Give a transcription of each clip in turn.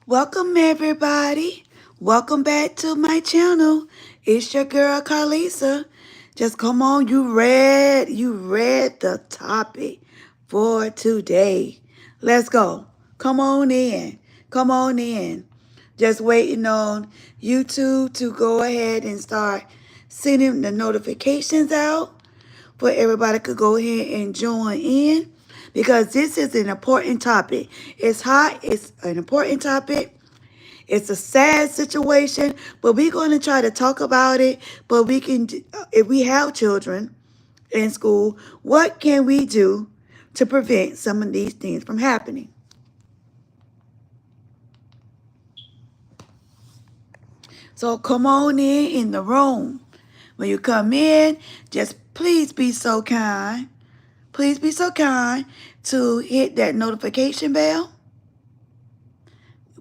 Welcome everybody. Welcome back to my channel. It's your girl Karlisa. Just come on, you read the topic for today. Let's go. Come on in. Come on in. Just waiting on YouTube to go ahead and start sending the notifications out for everybody could go ahead and join in because this is an important topic. It's hot. It's an important topic. It's a sad situation, but we're going to try to talk about it. But we can, if we have children in school, what can we do to prevent some of these things from happening? So come on in the room. When you come in, just please be so kind. Please be so kind to hit that notification bell,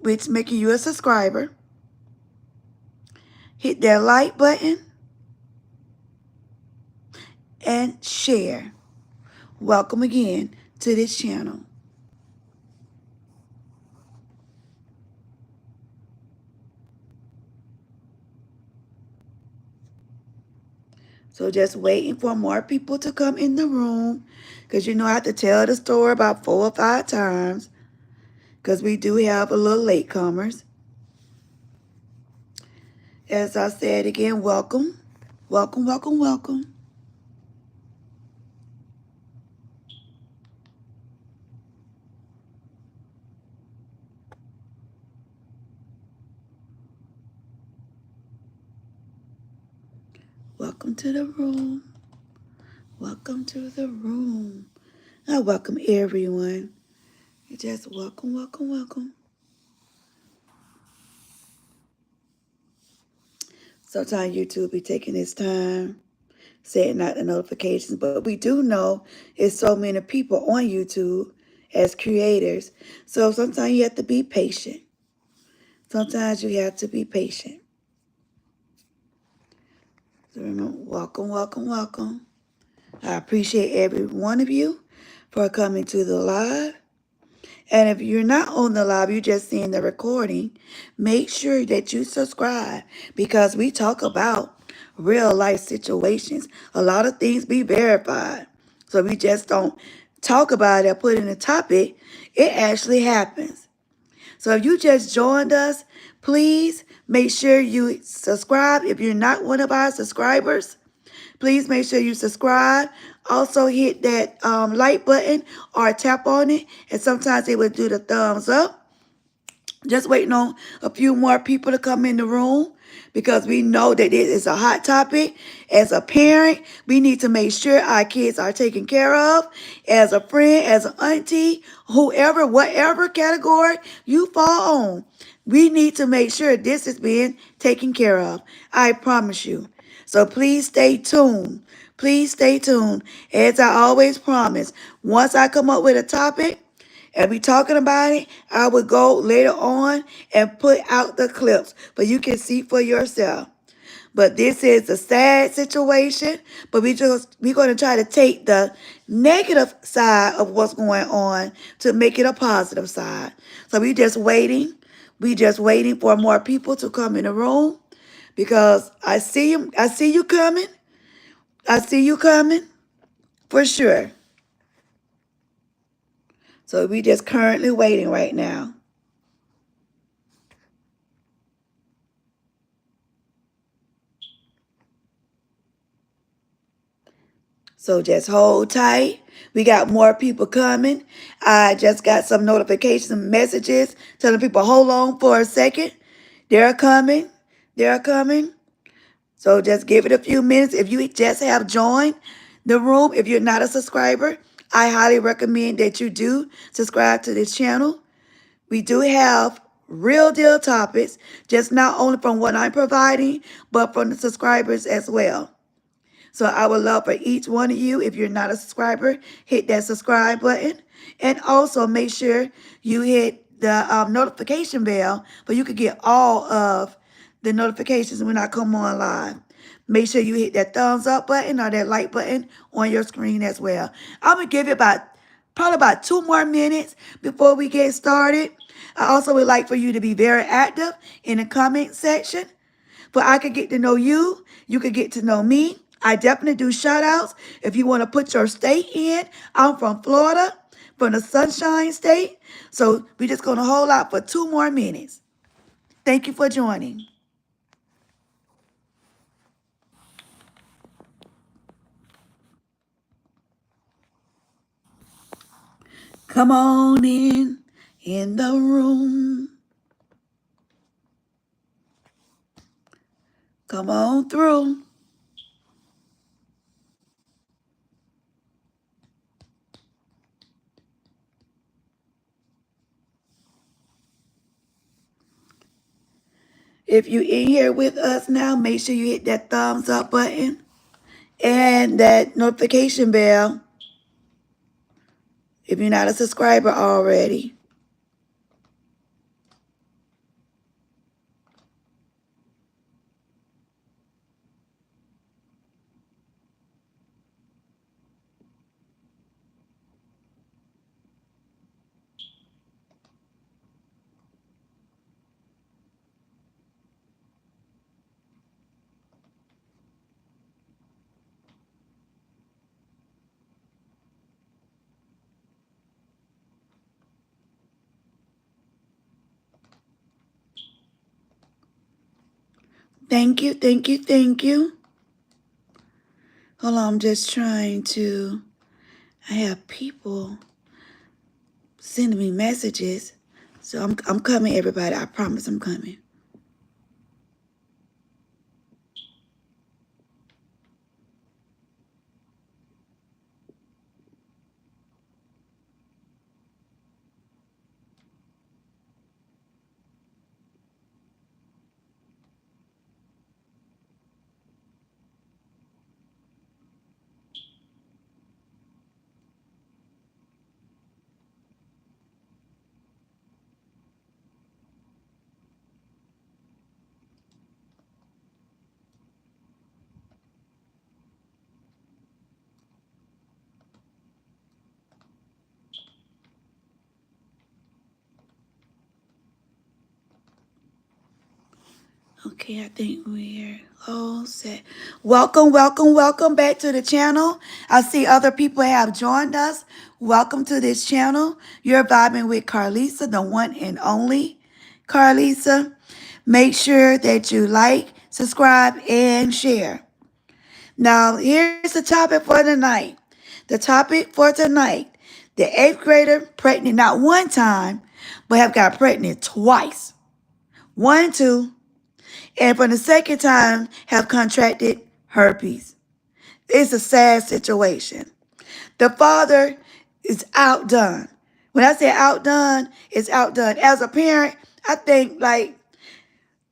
which making you a subscriber. Hit that like button and share. Welcome again to this channel. So just waiting for more people to come in the room because I have to tell the story about 4 or 5 times because we do have a little latecomers. As I said again, welcome. Welcome, welcome, welcome. Welcome to the room. Welcome to the room. I welcome everyone. Just welcome, welcome, welcome. Sometimes YouTube be taking its time setting out the notifications, but we do know it's so many people on YouTube as creators. So sometimes you have to be patient. Sometimes you have to be patient. So remember, welcome, welcome, welcome. I appreciate every one of you for coming to the live. And if you're not on the live, you're just seeing the recording, make sure that you subscribe because we talk about real life situations. A lot of things be verified. So we just don't talk about it or put in a topic. It actually happens. So if you just joined us, please make sure you subscribe. If you're not one of our subscribers, please make sure you subscribe. Also hit that like button or tap on it. And sometimes it will do the thumbs up. Just waiting on a few more people to come in the room because we know that it is a hot topic. As a parent, we need to make sure our kids are taken care of. As a friend, as an auntie, whoever, whatever category you fall on, we need to make sure this is being taken care of. I promise you. So please stay tuned. Please stay tuned. As I always promise, once I come up with a topic, and we talking about it, I will go later on and put out the clips, but you can see for yourself. But this is a sad situation, but we're going to try to take the negative side of what's going on to make it a positive side. So we just waiting. We just waiting for more people to come in the room because I see you. I see you coming. I see you coming for sure. So we just currently waiting right now. So just hold tight. We got more people coming. I just got some notifications and messages telling people, hold on for a second. They're coming. They're coming. So just give it a few minutes. If you just have joined the room, if you're not a subscriber, I highly recommend that you do subscribe to this channel. We do have real deal topics, just not only from what I'm providing, but from the subscribers as well. So I would love for each one of you, if you're not a subscriber, hit that subscribe button. And also make sure you hit the notification bell so you can get all of the notifications when I come on live. Make sure you hit that thumbs up button or that like button on your screen as well. I'm going to give it about probably about 2 more minutes before we get started. I also would like for you to be very active in the comment section. But I could get to know you. You could get to know me. I definitely do shout outs. If you want to put your state in, I'm from Florida, from the Sunshine State. So we're just going to hold out for 2 more minutes. Thank you for joining. Come on in the room. Come on through. If you're in here with us now, make sure you hit that thumbs up button and that notification bell if you're not a subscriber already. Thank you, thank you, thank you. Hold on, I'm just trying to. I have people sending me messages. So I'm coming, everybody. I promise I'm coming. Okay, I think we're all set. Welcome, welcome, welcome back to the channel. I see other people have joined us. Welcome to this channel. You're vibing with Karlisa, the one and only Karlisa. Make sure that you like, subscribe, and share. Now, here's the topic for tonight. The topic for tonight, the 8th grader pregnant not one time, but have got pregnant twice. 1, 2, and for the second time have contracted herpes. It's a sad situation. The father is outdone. When I say outdone, it's outdone. As a parent, I think like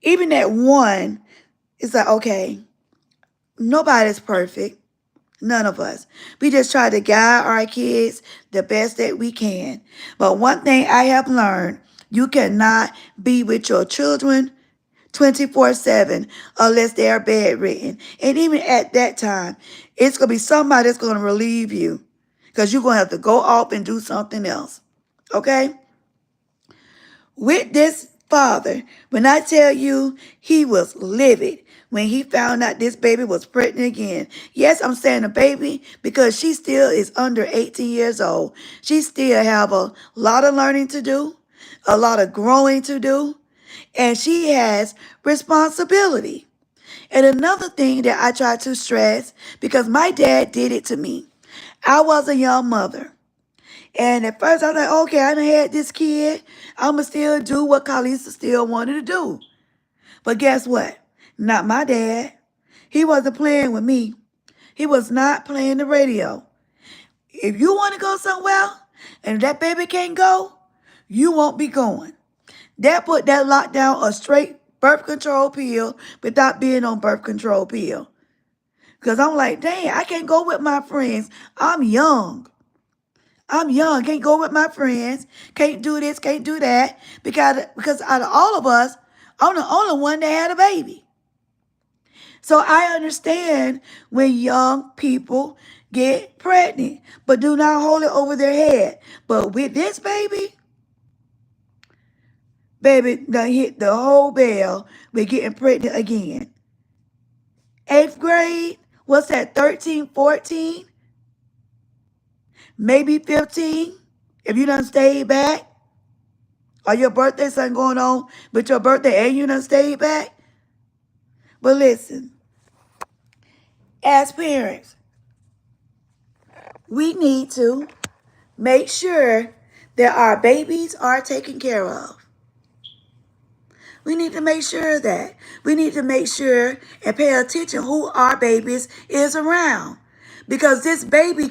even at one, it's like, okay, nobody's perfect. None of us. We just try to guide our kids the best that we can. But one thing I have learned, you cannot be with your children 24/7 unless they are bedridden. And even at that time, it's going to be somebody that's going to relieve you because you're going to have to go off and do something else. Okay? With this father, when I tell you he was livid when he found out this baby was pregnant again. Yes, I'm saying a baby because she still is under 18 years old. She still have a lot of learning to do, a lot of growing to do, and she has responsibility. And another thing that I try to stress, because my dad did it to me. I was a young mother. And at first I was like, okay, I done had this kid. I'ma still do what Karlisa still wanted to do. But guess what? Not my dad. He wasn't playing with me. He was not playing the radio. If you want to go somewhere and that baby can't go, you won't be going. That put that lockdown a straight birth control pill without being on birth control pill. Because I'm like, dang, I can't go with my friends. I'm young. Can't go with my friends. Can't do this, can't do that. Because out of all of us, I'm the only one that had a baby. So I understand when young people get pregnant, but do not hold it over their head. But with this baby done hit the whole bell with getting pregnant again. 8th grade, what's that, 13, 14, maybe 15, if you done stayed back, or your birthday something going on with your birthday and you done stayed back. But listen, as parents, we need to make sure that our babies are taken care of. We need to make sure that. We need to make sure and pay attention who our babies is around. Because this baby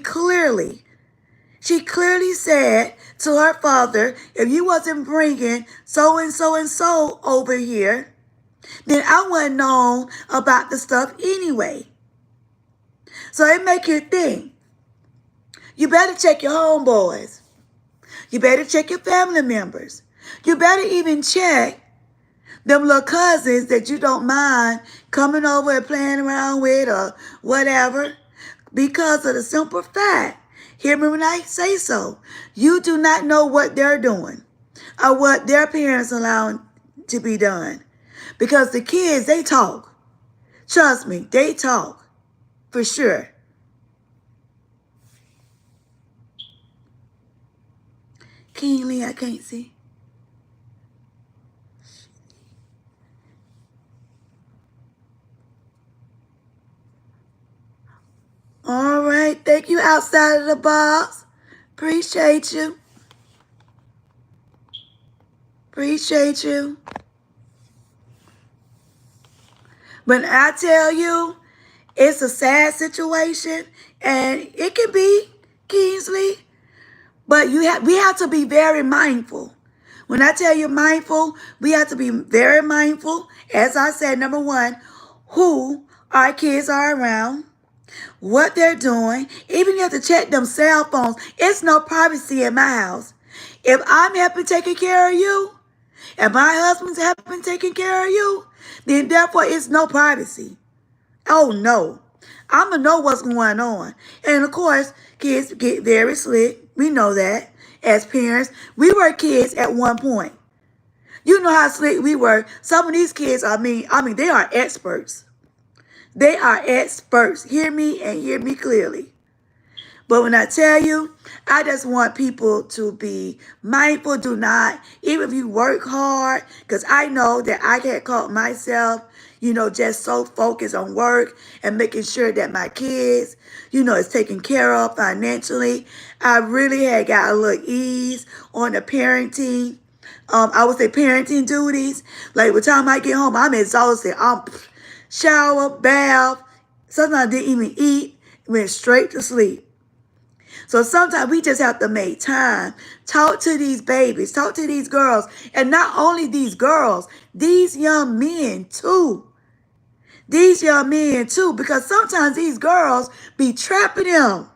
she clearly said to her father, if you wasn't bringing so and so and so over here, then I wouldn't know about the stuff anyway. So it make you think. You better check your homeboys. You better check your family members. You better even check them little cousins that you don't mind coming over and playing around with or whatever, because of the simple fact, hear me when I say so, you do not know what they're doing or what their parents allow to be done. Because the kids, they talk. Trust me, they talk. For sure. Keenly, I can't see. All right, thank you, outside of the box. Appreciate you. Appreciate you. But I tell you, it's a sad situation, and it can be, Kingsley, but we have to be very mindful. When I tell you mindful, we have to be very mindful. As I said, number one, who our kids are around, what they're doing. Even you have to check them cell phones. It's no privacy in my house. If I'm helping taking care of you, and my husband's helping taking care of you, then therefore it's no privacy. Oh no. I'm going to know what's going on. And of course, kids get very slick. We know that as parents. We were kids at one point. You know how slick we were. Some of these kids, I mean, they are experts. They are experts. Hear me and hear me clearly. But when I tell you, I just want people to be mindful. Do not, even if you work hard, because I know that I get caught myself, just so focused on work and making sure that my kids, is taken care of financially. I really had got a little ease on the parenting. I would say parenting duties. Like, by the time I get home, I'm exhausted. I'm shower, bath. Sometimes I didn't even eat. Went straight to sleep. So sometimes we just have to make time. Talk to these babies. Talk to these girls. And not only these girls, these young men too. These young men too. Because sometimes these girls be trapping them.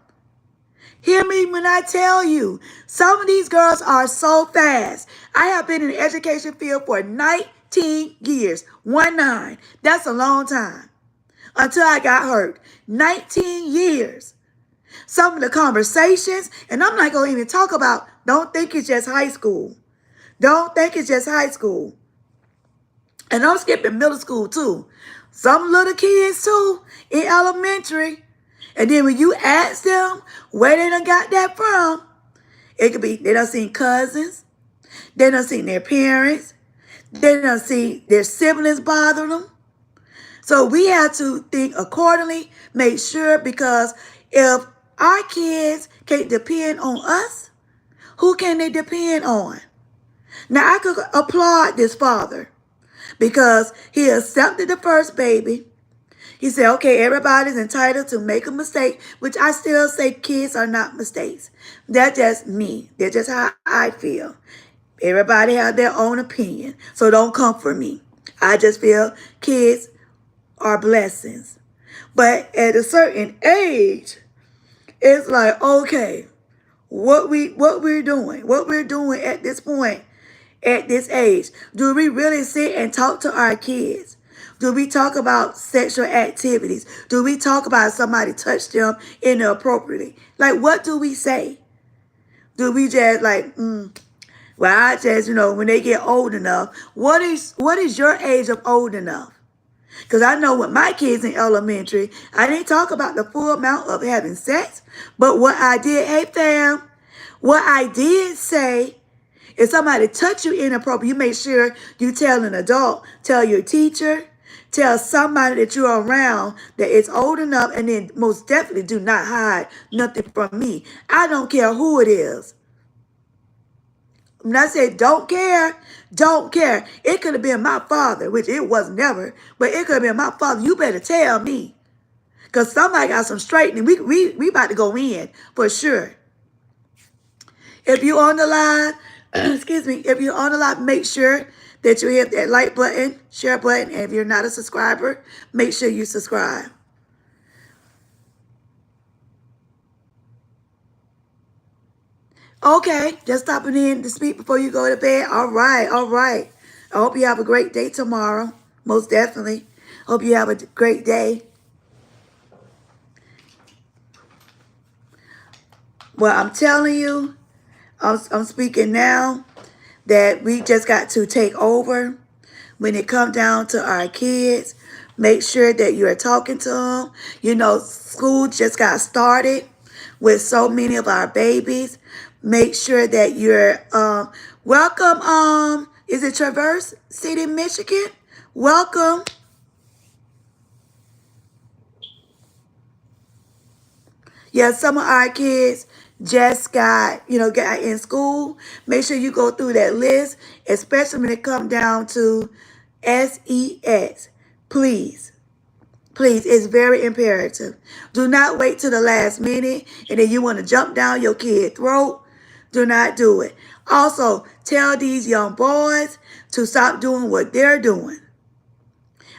Hear me when I tell you. Some of these girls are so fast. I have been in the education field for 19 years. 19. That's a long time. Until I got hurt. 19 years. Some of the conversations, and I'm not going to even talk about, don't think it's just high school. Don't think it's just high school. And I'm skipping middle school too. Some little kids too in elementary. And then when you ask them where they done got that from, it could be they done seen cousins. They done seen their parents. They done seen their siblings bother them. So we have to think accordingly, make sure, because if our kids can't depend on us, who can they depend on? Now, I could applaud this father because he accepted the first baby. He said, okay, everybody's entitled to make a mistake, which I still say kids are not mistakes. That's just me. That's just how I feel. Everybody has their own opinion, so don't come for me. I just feel kids are blessings. But at a certain age, it's like, okay, what we're doing at this point, at this age. Do we really sit and talk to our kids? Do we talk about sexual activities? Do we talk about somebody touched them inappropriately? Like, what do we say? Do we just like, well, I just, when they get old enough, what is your age of old enough? Because I know with my kids in elementary, I didn't talk about the full amount of having sex, but what I did, hey fam, what I did say, if somebody touch you inappropriate, you make sure you tell an adult, tell your teacher, tell somebody that you're around that it's old enough, and then most definitely do not hide nothing from me. I don't care who it is. When I say don't care, don't care. It could have been my father, which it was never, but it could have been my father. You better tell me. Because somebody got some straightening. We about to go in for sure. If you're on the live, excuse me, if you're on the live, make sure that you hit that like button, share button, and if you're not a subscriber, make sure you subscribe. Okay, just stopping in to speak before you go to bed. All right, all right. I hope you have a great day tomorrow. Most definitely. Hope you have a great day. Well, I'm telling you, I'm speaking now that we just got to take over. When it comes down to our kids, make sure that you're talking to them. School just got started with so many of our babies. Make sure that you're welcome. Is it Traverse City, Michigan? Welcome. Yeah, some of our kids just got in school. Make sure you go through that list, especially when it comes down to SEX. Please. Please, it's very imperative. Do not wait till the last minute and then you want to jump down your kid's throat. Do not do it. Also, tell these young boys to stop doing what they're doing.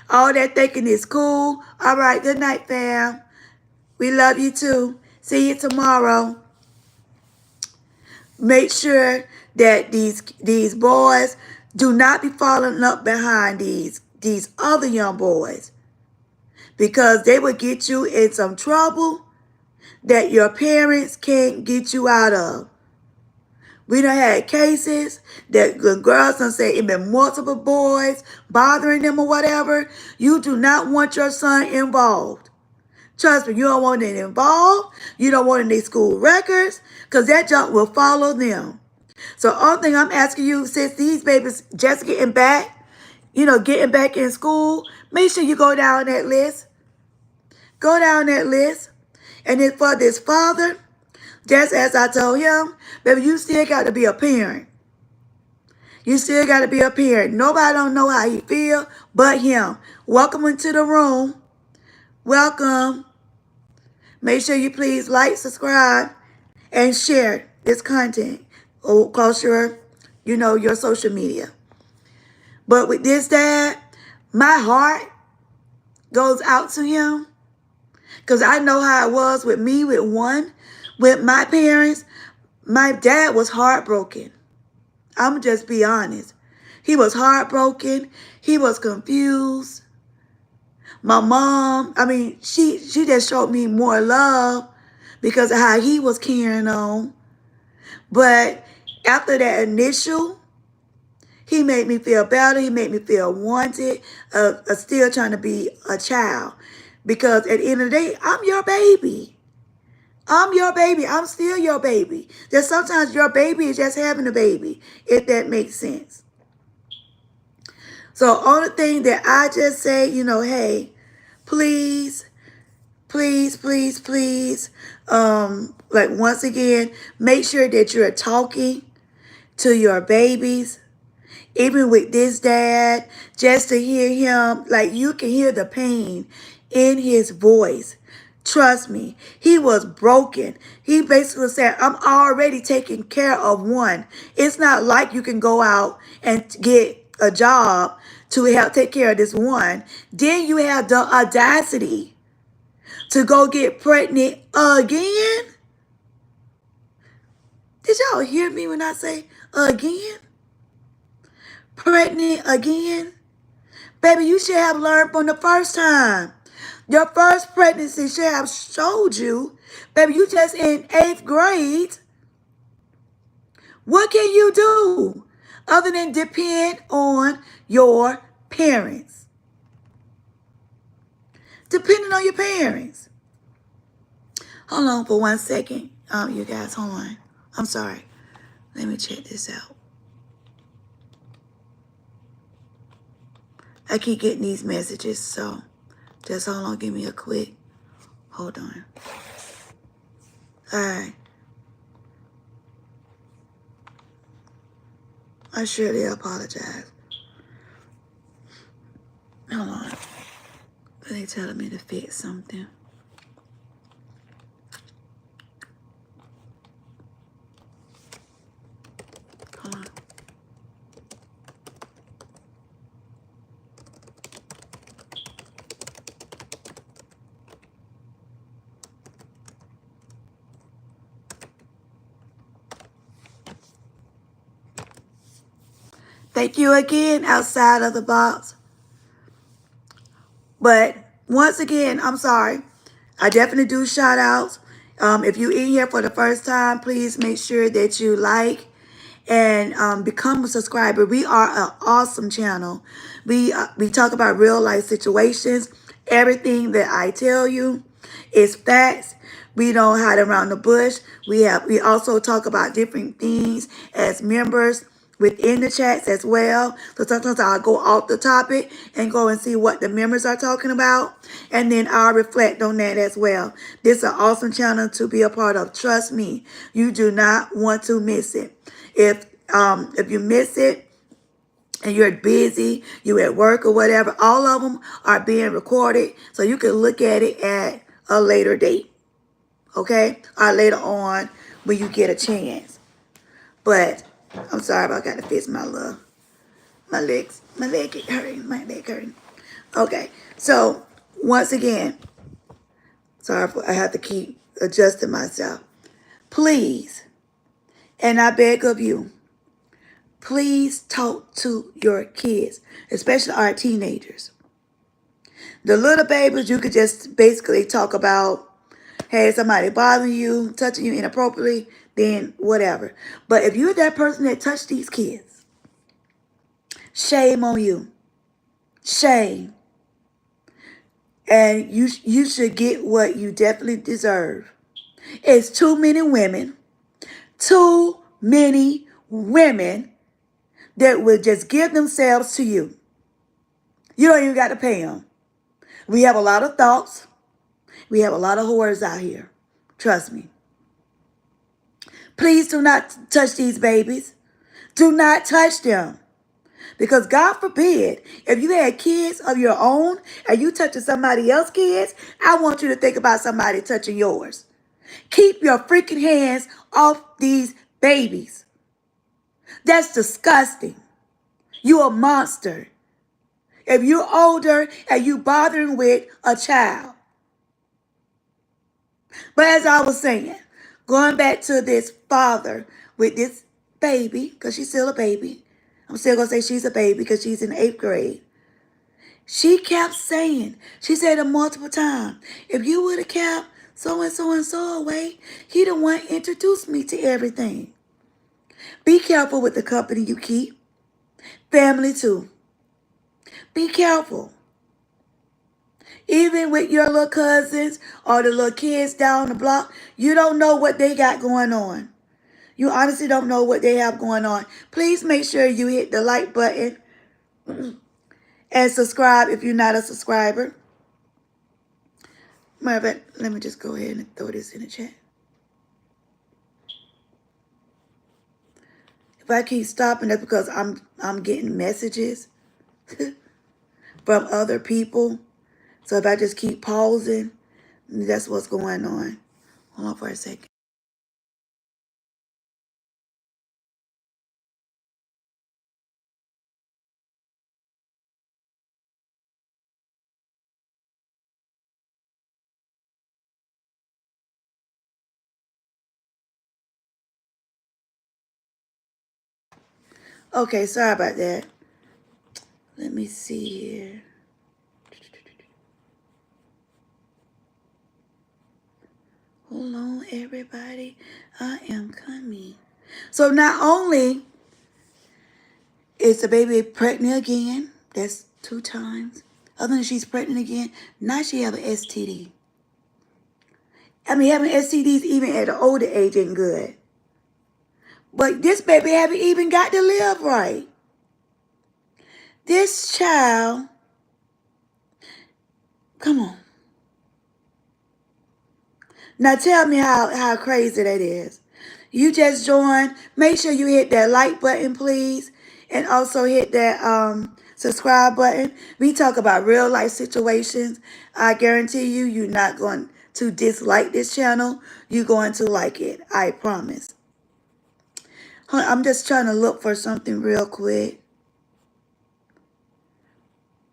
All that thinking is cool. All right, good night, fam. We love you too. See you tomorrow. Make sure that these boys do not be following up behind these other young boys, because they will get you in some trouble that your parents can't get you out of. We done had cases that the girls done say it been multiple boys bothering them or whatever. You do not want your son involved. Trust me, you don't want it involved. You don't want any school records, because that junk will follow them. So only thing I'm asking you, since these babies just getting back, getting back in school, make sure you go down that list. Go down that list. And then for this father, just as I told him, baby, you still got to be a parent. You still got to be a parent. Nobody don't know how he feel but him. Welcome into the room. Welcome. Make sure you please like, subscribe, and share this content across your social media. But with this dad, my heart goes out to him, because I know how it was with me, with my parents. My dad was heartbroken. I'm just be honest. He was heartbroken. He was confused. My mom, she just showed me more love because of how he was carrying on. But after that initial, he made me feel better. He made me feel wanted, still trying to be a child. Because at the end of the day, I'm your baby. I'm your baby. I'm still your baby. Just sometimes your baby is just having a baby, if that makes sense. So only thing that I just say, hey, please, please, please, please, like once again, make sure that you're talking to your babies. Even with this dad, just to hear him, like you can hear the pain in his voice. Trust me, he was broken. He basically said, I'm already taking care of one. It's not like you can go out and get a job to help take care of this one. Then you have the audacity to go get pregnant again. Did y'all hear me when I say again? Pregnant again? Baby, you should have learned from the first time. Your first pregnancy should have showed you, baby, you just in 8th grade. What can you do other than depend on your parents? Depending on your parents. Hold on for 1 second. You guys, hold on. I'm sorry. Let me check this out. I keep getting these messages, so just hold on. Give me a quick. Hold on. All right. I surely apologize. Hold on. They telling me to fix something. Hold on. Thank you again, outside of the box. But once again, I'm sorry. I definitely do shout outs. If you're in here for the first time, please make sure that you like and become a subscriber. We are an awesome channel. We talk about real life situations. Everything that I tell you is facts. We don't hide around the bush. We also talk about different things as members within the chats as well. So sometimes I'll go off the topic and go and see what the members are talking about. And then I'll reflect on that as well. This is an awesome channel to be a part of. Trust me, you do not want to miss it. If you miss it and you're busy, you at work or whatever, all of them are being recorded. So you can look at it at a later date. Okay? Or later on when you get a chance. But I'm sorry, but I got to fix my legs. My leg hurting. My leg hurting. Okay. So once again, sorry, I have to keep adjusting myself. Please, and I beg of you, please talk to your kids, especially our teenagers. The little babies, you could just basically talk about, hey, somebody bothering you, touching you inappropriately, then whatever. But if you're that person that touched these kids, shame on you. Shame. And you should get what you definitely deserve. It's too many women that will just give themselves to you. You don't even got to pay them. We have a lot of thoughts. We have a lot of whores out here. Trust me. Please do not touch these babies. Do not touch them. Because God forbid, if you had kids of your own and you touching somebody else's kids, I want you to think about somebody touching yours. Keep your freaking hands off these babies. That's disgusting. You a monster. If you're older and you bothering with a child. But as I was saying, going back to this father with this baby, because she's still a baby. I'm still going to say she's a baby because she's in 8th grade. She kept saying, she said it multiple times, if you would have kept so and so and so away, he the one introduced me to everything. Be careful with the company you keep. Family too. Be careful. Even with your little cousins or the little kids down the block, you don't know what they got going on. You honestly don't know what they have going on. Please make sure you hit the like button and subscribe if you're not a subscriber. Let me just go ahead and throw this in the chat. If I keep stopping, that's because I'm getting messages from other people. So if I just keep pausing, that's what's going on. Hold on for a second. Okay, sorry about that. Let me see here. Hold on, everybody. I am coming. So not only is the baby pregnant again, that's 2 times. Other than she's pregnant again, now she have an STD. I mean, having STDs even at an older age ain't good. But this baby haven't even got to live right. This child, come on. Now tell me how crazy that is. You just joined. Make sure you hit that like button, please. And also hit that subscribe button. We talk about real life situations. I guarantee you, you're not going to dislike this channel. You're going to like it. I promise. I'm just trying to look for something real quick.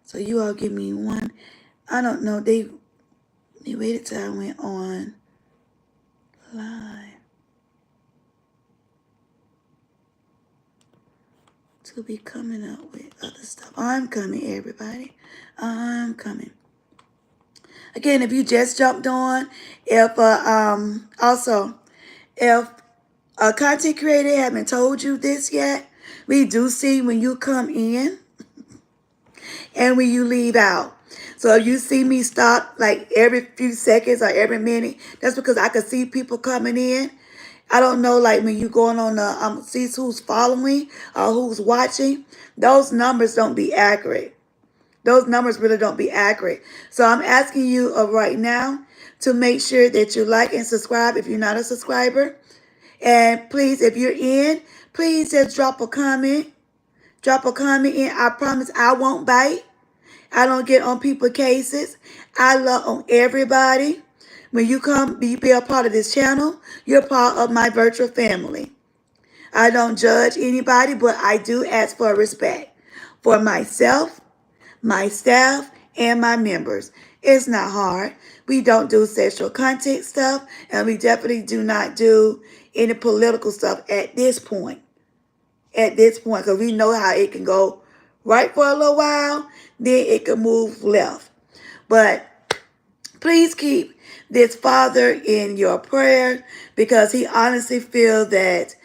So you all give me one. I don't know. They waited till I went on live to be coming up with other stuff. I'm coming, everybody. I'm coming. Again, if you just jumped on, if also if a content creator haven't told you this yet, we do see when you come in and when you leave out. So if you see me stop like every few seconds or every minute, that's because I can see people coming in. I don't know, like when you going on the see who's following or who's watching. Those numbers don't be accurate. Those numbers really don't be accurate. So I'm asking you right now to make sure that you like and subscribe if you're not a subscriber. And please, if you're in, please just drop a comment. Drop a comment in. I promise I won't bite. I don't get on people's cases. I love on everybody. When you come, be a part of this channel, you're part of my virtual family. I don't judge anybody, but I do ask for respect for myself, my staff, and my members. It's not hard. We don't do sexual content stuff, and we definitely do not do any political stuff at this point. At this point, because we know how it can go right for a little while, then it can move left. But please keep this father in your prayer because he honestly feels that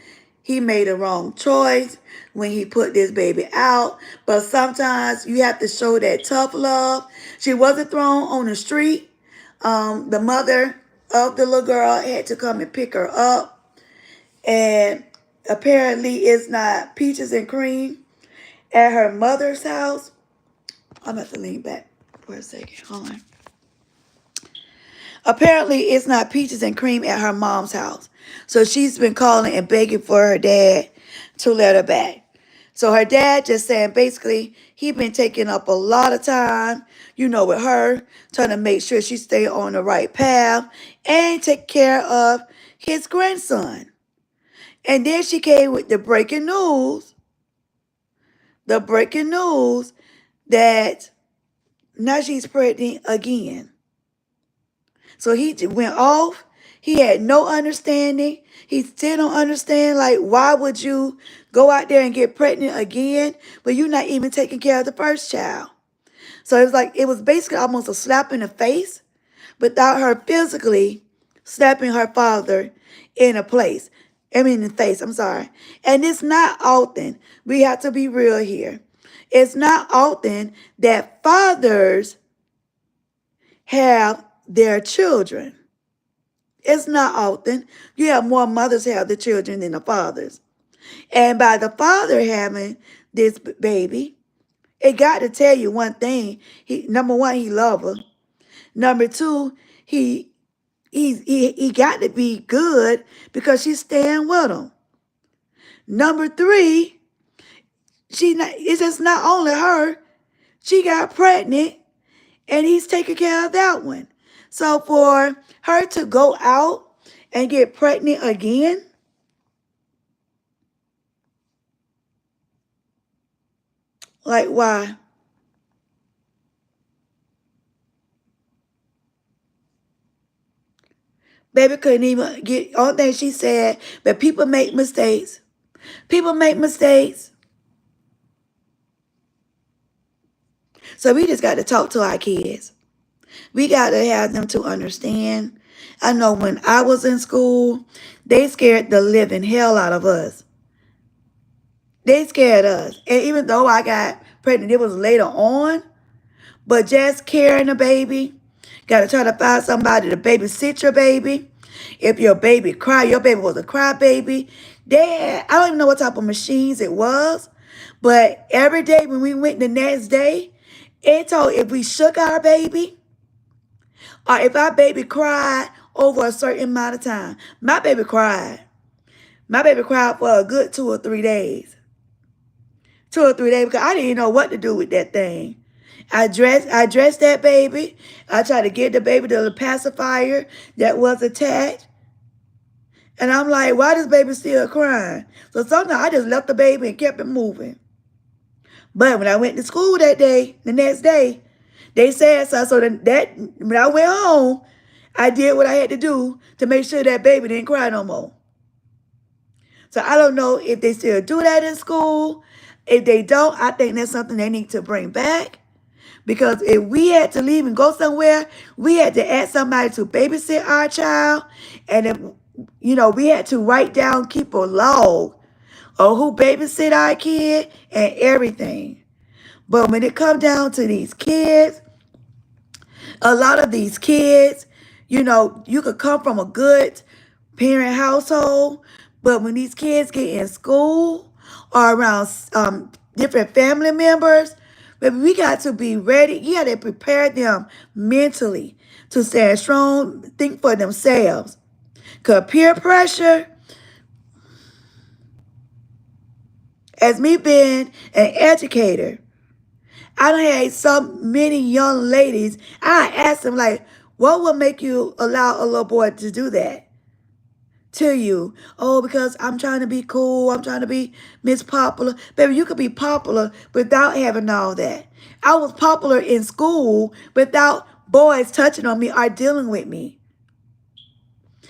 he made a wrong choice when he put this baby out. But sometimes you have to show that tough love. She wasn't thrown on the street. The mother of the little girl had to come and pick her up. And apparently it's not peaches and cream at her mother's house. I'm going to have to lean back for a second. Hold on. Apparently it's not peaches and cream at her mom's house. So she's been calling and begging for her dad to let her back. So her dad just saying basically he been taking up a lot of time, with her, trying to make sure she stay on the right path and take care of his grandson. And then she came with the breaking news that now she's pregnant again. So he went off. He had no understanding. He still don't understand, like, why would you go out there and get pregnant again, but you're not even taking care of the first child? So it was basically almost a slap in the face without her physically slapping her father in the face, I'm sorry. And it's not often, we have to be real here. It's not often that fathers have their children. It's not often. You have more mothers have the children than the fathers. And by the father having this baby, it got to tell you one thing. Number one, he love her. Number two, he got to be good because she's staying with him. Number three, it's just not only her. She got pregnant and he's taking care of that one. So for her to go out and get pregnant again, like why? Baby couldn't even get, all thing she said, but people make mistakes. People make mistakes. So we just got to talk to our kids. We got to have them to understand. I know when I was in school, they scared the living hell out of us. They scared us. And even though I got pregnant, it was later on. But just carrying a baby, got to try to find somebody to babysit your baby. If your baby cry, your baby was a cry baby. I don't even know what type of machines it was. But every day when we went the next day, it told if we shook our baby or if our baby cried over a certain amount of time. My baby cried. My baby cried for a good 2 or 3 days. 2 or 3 days because I didn't know what to do with that thing. I dressed that baby. I tried to get the baby to the pacifier that was attached. And I'm like, why this baby still crying? So sometimes I just left the baby and kept it moving. But when I went to school that day, the next day, they said so. So that when I went home, I did what I had to do to make sure that baby didn't cry no more. So I don't know if they still do that in school. If they don't, I think that's something they need to bring back. Because if we had to leave and go somewhere, we had to ask somebody to babysit our child. And if, we had to write down, keep a log of who babysit our kid and everything. But when it comes down to these kids, a lot of these kids, you could come from a good parent household, but when these kids get in school or around different family members, baby, we got to be ready. You got to prepare them mentally to stand strong, think for themselves. Because peer pressure, as me being an educator, I done had so many young ladies. I asked them, like, what would make you allow a little boy to do that to you? Oh, because I'm trying to be cool. I'm trying to be Miss Popular. Baby, you could be popular without having all that. I was popular in school without boys touching on me or dealing with me.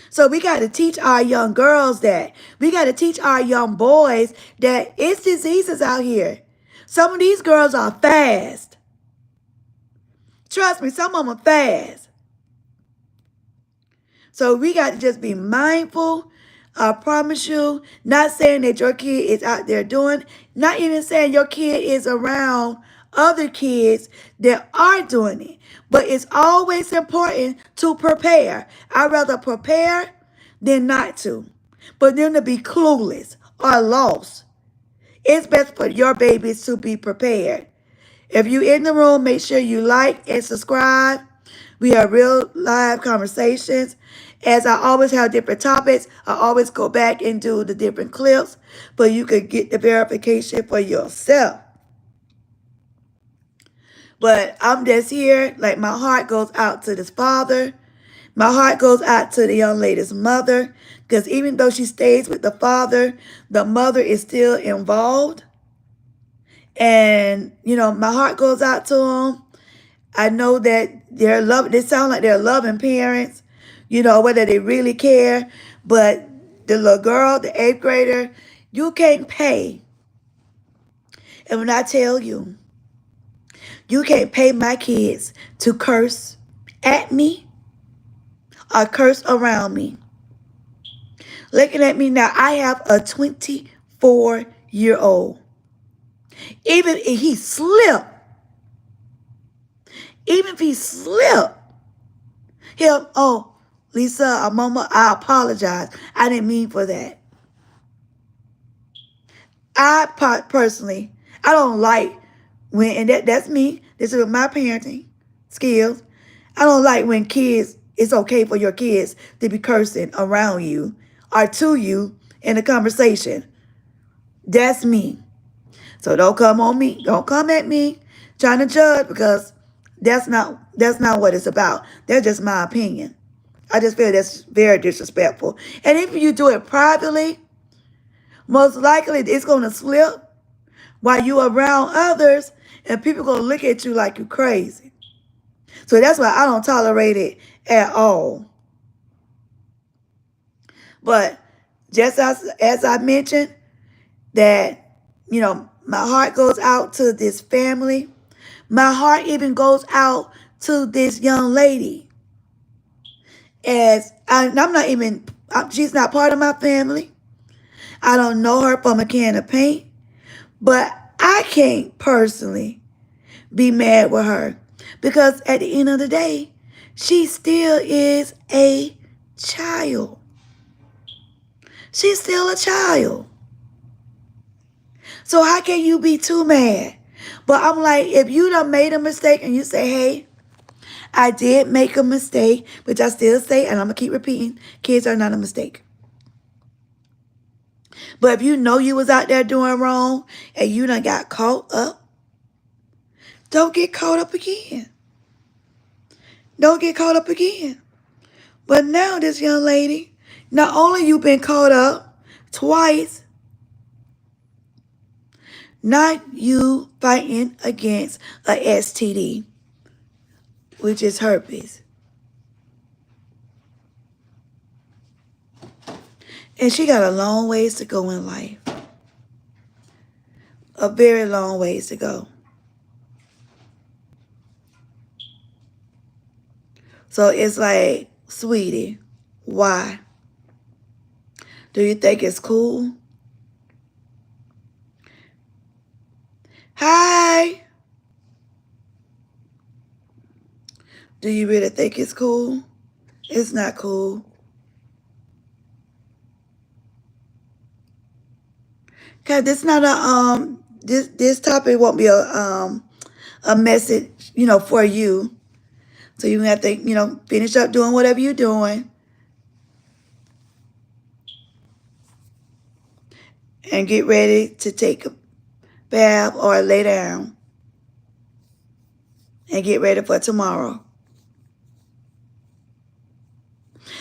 So we got to teach our young girls that. We got to teach our young boys that it's diseases out here. Some of these girls are fast. Trust me, some of them are fast. So we got to just be mindful. I promise you, not saying that your kid is out there doing, not even saying your kid is around other kids that are doing it. But it's always important to prepare. I'd rather prepare than not to. But them to be clueless or lost. It's best for your babies to be prepared. If you're in the room, make sure you like and subscribe. We have real live conversations. As I always have different topics, I always go back and do the different clips, but you can get the verification for yourself. But I'm just here, like my heart goes out to this father. My heart goes out to the young lady's mother, because even though she stays with the father, the mother is still involved. And, my heart goes out to them. I know that they sound like they're loving parents, whether they really care. But the little girl, the 8th grader, you can't pay. And when I tell you, you can't pay my kids to curse at me or curse around me. Looking at me now, I have a 24-year-old. Even if he slipped, oh, Lisa, Mama, I apologize. I didn't mean for that. I personally, I don't like when, and that's me. This is my parenting skills. I don't like when it's okay for your kids to be cursing around you or to you in a conversation. That's me. So don't come on me. Don't come at me trying to judge, because that's not what it's about. That's just my opinion. I just feel that's very disrespectful. And if you do it privately, most likely it's going to slip while you around others, and people going to look at you like you're crazy. So that's why I don't tolerate it at all. But just as I mentioned, that, my heart goes out to this family. My heart even goes out to this young lady. I'm not even, she's not part of my family. I don't know her from a can of paint. But I can't personally be mad with her because at the end of the day, she still is a child. She's still a child. So how can you be too mad? But I'm like, if you done made a mistake and you say, hey, I did make a mistake, which I still say, and I'm going to keep repeating, kids are not a mistake. But if you know you was out there doing wrong and you done got caught up, don't get caught up again. Don't get caught up again. But now this young lady, not only you been caught up twice, not you fighting against a STD, which is herpes. And she got a long ways to go in life. A very long ways to go. So it's like, sweetie, why? Do you think it's cool? Hi. Do you really think it's cool? It's not cool. Cause this not a this topic won't be a message, for you. So you have to, finish up doing whatever you're doing and get ready to take a bath or lay down and get ready for tomorrow.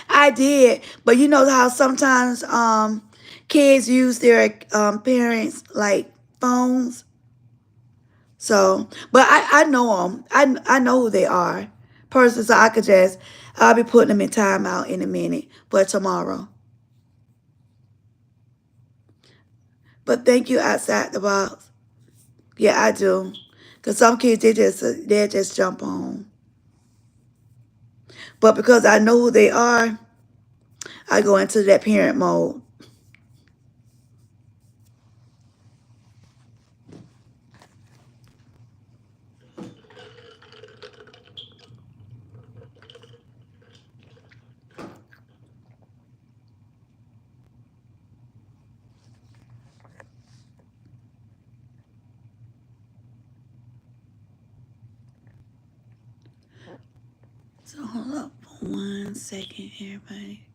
I did, but you know how sometimes kids use their parents like phones. So, but I know them. I know who they are. Personally, so I'll be putting them in timeout in a minute for tomorrow. But thank you outside the box. Yeah, I do. Because some kids, they just jump on. But because I know who they are, I go into that parent mode. So hold up for 1 second, everybody.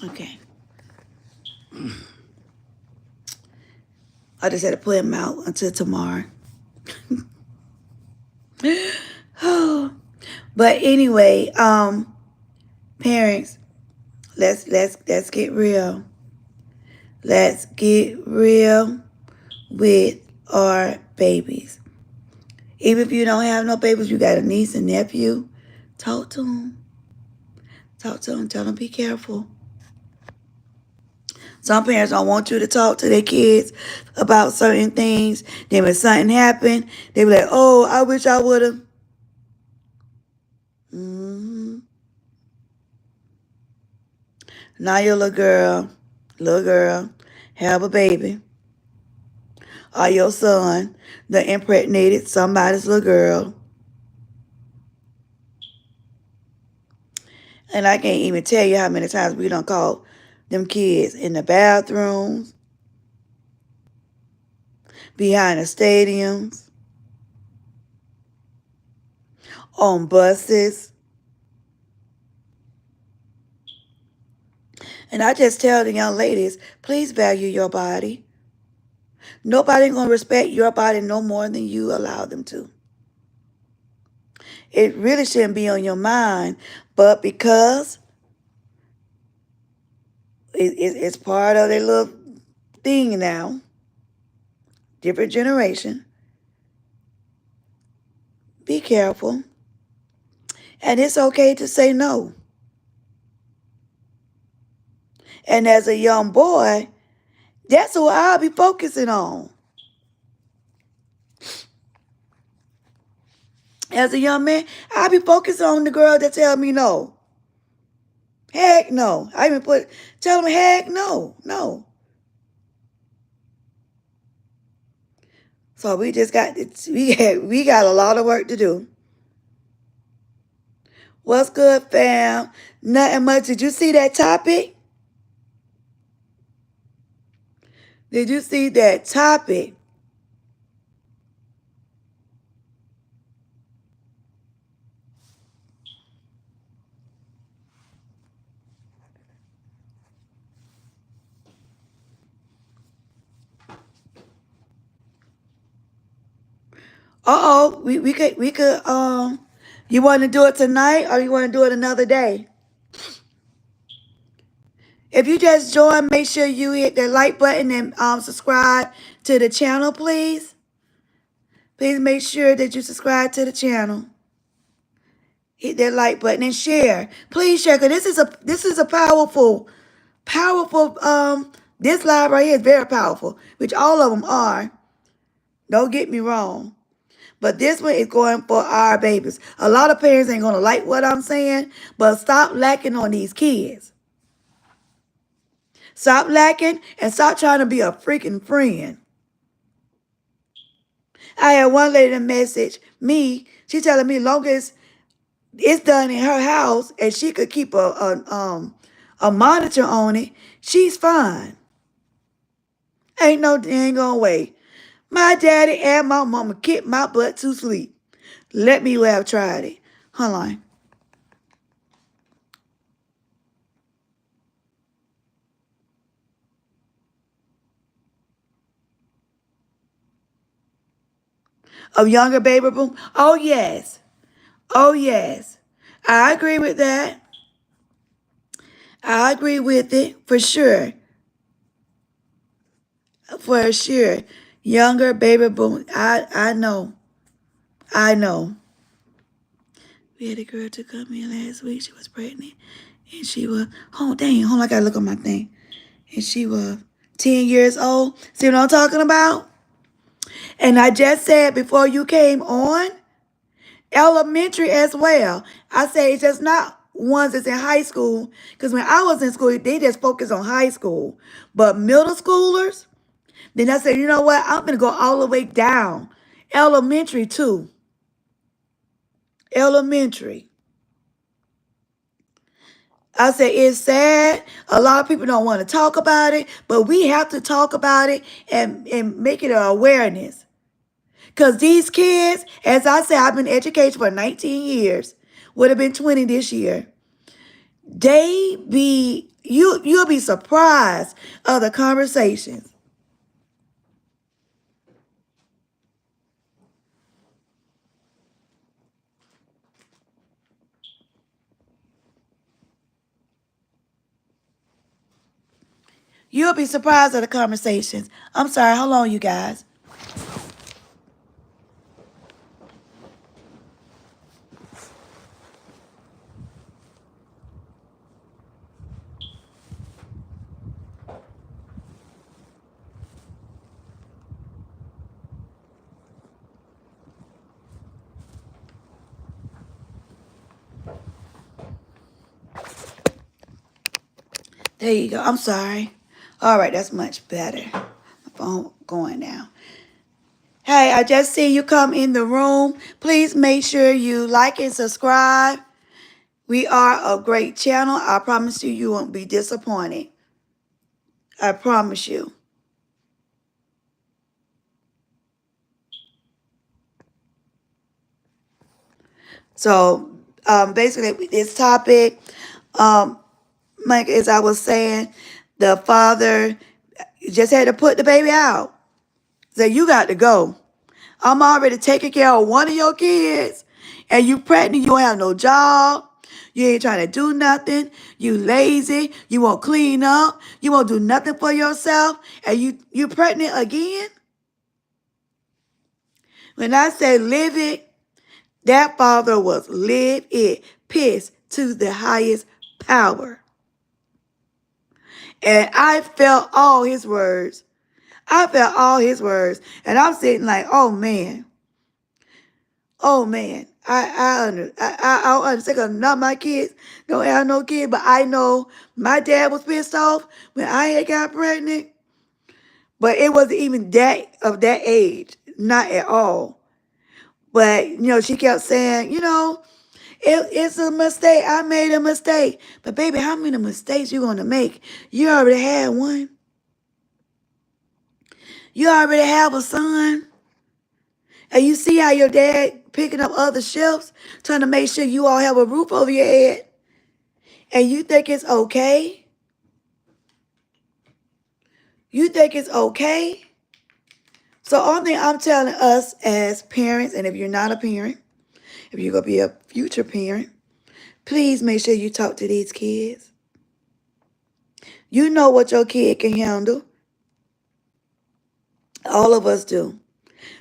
Okay. I just had to put him out until tomorrow. Oh. But anyway, parents, let's get real. Let's get real with our babies. Even if you don't have no babies, you got a niece and nephew, talk to them. Talk to them. Tell them be careful. Some parents don't want you to talk to their kids about certain things. Then when something happened, they be like, oh, I wish I would have. Now your little girl, have a baby. Or your son that impregnated somebody's little girl. And I can't even tell you how many times we done called them kids in the bathrooms, behind the stadiums, on buses. And I just tell the young ladies, please value your body. Nobody gonna respect your body no more than you allow them to. It really shouldn't be on your mind, but because it's part of their little thing now, different generation, be careful. And it's okay to say no. And as a young boy, that's who I'll be focusing on. As a young man, I'll be focusing on the girl that tell me no. Heck no. I even tell them heck no. No. So we just got we got a lot of work to do. What's good, fam? Nothing much. Did you see that topic? Did you see that topic? We could you want to do it tonight or you want to do it another day? If you just join, make sure you hit the like button and subscribe to the channel, please. Please make sure that you subscribe to the channel. Hit that like button and share. Please share, because this is a powerful, this live right here is very powerful, which all of them are. Don't get me wrong. But this one is going for our babies. A lot of parents ain't going to like what I'm saying, but stop lacking on these kids. Stop lacking and stop trying to be a freaking friend. I had one lady message me. She telling me long as it's done in her house and she could keep a monitor on it, she's fine. Ain't no dang gonna way. My daddy and my mama kicked my butt to sleep. Let me have tried it. Hold on. A younger baby boom? Oh, yes. Oh, yes. I agree with that. I agree with it for sure. For sure. Younger baby boom. I know. I know. We had a girl to come in last week. She was pregnant. And she was, oh, dang. Hold on, I got to look on my thing. And she was 10 years old. See what I'm talking about? And I just said before you came on, elementary as well. I say it's just not ones that's in high school. Because when I was in school, they just focus on high school. But middle schoolers, then I said, you know what? I'm going to go all the way down. Elementary too. Elementary. I said, it's sad. A lot of people don't want to talk about it, but we have to talk about it and make it an awareness. Because these kids, as I said, I've been in education for 19 years. Would have been 20 this year. You'll be surprised of the conversations. You'll be surprised at the conversations. I'm sorry, how long you guys? There you go. I'm sorry. All right, that's much better. My phone going now. Hey, I just see you come in the room. Please make sure you like and subscribe. We are a great channel. I promise you, you won't be disappointed. I promise you. So, basically, this topic, like as I was saying, the father just had to put the baby out. Say, you got to go. I'm already taking care of one of your kids, and you pregnant, you don't have no job. You ain't trying to do nothing. You lazy. You won't clean up. You won't do nothing for yourself. And you pregnant again? When I say live it, That father was livid, pissed to the highest power. And I felt all his words. I felt all his words. And I'm sitting like, oh man. Oh man. I understand, 'cause not my kids don't have no kid, but I know my dad was pissed off when I had got pregnant. But it wasn't even that age. Not at all. But, she kept saying, it's a mistake. I made a mistake. But baby, how many mistakes you gonna make? You already had one. You already have a son. And you see how your dad picking up other shifts, trying to make sure you all have a roof over your head. And you think it's okay? You think it's okay? So only thing I'm telling us as parents, and if you're not a parent, if you're going to be a future parent, please make sure you talk to these kids. You know what your kid can handle. All of us do.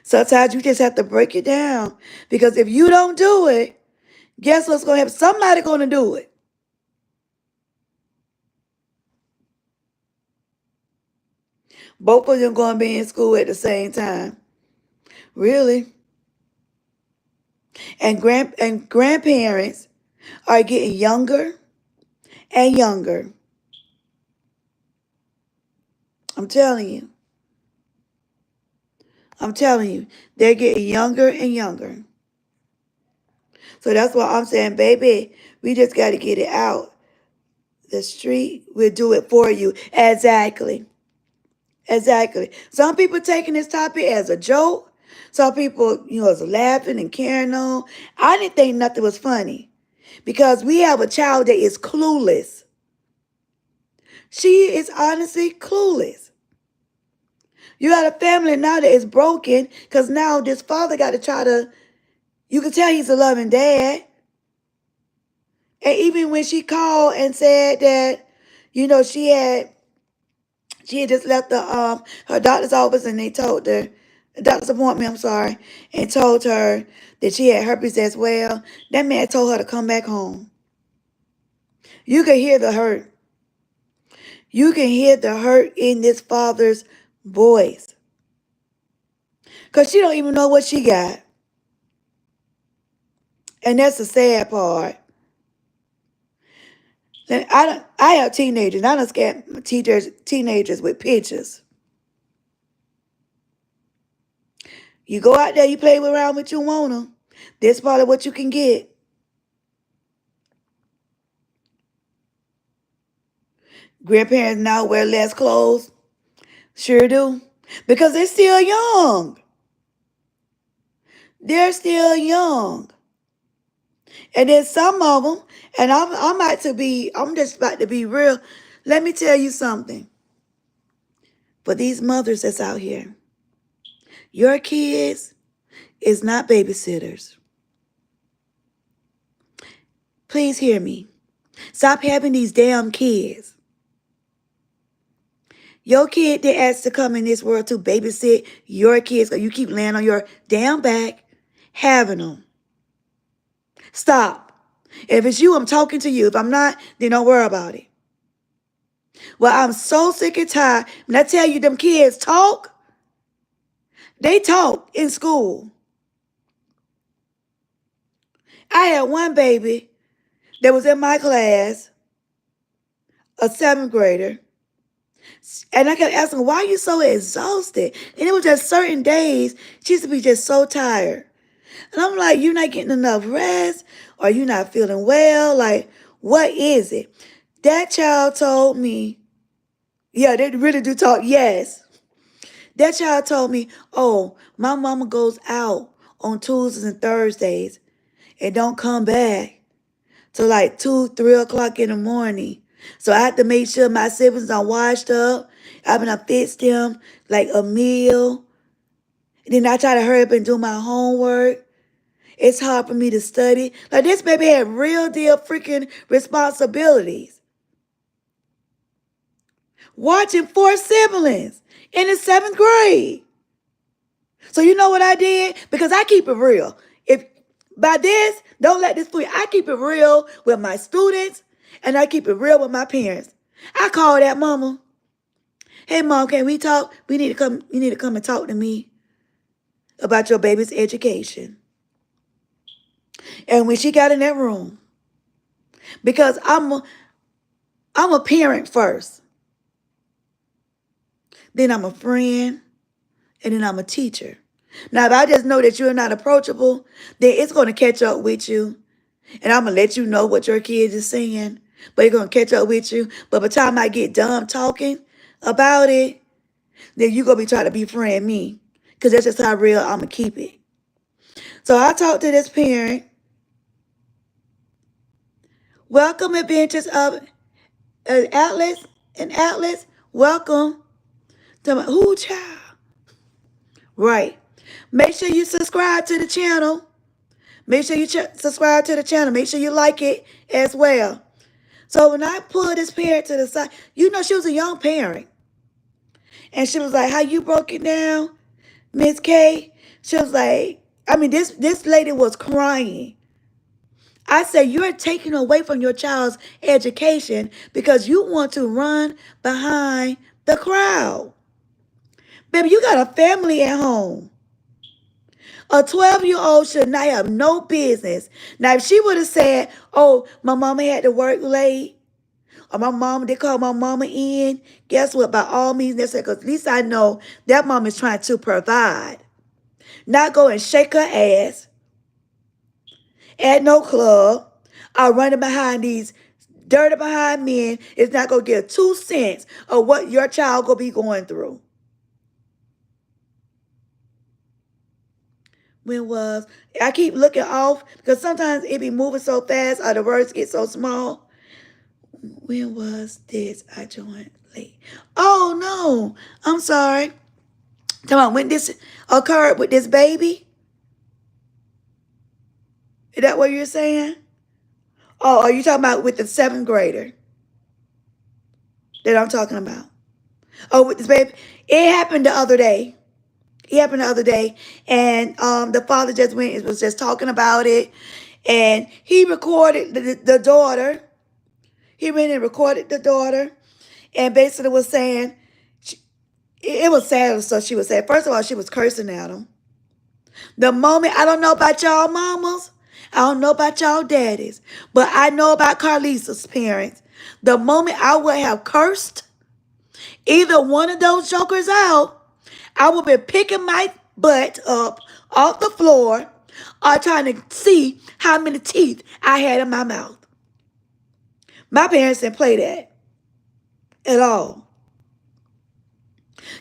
Sometimes you just have to break it down. Because if you don't do it, guess what's going to happen? Somebody going to do it. Both of them going to be in school at the same time. Really? And grandparents are getting younger and younger. I'm telling you. I'm telling you. They're getting younger and younger. So that's why I'm saying, baby, we just got to get it out. The street will do it for you. Exactly. Exactly. Some people taking this topic as a joke. Some people, is laughing and carrying on. I didn't think nothing was funny because we have a child that is clueless. She is honestly clueless. You got a family now that is broken because now this father got to try to, you can tell he's a loving dad. And even when she called and said that, she had just left her doctor's office and they told her, doctor's appointment, I'm sorry, and told her that she had herpes as well. That man told her to come back home. You can hear the hurt. You can hear the hurt in this father's voice. Because she don't even know what she got. And that's the sad part. And I have teenagers. I done scared teenagers with pictures. You go out there, you play around with you want them. This part of what you can get. Grandparents now wear less clothes. Sure do. Because they're still young. They're still young. And then some of them, and I'm just about to be real. Let me tell you something. For these mothers that's out here, your kids is not babysitters. Please hear me. Stop having these damn kids. Your kid didn't ask to come in this world to babysit your kids because you keep laying on your damn back having them. Stop. If it's you, I'm talking to you. If I'm not, then don't worry about it. Well, I'm so sick and tired. When I tell you them kids talk, they talk in school. I had one baby that was in my class, a 7th grader, and I kept asking, why are you so exhausted? And it was just certain days, she used to be just so tired. And I'm like, you're not getting enough rest, or you're not feeling well? Like, what is it? That child told me, yeah, they really do talk, yes. That child told me, oh, my mama goes out on Tuesdays and Thursdays and don't come back till like 2, 3 o'clock in the morning. So I have to make sure my siblings are washed up. I've been fixed them like a meal. And then I try to hurry up and do my homework. It's hard for me to study. Like this baby had real deal freaking responsibilities. Watching 4 siblings in the 7th grade. So you know what I did? Because I keep it real. If By this, don't let this fool you. I keep it real with my students and I keep it real with my parents. I call that mama. Hey mom, can we talk? You need to come and talk to me about your baby's education. And when she got in that room, because I'm a parent first, then I'm a friend, and then I'm a teacher. Now, if I just know that you're not approachable, then it's going to catch up with you. And I'm going to let you know what your kid is saying. But it's going to catch up with you. But by the time I get done talking about it, then you're going to be trying to befriend me. Because that's just how real I'm going to keep it. So I talked to this parent. Welcome, Adventures of Atlas and Atlas. Welcome to my, who child? Right. Make sure you subscribe to the channel. Make sure you subscribe to the channel. Make sure you like it as well. So when I pulled this parent to the side, you know, she was a young parent. And she was like, how you broke it down, Miss K? She was like, I mean, this lady was crying. I said, you're taking away from your child's education because you want to run behind the crowd. Baby, you got a family at home. A 12-year-old should not have no business. Now, if she would have said, oh, my mama had to work late, or my mama, they called my mama in, guess what? By all means necessary, because at least I know that mom is trying to provide. Not go and shake her ass at no club, or running behind these dirty behind men is not going to give 2 cents of what your child going to be going through. When was, I keep looking off because sometimes it be moving so fast or the words get so small. When was this? I joined late. Oh no, I'm sorry. Come on, when this occurred with this baby? Is that what you're saying? Oh, are you talking about with the 7th grader that I'm talking about? Oh, with this baby? It happened the other day. It happened the other day. And the father just went and was just talking about it. And he recorded the daughter. He went and recorded the daughter. And basically was saying, it was sad. So she was saying, first of all, she was cursing at him. The moment, I don't know about y'all mamas, I don't know about y'all daddies, but I know about Karlisa's parents. The moment I would have cursed either one of those jokers out, I would be picking my butt up off the floor or trying to see how many teeth I had in my mouth. My parents didn't play that at all.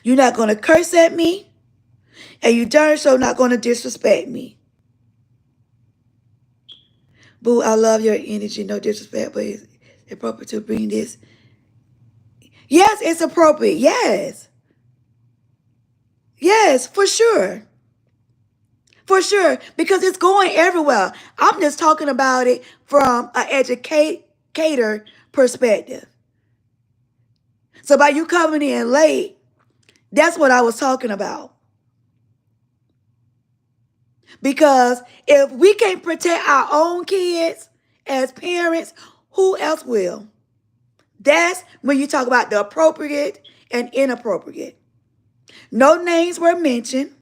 You're not going to curse at me, and you darn sure not going to disrespect me. Boo, I love your energy. No disrespect, but it's appropriate to bring this. Yes, it's appropriate. Yes. Yes, for sure. For sure. Because it's going everywhere. I'm just talking about it from an educator perspective. So by you coming in late, that's what I was talking about. Because if we can't protect our own kids as parents, who else will? That's when you talk about the appropriate and inappropriate. No names were mentioned,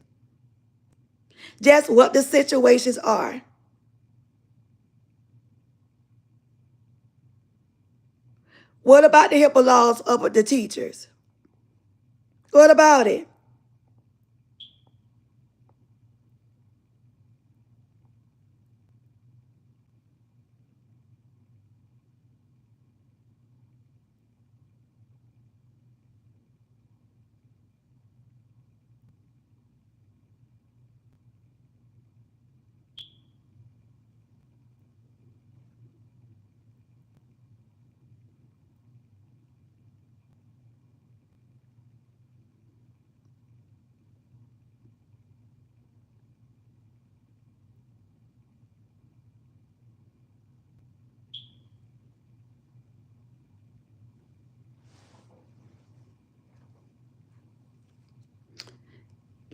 just what the situations are. What about the HIPAA laws of the teachers? What about it?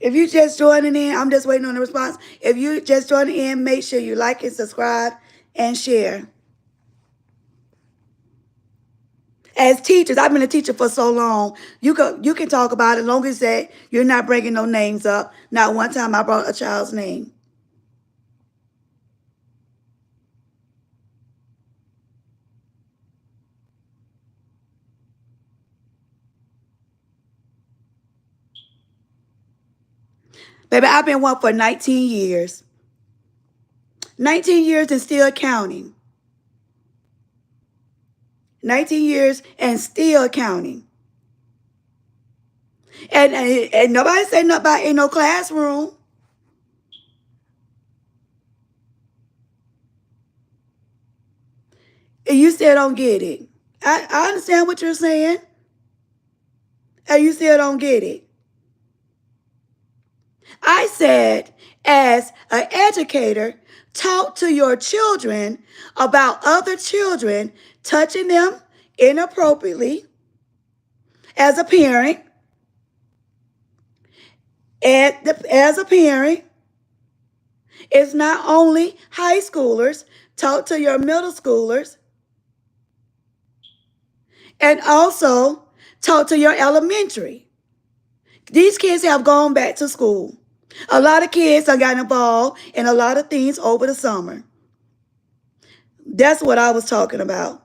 If you just joining in, I'm just waiting on the response. If you just joining in, make sure you like and subscribe and share. As teachers, I've been a teacher for so long. You can talk about it as long as that you're not bringing no names up. Not one time I brought a child's name. Baby, I've been one for 19 years. 19 years and still counting. 19 years and still counting. And nobody say nothing about in no classroom. And you still don't get it. I understand what you're saying. And you still don't get it. I said, as an educator, talk to your children about other children touching them inappropriately. As a parent, as a parent, it's not only high schoolers. Talk to your middle schoolers. And also talk to your elementary. These kids have gone back to school. A lot of kids have gotten involved in a lot of things over the summer. That's what I was talking about.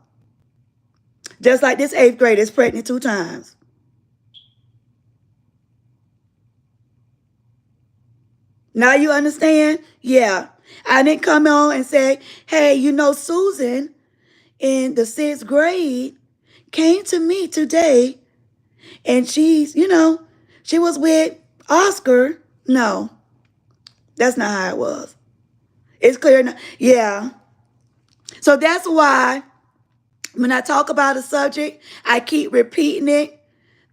Just like this 8th grader is pregnant 2 times. Now you understand? Yeah. I didn't come on and say, hey, you know, Susan in the 6th grade came to me today and she's, you know, she was with Oscar. No, that's not how it was. It's clear now. Yeah. So that's why when I talk about a subject, I keep repeating it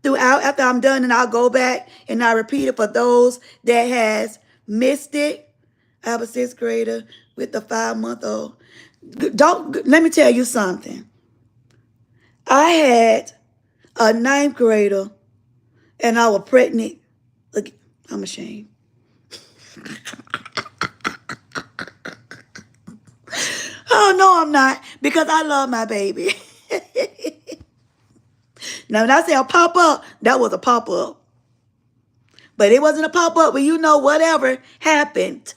throughout after I'm done, and I'll go back and I repeat it for those that has missed it. I have a 6th grader with a 5-month-old. Let me tell you something. I had a 9th grader and I was pregnant. Look, I'm ashamed. Oh, no, I'm not, because I love my baby. Now, when I say a pop-up, that was a pop-up. But it wasn't a pop-up, but you know, whatever happened.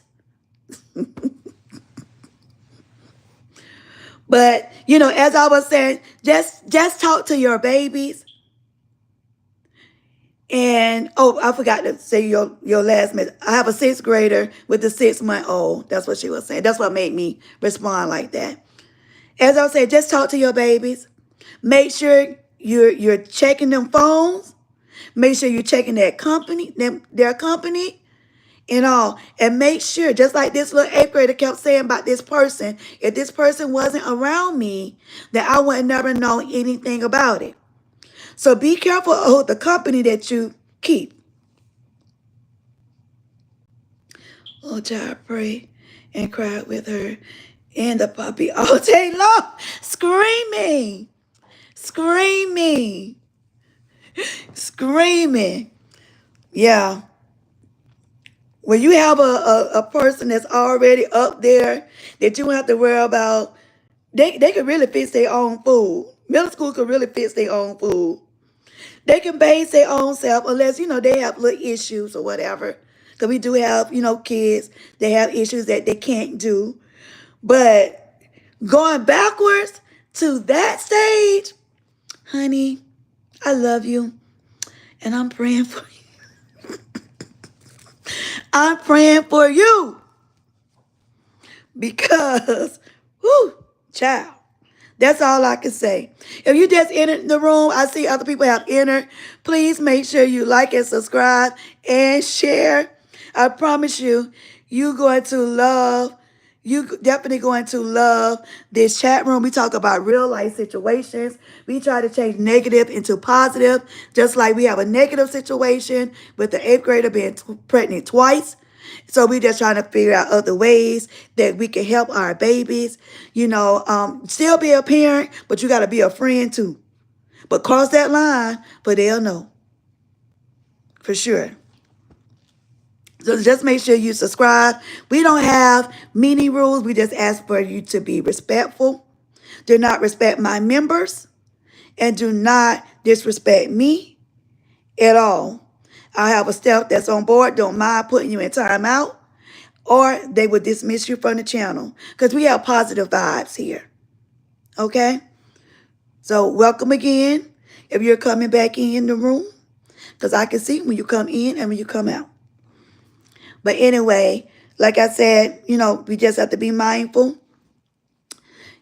But, you know, as I was saying, just talk to your babies. And, oh, I forgot to say your last message. I have a 6th grader with a 6-month-old. That's what she was saying. That's what made me respond like that. As I was saying, just talk to your babies. Make sure you're checking them phones. Make sure you're checking their company, and all. And make sure, just like this little 8th grader kept saying about this person, if this person wasn't around me, that I would never know anything about it. So be careful of the company that you keep. Oh, child, pray and cried with her and the puppy all day long, screaming, screaming, screaming. Yeah. When you have a person that's already up there that you don't have to worry about, they can really fix their own food. Middle school can really fix their own food. They can bathe their own self unless, you know, they have little issues or whatever. Because we do have, you know, kids, they have issues that they can't do. But going backwards to that stage, honey, I love you. And I'm praying for you. I'm praying for you. Because, whoo, child. That's all I can say. If you just entered the room, I see other people have entered. Please make sure you like and subscribe and share. I promise you, you're going to love, you definitely going to love this chat room. We talk about real life situations. We try to change negative into positive, just like we have a negative situation with the 8th grader being pregnant twice. So we just trying to figure out other ways that we can help our babies. You know, still be a parent, but you got to be a friend too. But cross that line, but they'll know. For sure. So just make sure you subscribe. We don't have many rules. We just ask for you to be respectful. Do not respect my members and do not disrespect me at all. I have a staff that's on board. Don't mind putting you in timeout or they will dismiss you from the channel because we have positive vibes here. Okay? So welcome again if you're coming back in the room because I can see when you come in and when you come out. But anyway, like I said, we just have to be mindful.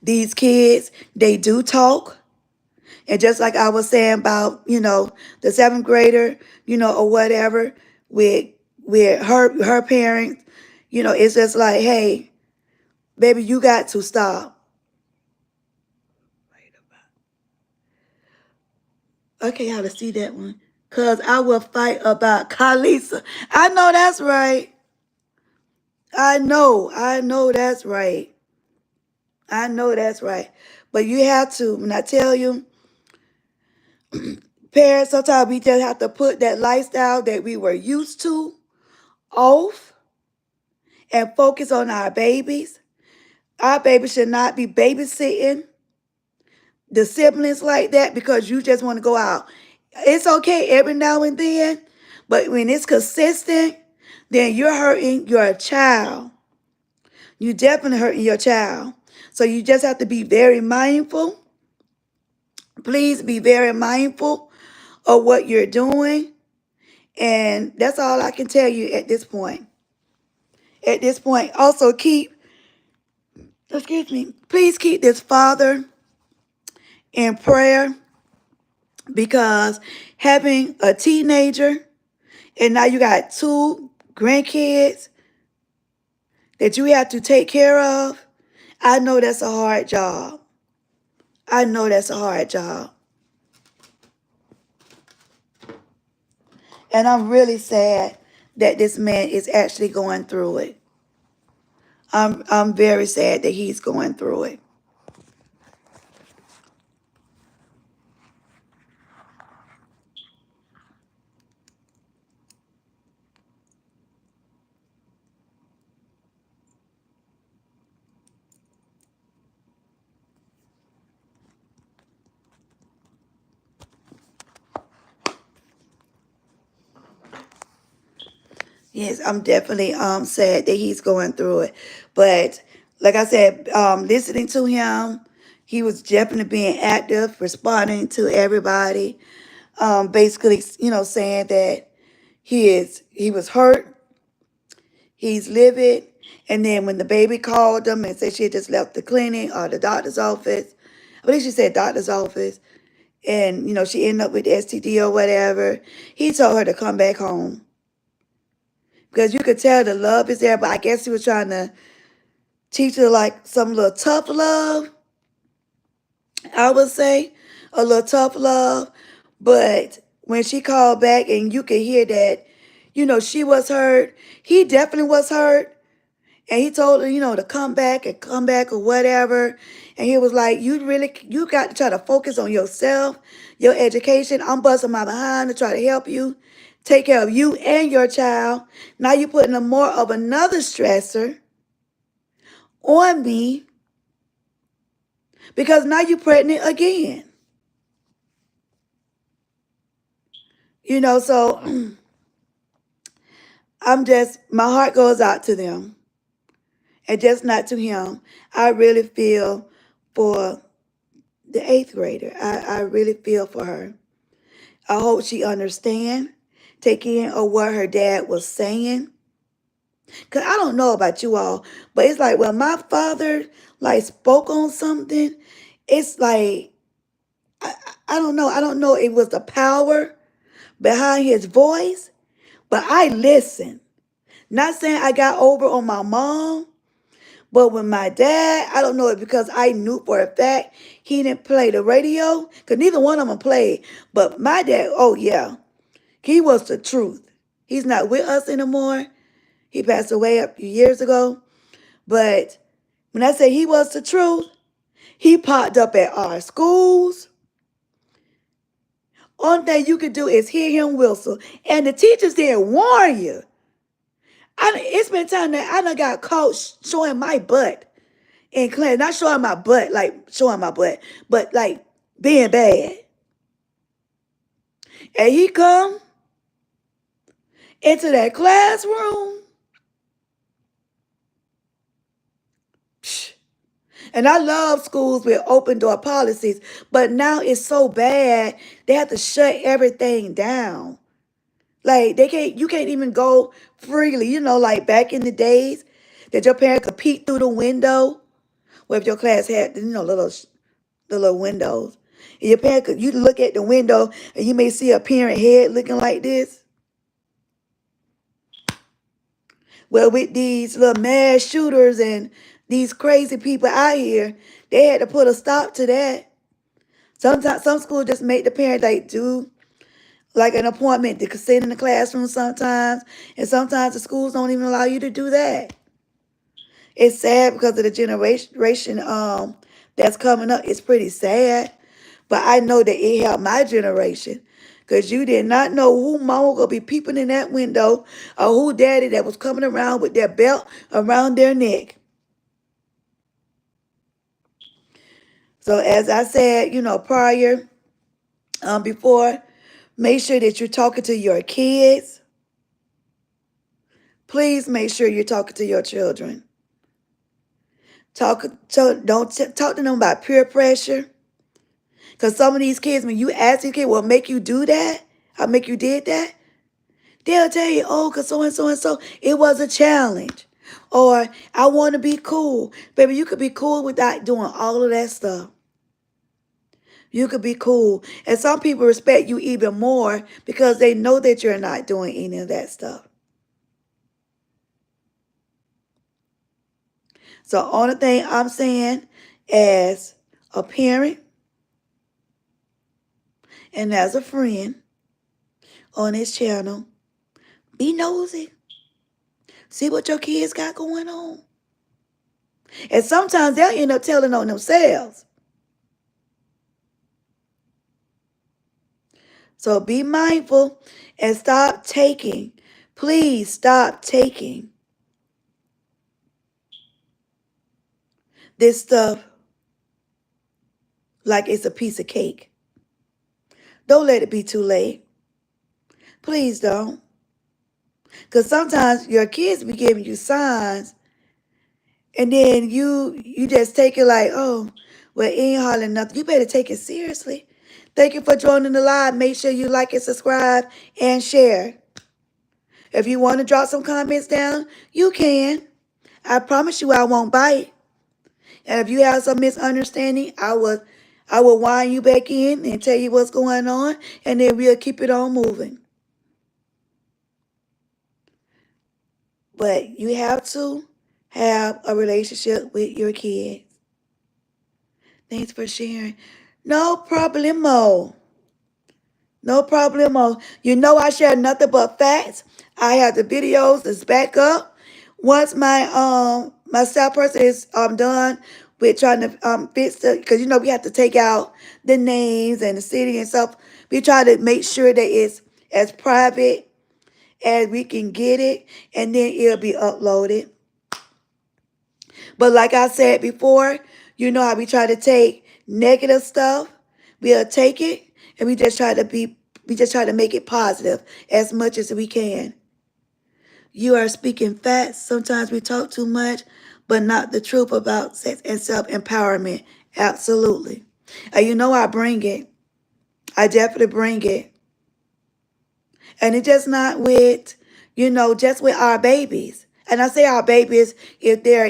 These kids, they do talk. And just like I was saying about, the seventh grader, or whatever, with her parents, it's just like, hey, baby, you got to stop. Okay, how to see that one. Because I will fight about Karlisa. I know that's right. I know that's right. I know that's right. But you have to, when I tell you, parents, sometimes we just have to put that lifestyle that we were used to off and focus on our babies. Our babies should not be babysitting the siblings like that because you just want to go out. It's okay every now and then, but when it's consistent, then you're hurting your child. You definitely hurting your child. So you just have to be very mindful. Please be very mindful of what you're doing. And that's all I can tell you at this point. At this point, also please keep this father in prayer because having a teenager and now you got 2 grandkids that you have to take care of, I know that's a hard job. I know that's a hard job. And I'm really sad that this man is actually going through it. I'm very sad that he's going through it. Yes, I'm definitely sad that he's going through it. But like I said, listening to him, he was definitely being active, responding to everybody. Basically, saying that he was hurt, he's livid. And then when the baby called him and said she had just left the clinic or the doctor's office, I believe she said doctor's office, and she ended up with STD or whatever, he told her to come back home. Because you could tell the love is there, but I guess he was trying to teach her like some little tough love, I would say. A little tough love. But when she called back and you could hear that, she was hurt. He definitely was hurt. And he told her, to come back or whatever. And he was like, you got to try to focus on yourself, your education. I'm busting my behind to try to help you, take care of you and your child. Now you're putting more of another stressor on me because now you're pregnant again. So my heart goes out to them and just not to him. I really feel for the 8th grader. I really feel for her. I hope she understand, take in of what her dad was saying. Because I don't know about you all, but it's like when my father spoke on something, it's like, I don't know. I don't know if it was the power behind his voice, but I listened. Not saying I got over on my mom, but when my dad, I don't know it because I knew for a fact he didn't play the radio, because neither one of them played. But my dad, oh yeah, he was the truth. He's not with us anymore. He passed away a few years ago. But when I say he was the truth, he popped up at our schools. Only thing you could do is hear him whistle. And the teachers didn't warn you. It's been time that I done got caught showing my butt in class. Not showing my butt, like showing my butt, but like being bad. And he come into that classroom. Psh, and I love schools with open door policies, but now it's so bad they have to shut everything down. Like you can't even go freely. Like back in the days that your parents could peek through the window. Well, if your class had the little windows, and your parent you look at the window and you may see a parent head looking like this. Well, with these little mass shooters and these crazy people out here, they had to put a stop to that. Sometimes some schools just make the parent like do like an appointment to sit in the classroom sometimes, and sometimes the schools don't even allow you to do that. It's sad because of the generation that's coming up. It's pretty sad, but I know that it helped my generation. Because you did not know who mama gonna be peeping in that window or who daddy that was coming around with their belt around their neck. So as I said, prior, before, make sure that you're talking to your kids. Please make sure you're talking to your children. Don't talk to them about peer pressure. Because some of these kids, when you ask these kids, what make you do that? How make you did that? They'll tell you, oh, because so and so and so, it was a challenge. Or I want to be cool. Baby, you could be cool without doing all of that stuff. You could be cool. And some people respect you even more because they know that you're not doing any of that stuff. So only thing I'm saying as a parent and as a friend on this channel, be nosy. See what your kids got going on. And sometimes they'll end up telling on themselves. So be mindful and stop taking. Please stop taking this stuff like it's a piece of cake. Don't let it be too late. Please don't. Because sometimes your kids be giving you signs and then you just take it like, oh, well, it ain't hardly nothing. You better take it seriously. Thank you for joining the live. Make sure you like and subscribe and share. If you want to drop some comments down, you can. I promise you I won't bite. And if you have some misunderstanding, I will wind you back in and tell you what's going on, and then we'll keep it on moving. But you have to have a relationship with your kids. Thanks for sharing. No problemo. No problemo. I share nothing but facts. I have the videos that's back up. Once my staff person is done with trying to fix the, because we have to take out the names and the city and stuff. We try to make sure that it's as private as we can get it, and then it'll be uploaded. But like I said before, how we try to take negative stuff, we'll take it and we just try to make it positive as much as we can. You are speaking facts. Sometimes we talk too much, but not the truth about sex and self-empowerment. Absolutely. And I bring it. I definitely bring it. And it's just not with, just with our babies. And I say our babies if they're,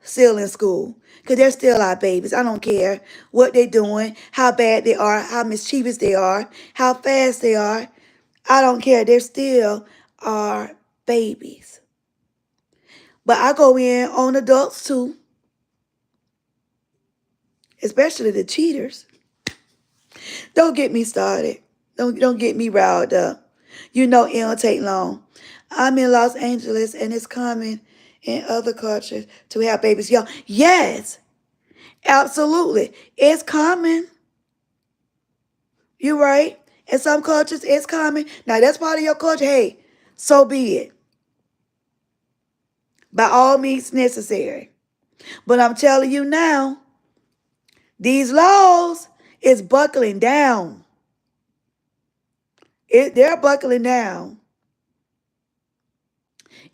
still in school. Because they're still our babies. I don't care what they're doing, how bad they are, how mischievous they are, how fast they are. I don't care. They're still our babies. But I go in on adults too. Especially the cheaters. Don't get me started. Don't get me riled up. It don't take long. I'm in Los Angeles and it's common in other cultures to have babies young. Yes, absolutely. It's common. You're right. In some cultures, it's common. Now, that's part of your culture. Hey, so be it. by all means necessary. But I'm telling you now, these laws is buckling down. They're buckling down.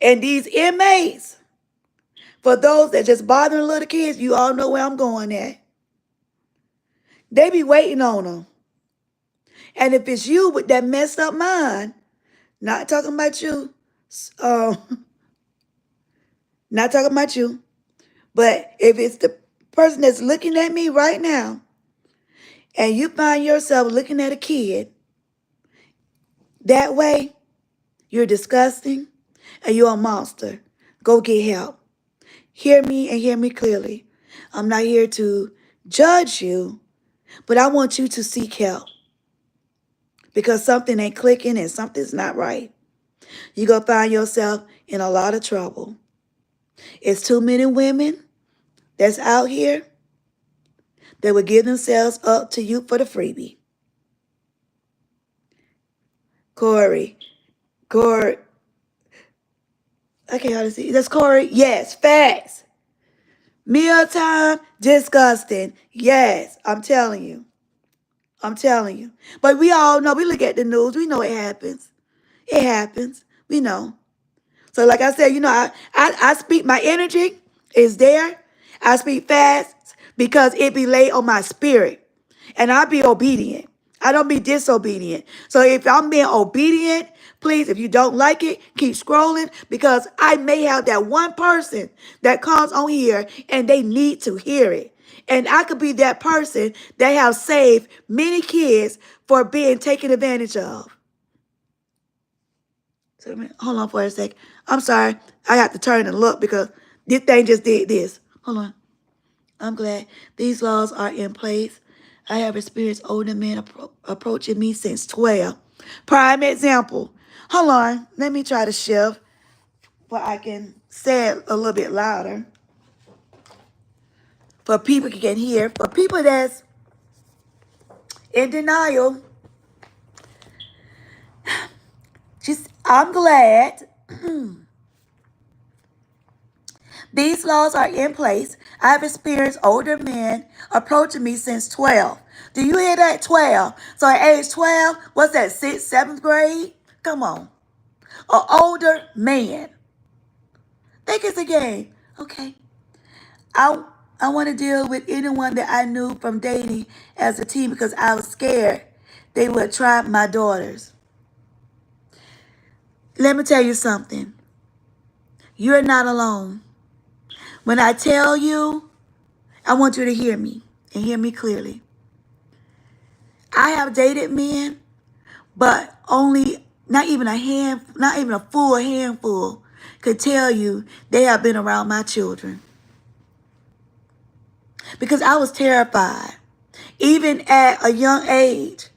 And these inmates, for those that just bothering little kids, you all know where I'm going at. They be waiting on them. And if it's you with that messed up mind, not talking about you, not talking about you, but if it's the person that's looking at me right now, and you find yourself looking at a kid that way, you're disgusting and you're a monster. Go get help. Hear me and hear me clearly. I'm not here to judge you, but I want you to seek help because something ain't clicking and something's not right. You're going to find yourself in a lot of trouble. It's too many women that's out here that would give themselves up to you for the freebie. Corey, I can't hardly see. That's Corey. Yes, facts. Mealtime, disgusting. Yes, I'm telling you. I'm telling you. But we all know, we look at the news, we know it happens. It happens. We know. So like I said, I speak, my energy is there. I speak fast because it be laid on my spirit. And I be obedient. I don't be disobedient. So if I'm being obedient, please, if you don't like it, keep scrolling because I may have that one person that comes on here and they need to hear it. And I could be that person that have saved many kids for being taken advantage of. So, hold on for a sec. I'm sorry. I have to turn and look because this thing just did this. Hold on. I'm glad these laws are in place. I have experienced older men approaching me since 12. Prime example. Hold on. Let me try to shift where I can say it a little bit louder. For people can hear. For people that's in denial, I'm glad these laws are in place. I've experienced older men approaching me since 12. Do you hear that? 12. So at age 12, what's that, 6th, 7th grade? Come on. An older man. Think it's a game. Okay. I want to deal with anyone that I knew from dating as a teen because I was scared they would try my daughters. Let me tell you something. You're not alone. When I tell you, I want you to hear me and hear me clearly. I have dated men, but only not even a full handful could tell you they have been around my children. Because I was terrified. Even at a young age.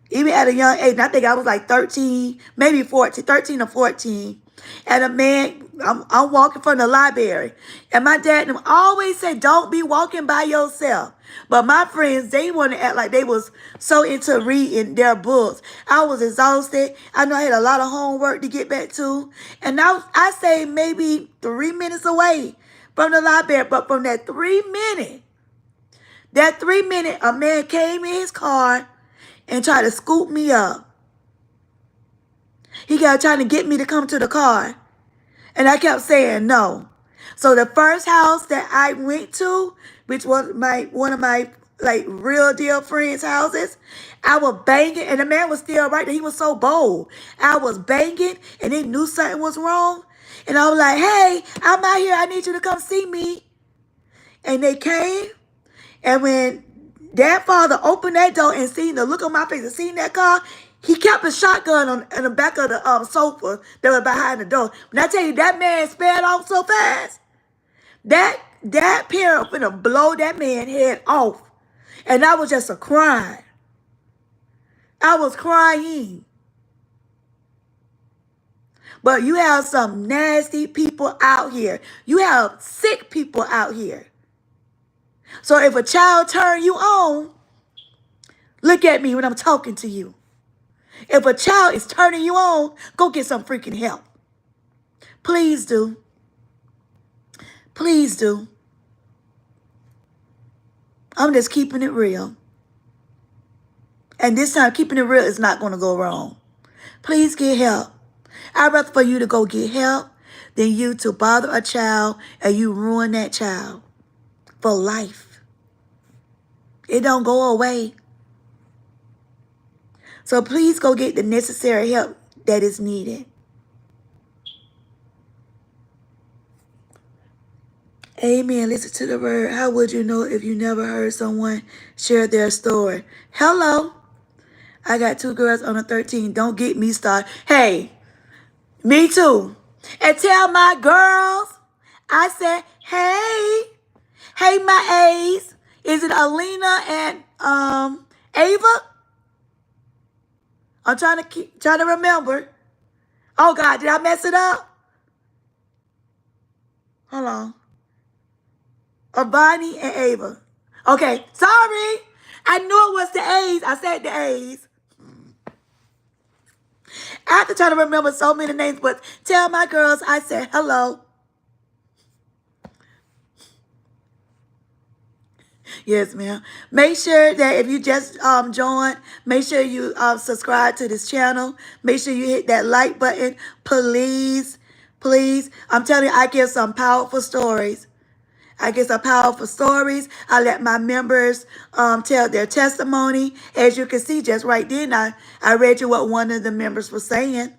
And I think I was like 13, maybe 14, 13 or 14. And a man, I'm walking from the library. And my dad always said, don't be walking by yourself. But my friends, they want to act like they was so into reading their books. I was exhausted. I know I had a lot of homework to get back to. And I say maybe 3 minutes away from the library. But from that 3 minutes, a man came in his car and tried to scoop me up. He kept trying to get me to come to the car. And I kept saying no. So the first house that I went to, which was one of my like real deal friends' houses, I was banging and the man was still right there. He was so bold. I was banging and they knew something was wrong. And I was like, hey, I'm out here. I need you to come see me. And they came. And when that father opened that door and seen the look on my face and seen that car, he kept a shotgun in the back of the sofa that was behind the door. When I tell you that man sped off so fast, that parent was finna blow that man's head off. And I was just crying. I was crying. But you have some nasty people out here. You have sick people out here. So if a child turn you on, look at me when I'm talking to you. If a child is turning you on, go get some freaking help. Please do. Please do. I'm just keeping it real. And this time, keeping it real is not going to go wrong. Please get help. I'd rather for you to go get help than you to bother a child and you ruin that child for life. It don't go away. So please go get the necessary help that is needed. Amen. Listen to the word. How would you know if you never heard someone share their story? Hello. I got 2 girls under 13. Don't get me started. Hey, me too. And tell my girls, I said, hey. Hey, my A's. Is it Alina and Ava? I'm trying to remember. Oh God, did I mess it up? Hold on. Bonnie and Ava. Okay, sorry. I knew it was the A's. I said the A's. I have to try to remember so many names, but tell my girls I said hello. Yes, ma'am. Make sure that if you just joined, make sure you subscribe to this channel. Make sure you hit that like button. Please, please. I'm telling you, I give some powerful stories. I get some powerful stories. I let my members tell their testimony. As you can see, just right then, I read you what one of the members was saying.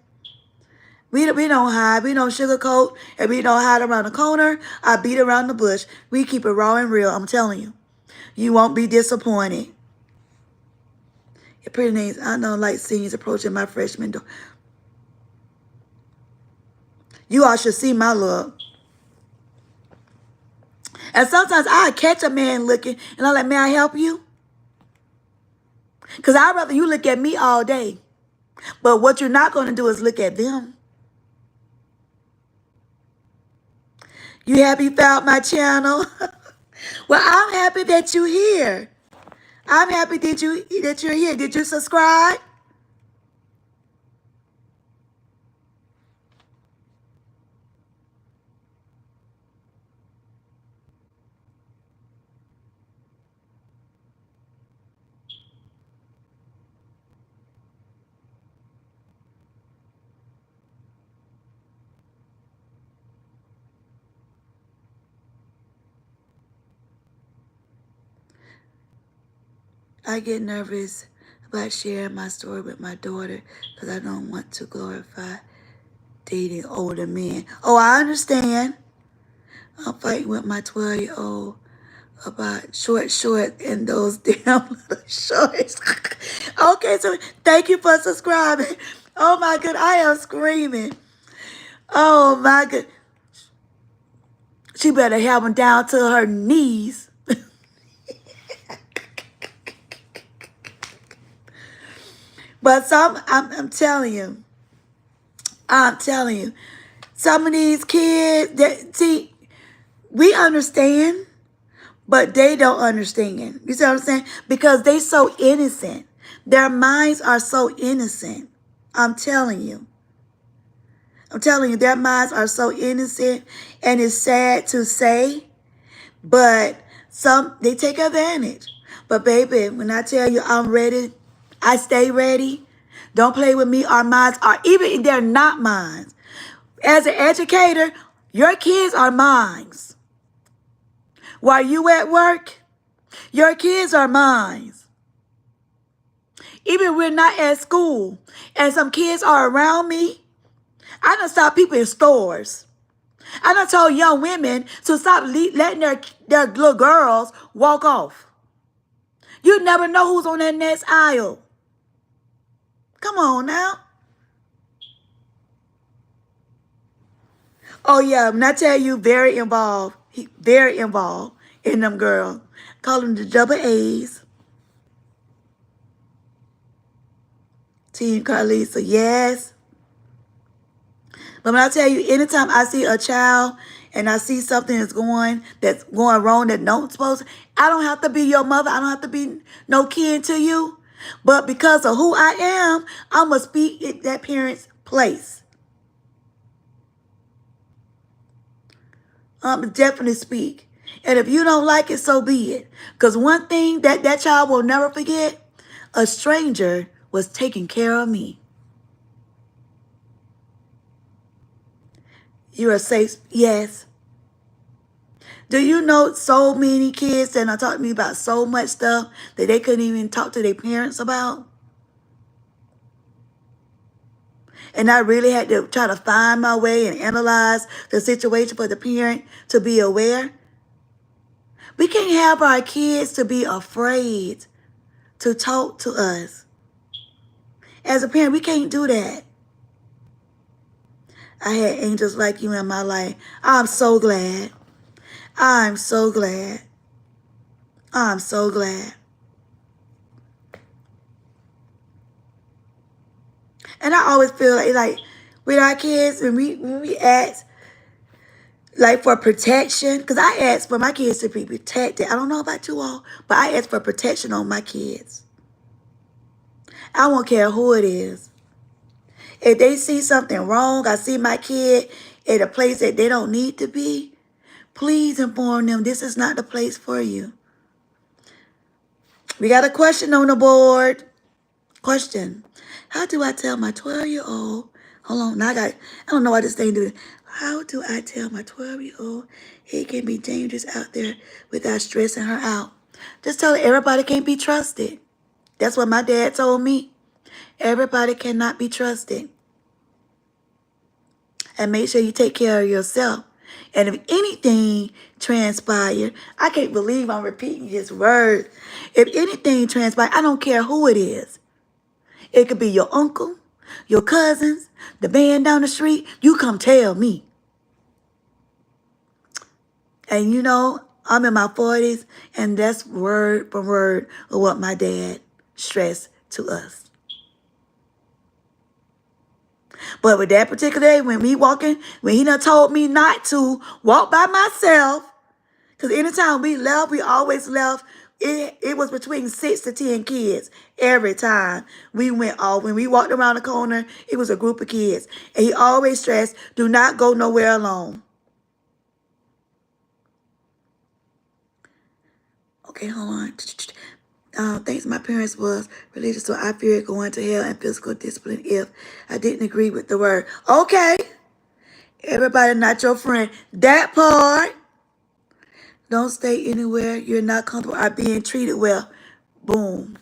We don't hide. We don't sugarcoat. And we don't hide around the corner. I beat around the bush. We keep it raw and real. I'm telling you. You won't be disappointed. Your pretty names. I know like seniors approaching my freshman door. You all should see my look. And sometimes I catch a man looking and I'm like, may I help you? Because I'd rather you look at me all day. But what you're not going to do is look at them. You happy you found my channel? Well, I'm happy that you're here. I'm happy that you're here. Did you subscribe? I get nervous about sharing my story with my daughter because I don't want to glorify dating older men. Oh, I understand. I'm fighting with my 12-year-old about short and those damn little shorts. Okay, so thank you for subscribing. Oh my God, I am screaming. Oh my God. She better have them down to her knees. But I'm telling you, some of these kids, see, we understand, but they don't understand. You see what I'm saying? Because they so innocent. Their minds are so innocent. I'm telling you. Their minds are so innocent, and it's sad to say, but they take advantage. But baby, when I tell you I'm ready, I stay ready. Don't play with me. Our minds are, even if they're not mine. As an educator, your kids are mine. While you at work, your kids are mine. Even when we're not at school and some kids are around me, I done stop people in stores. I done told young women to stop letting their little girls walk off. You never know who's on that next aisle. Come on now. Oh yeah, when I tell you, very involved in them girls. Call them the double A's. Team Karlisa, yes. But when I tell you, anytime I see a child and I see something that's going wrong that don't supposed to, I don't have to be your mother. I don't have to be no kin to you. But because of who I am, I must be in that parent's place. Definitely speak. And if you don't like it, so be it. Because one thing that child will never forget, a stranger was taking care of me. You are safe. Yes. Do you know so many kids that are talking to me about so much stuff that they couldn't even talk to their parents about? And I really had to try to find my way and analyze the situation for the parent to be aware. We can't have our kids to be afraid to talk to us. As a parent, we can't do that. I had angels like you in my life. I'm so glad. I'm so glad. I'm so glad. And I always feel like with our kids, when we ask like for protection, because I ask for my kids to be protected. I don't know about you all, but I ask for protection on my kids. I won't care who it is. If they see something wrong, I see my kid at a place that they don't need to be, please inform them this is not the place for you. We got a question on the board. Question. How do I tell my 12-year-old? Hold on. Now I don't know why this thing do this. How do I tell my 12-year-old it can be dangerous out there without stressing her out? Just tell her everybody can't be trusted. That's what my dad told me. Everybody cannot be trusted. And make sure you take care of yourself. And if anything transpires, I can't believe I'm repeating his words. If anything transpires, I don't care who it is. It could be your uncle, your cousins, the band down the street. You come tell me. And you know, I'm in my 40s, and that's word for word of what my dad stressed to us. But with that particular day, when he done told me not to walk by myself, because anytime we left, we always left. It was between 6 to 10 kids every time we went off. When we walked around the corner, it was a group of kids. And he always stressed, do not go nowhere alone. Okay, hold on. Thanks, my parents was religious, so I feared going to hell and physical discipline if I didn't agree with the word. Okay, everybody not your friend. That part. Don't stay anywhere you're not comfortable or being treated well. Boom.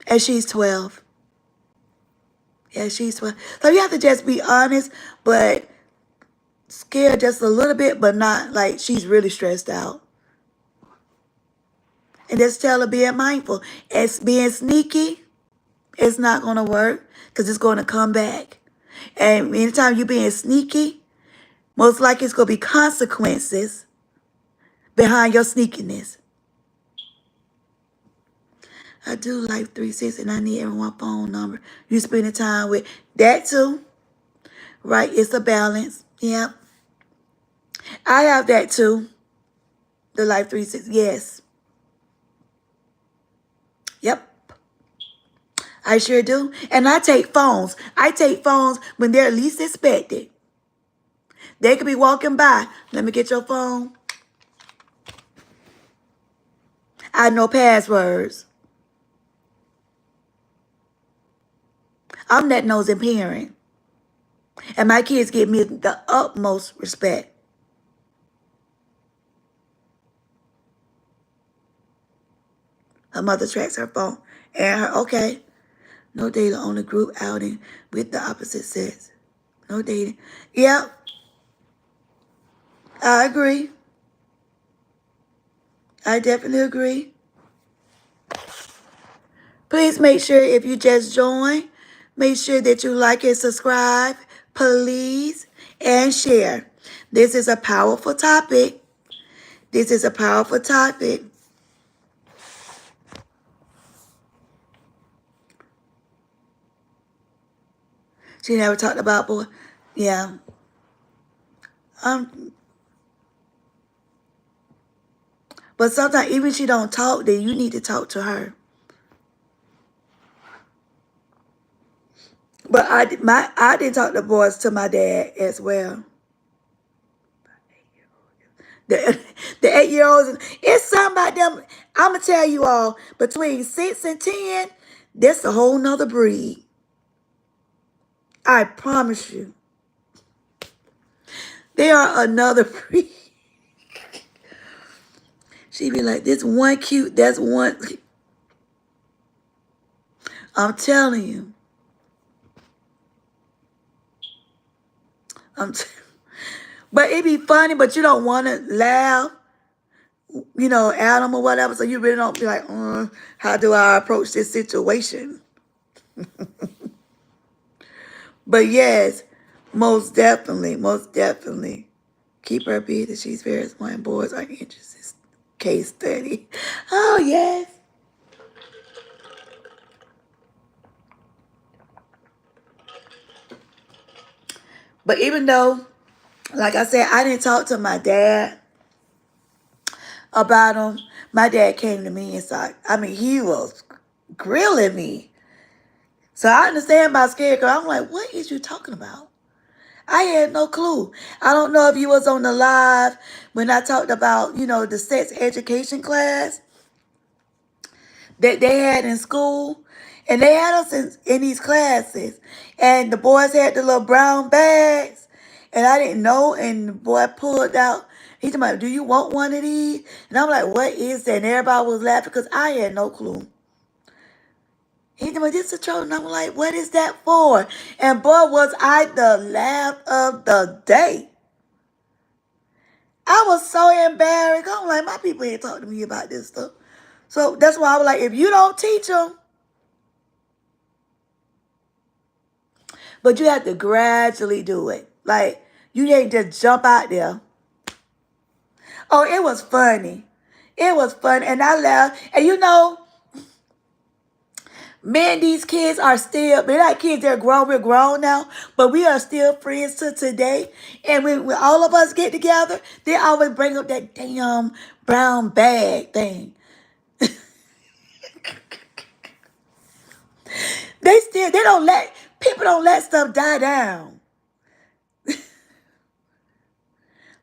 And she's 12. Yeah, she's 12. So you have to just be honest, but scared just a little bit, but not like she's really stressed out. And just tell her being mindful. It's being sneaky, it's not going to work because it's going to come back. And anytime you're being sneaky, most likely it's going to be consequences behind your sneakiness. I do like 360 and I need everyone's phone number. You spending time with that too. Right? It's a balance. Yep. I have that too. The Life 360. Yes. Yep. I sure do. And I take phones. I take phones when they're least expected. They could be walking by. Let me get your phone. I know passwords. I'm that nosy parent. And my kids give me the utmost respect. Her mother tracks her phone. And her, okay. No dating on a group outing with the opposite sex. No dating. Yep. I agree. I definitely agree. Please make sure if you just joined, make sure that you like and subscribe, please, and share. This is a powerful topic. This is a powerful topic. She never talked about boy. Yeah. But sometimes even if she don't talk, then you need to talk to her. But I didn't talk to boys to my dad as well. The, the 8-year-olds, it's something about them. I'm going to tell you all, between 6 and 10, that's a whole nother breed. I promise you. They are another breed. She be like, this one cute, that's one. I'm telling you. But it be funny, but you don't want to laugh, at them or whatever. So you really don't be like, how do I approach this situation? But yes, most definitely, most definitely. Keep her busy. She's very smart and boys are interested. Case study. Oh, yes. But even though, like I said, I didn't talk to my dad about him, my dad came to me and said, he was grilling me. So I understand about scared because I'm like, what is you talking about? I had no clue. I don't know if you was on the live when I talked about, the sex education class that they had in school. And they had us in these classes. And the boys had the little brown bags. And I didn't know. And the boy pulled out. He told me, do you want one of these? And I'm like, what is that? And everybody was laughing because I had no clue. He told me, this is a troll. And I'm like, what is that for? And boy, was I the laugh of the day. I was so embarrassed. I'm like, my people ain't talking to me about this stuff. So that's why I was like, if you don't teach them, but you have to gradually do it. Like, you ain't just jump out there. Oh, it was funny. It was fun. And I laughed. And man, these kids are still, they're not kids, they're grown. We're grown now. But we are still friends to today. And when all of us get together, they always bring up that damn brown bag thing. People don't let stuff die down.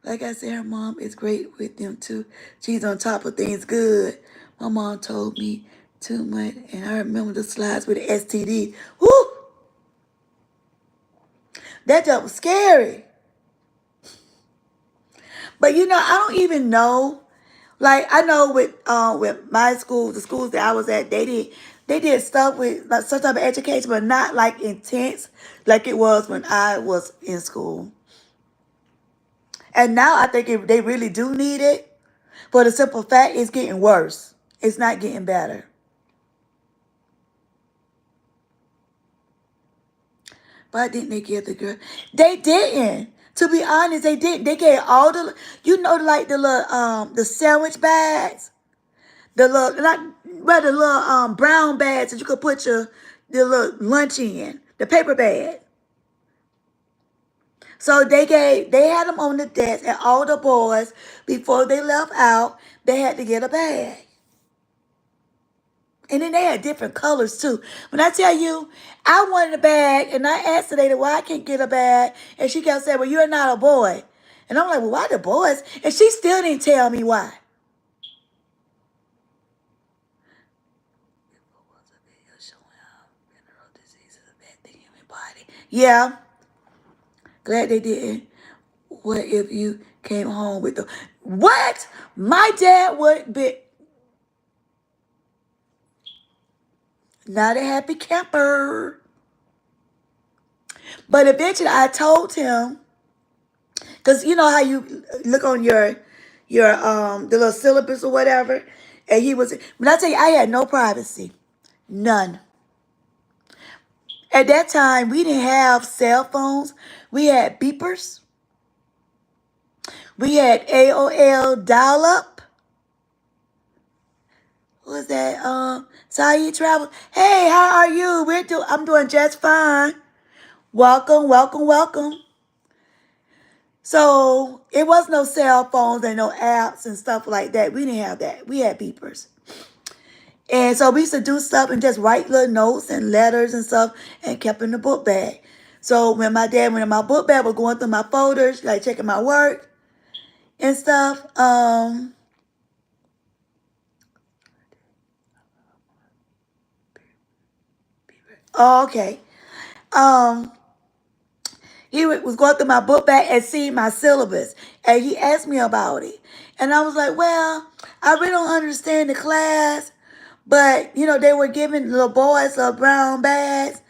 Like I said, her mom is great with them too. She's on top of things good. My mom told me too much, and I remember the slides with the STD. Woo! That joke was scary. But I don't even know. Like I know with my school, the schools that I was at, they did stuff with like some type of education, but not like intense like it was when I was in school. And now I think they really do need it. For the simple fact, it's getting worse. It's not getting better. But didn't they give the girl? They didn't. To be honest, they didn't. They gave all the, like the little, the sandwich bags, the little, not, well, the little, brown bags that you could put the little lunch in, the paper bag. So they had them on the desk, and all the boys, before they left out, they had to get a bag. And then they had different colors too. When I tell you, I wanted a bag, and I asked the lady why I can't get a bag, and she kept saying, well, you're not a boy. And I'm like, well, why the boys? And she still didn't tell me why. Yeah, glad they didn't. What if you came home with the... What? My dad would be... Not a happy camper. But eventually I told him, because you know how you look on your the little syllabus or whatever, and he was... When I tell you, I had no privacy. None. At that time, we didn't have cell phones. We had beepers. We had AOL dial-up. What was that? Saeed Travel. Hey, how are you? I'm doing just fine. Welcome, welcome, welcome. So it was no cell phones and no apps and stuff like that. We didn't have that. We had beepers. And so we used to do stuff and just write little notes and letters and stuff and kept in the book bag. So when my dad went in my book bag, was going through my folders, like checking my work, and stuff. Oh, okay. Um, he was going through my book bag and seeing my syllabus, and he asked me about it, and I was like, "Well, I really don't understand the class, but you know they were giving little boys little brown bags,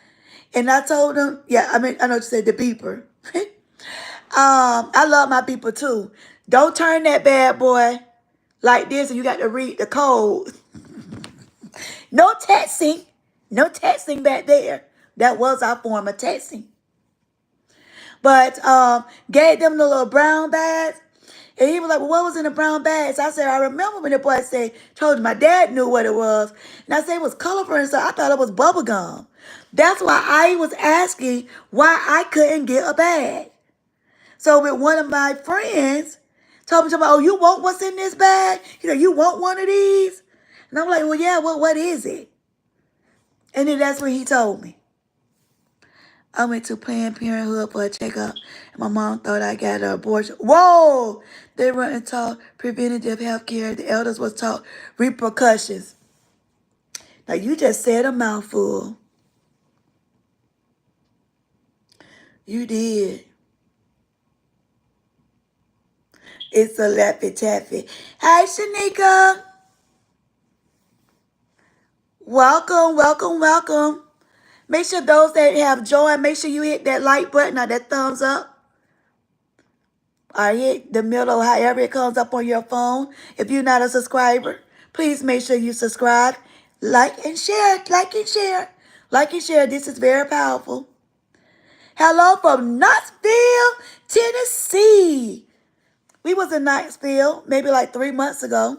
and I told them, yeah, I mean, I know you said the beeper. I love my beeper too. Don't turn that bad boy like this, and you got to read the code. No texting, no texting back there. That was our form of texting. But gave them the little brown bags. And he was like, well, what was in the brown bags? I said, I remember when the boy said, told me my dad knew what it was. And I said it was colorful and stuff. I thought it was bubble gum. That's why I was asking why I couldn't get a bag. So with one of my friends told me, oh, you want what's in this bag? You know, you want one of these? And I'm like, well, yeah, well, what is it? And then that's when he told me. I went to Planned Parenthood for a checkup, and my mom thought I got an abortion. Whoa! They weren't taught preventative health care. The elders was taught repercussions. Now, you just said a mouthful. You did. It's a Laffy Taffy. Hi, Shanika. Welcome, welcome, welcome. Make sure those that have joined, make sure you hit that like button or that thumbs up. Or hit the middle, however it comes up on your phone. If you're not a subscriber, please make sure you subscribe, like and share, like and share, like and share. This is very powerful. Hello from Knoxville, Tennessee. We was in Knoxville maybe like 3 months ago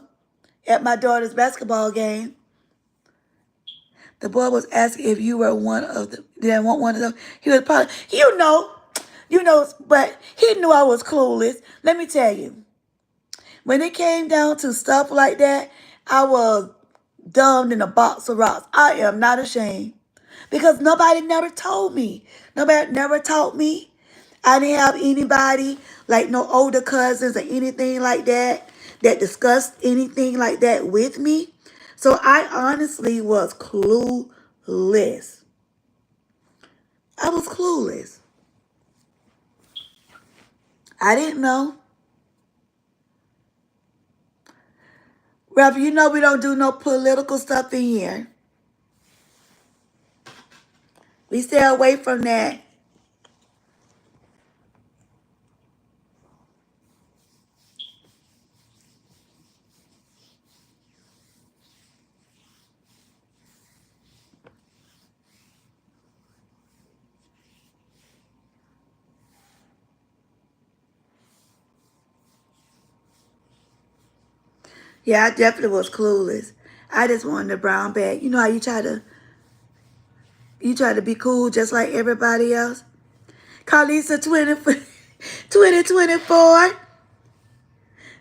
at my daughter's basketball game. The boy was asking if you were one of them. Didn't want one of them. He was probably, but he knew I was clueless. Let me tell you. When it came down to stuff like that, I was dumbed in a box of rocks. I am not ashamed. Because nobody never told me. Nobody never taught me. I didn't have anybody, like no older cousins or anything like that, that discussed anything like that with me. So I honestly was clueless. I was clueless. I didn't know. Reverend, you know we don't do no political stuff in here. We stay away from that. Yeah, I definitely was clueless. I just wanted a brown bag. You know how you try to be cool just like everybody else? Karlisa 2024.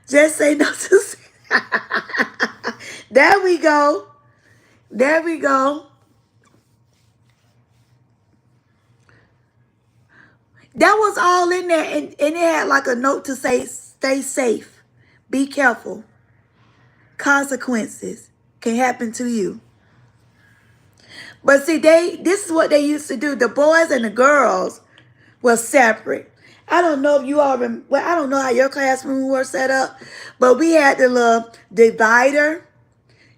Just say no to There we go. There we go. That was all in there, and it had like a note to say, stay safe. Be careful. Consequences can happen to you. But see, this is what they used to do. The boys and the girls were separate. I don't know if you all remember, well, I don't know how your classroom were set up, but we had the little divider.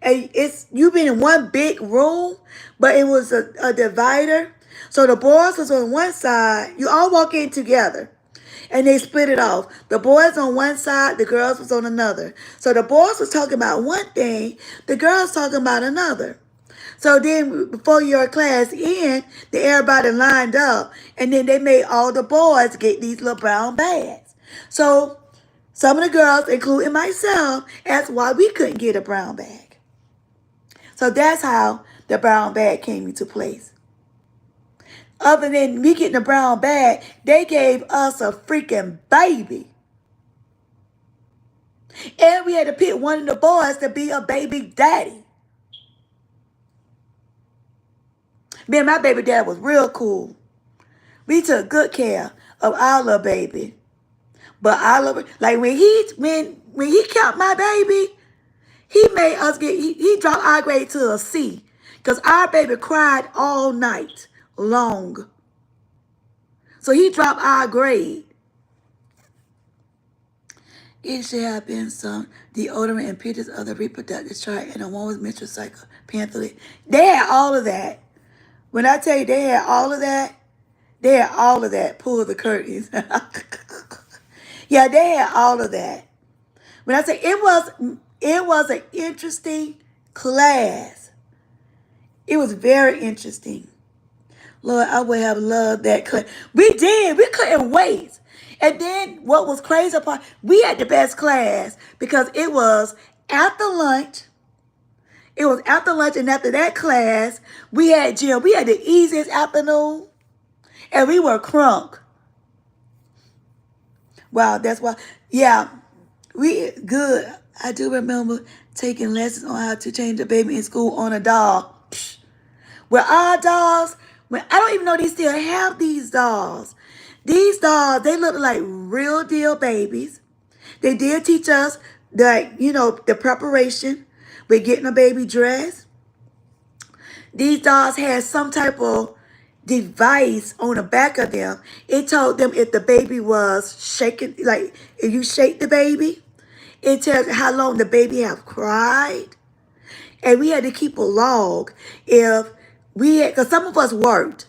And you've been in one big room, but it was a divider. So the boys was on one side. You all walk in together. And they split it off. The boys on one side, the girls was on another. So the boys was talking about one thing, the girls talking about another. So then before your class end, everybody lined up. And then they made all the boys get these little brown bags. So some of the girls, including myself, asked why we couldn't get a brown bag. So that's how the brown bag came into place. Other than me getting a brown bag, they gave us a freaking baby. And we had to pick one of the boys to be a baby daddy. Me and my baby dad was real cool. We took good care of our little baby. But I love it. Like when he kept my baby, he made us he dropped our grade to a C. Because our baby cried all night long. So he dropped our grade. It should have been some deodorant and pictures of the reproductive chart and a woman's menstrual cycle pamphlet. They had all of that. When I tell you they had all of that, they had all of that. Pull the curtains. Yeah, they had all of that. When I say it was an interesting class. It was very interesting. Lord, I would have loved that class. We did. We couldn't wait. And then what was crazy part, we had the best class because it was after lunch. It was after lunch, and after that class, we had gym. We had the easiest afternoon, and we were crunk. Wow, that's why. Yeah, we good. I do remember taking lessons on how to change a baby in school on a doll. Psh. Well, our dolls, when I don't even know they still have these dolls. These dolls, they look like real deal babies. They did teach us that, the preparation with getting a baby dressed. These dolls had some type of device on the back of them. It told them if the baby was shaking, like if you shake the baby, it tells how long the baby have cried. And we had to keep a log if we had, because some of us worked.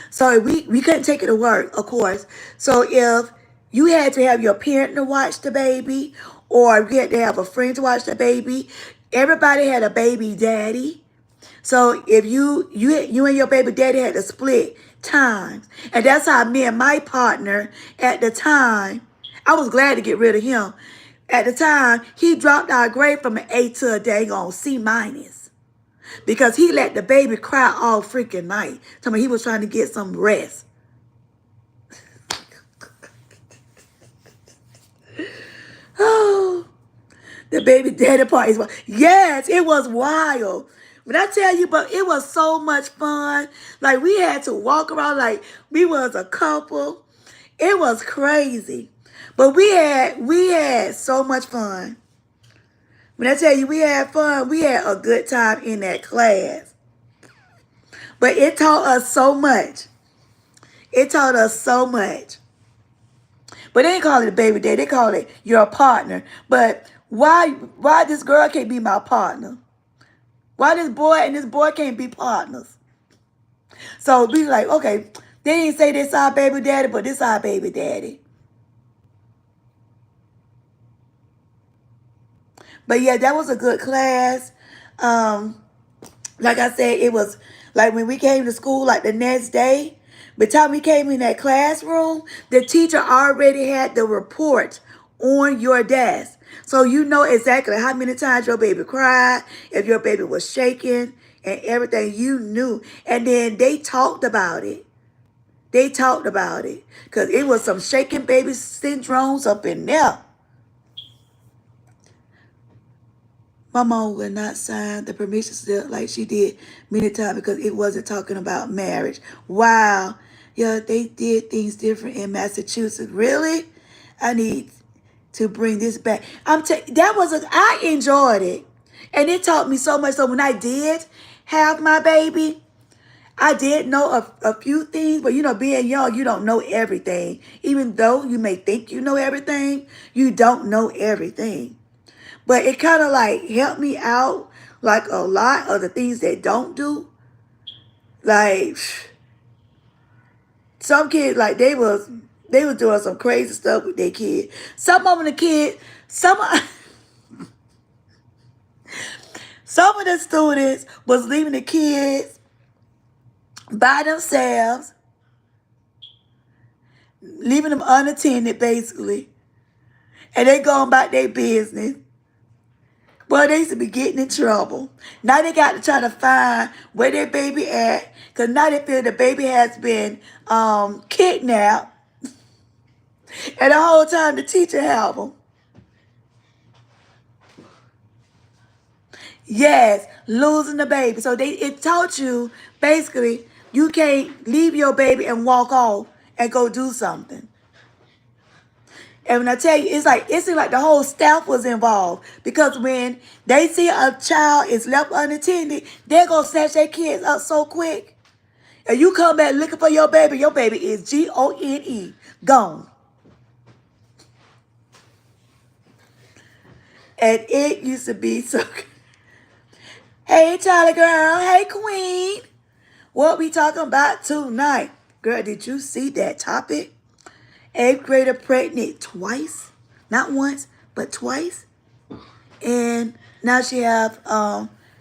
So we couldn't take it to work, of course. So if you had to have your parent to watch the baby, or you had to have a friend to watch the baby, everybody had a baby daddy. So if you and your baby daddy had to split times. And that's how me and my partner at the time, I was glad to get rid of him. At the time, he dropped our grade from an A to a daggone C minus. Because he let the baby cry all freaking night. Tell me he was trying to get some rest. Oh, the baby daddy party is wild. Yes, it was wild. When I tell you, but it was so much fun. Like we had to walk around like we was a couple. It was crazy. But we had so much fun. When I tell you we had fun, we had a good time in that class. But it taught us so much. It taught us so much. But they didn't call it a baby day. They call it your partner. But why this girl can't be my partner? Why this boy and this boy can't be partners? So we like, okay, they didn't say this our baby daddy, but this our baby daddy. But yeah, that was a good class. Like I said, it was like when we came to school, like the next day, by the time we came in that classroom, the teacher already had the report on your desk. So you know exactly how many times your baby cried, if your baby was shaking, and everything you knew. And then they talked about it. They talked about it. Because it was some shaking baby syndromes up in there. My mom would not sign the permission slip like she did many times because it wasn't talking about marriage. Wow. Yeah, they did things different in Massachusetts. Really? I need to bring this back. I enjoyed it. And it taught me so much. So when I did have my baby, I did know a few things, but being young, you don't know everything. Even though you may think you know everything, you don't know everything. But it kind of like helped me out, like a lot of the things they don't do. Like some kids, like they was doing some crazy stuff with their kids. Some of the kids, some of the students was leaving the kids by themselves, leaving them unattended basically, and they going about their business. Well, they used to be getting in trouble. Now they got to try to find where their baby at. Because now they feel the baby has been kidnapped. And the whole time the teacher helped them. Yes, losing the baby. So it taught you, basically, you can't leave your baby and walk off and go do something. And when I tell you, it seemed like the whole staff was involved. Because when they see a child is left unattended, they're going to snatch their kids up so quick. And you come back looking for your baby is Gone. Gone. And it used to be so good. Hey, Charlie girl. Hey, Queen. What we talking about tonight? Girl, did you see that topic? 8th grader pregnant twice. Not once, but twice. And now she have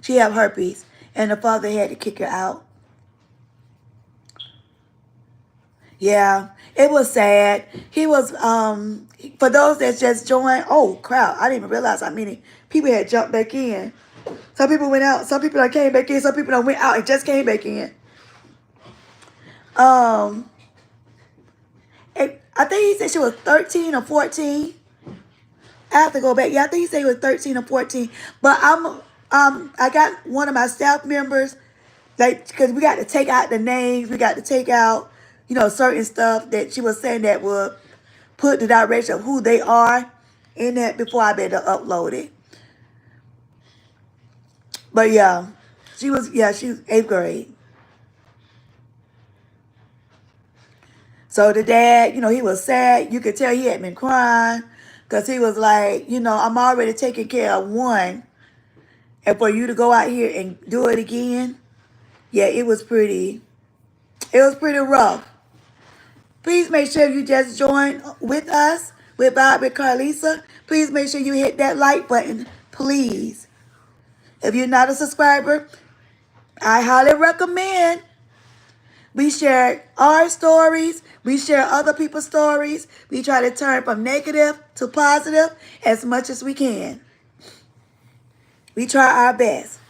herpes. And the father had to kick her out. Yeah, it was sad. He was, for those that just joined, oh crap, I didn't even realize how many people had jumped back in. Some people went out, some people came back in, some people went out and just came back in. I think he said she was 13 or 14. I have to go back. Yeah, I think he said he was 13 or 14. But I got one of my staff members, like, because we got to take out the names, we got to take out, certain stuff that she was saying that would put the direction of who they are in that before I better upload it. But yeah, she was 8th grade. So the dad, he was sad. You could tell he had been crying because he was like, I'm already taking care of one. And for you to go out here and do it again, yeah, it was pretty rough. Please make sure you just join with us, with Karlisa. Please make sure you hit that like button, please. If you're not a subscriber, I highly recommend. We share our stories. We share other people's stories. We try to turn from negative to positive as much as we can. We try our best.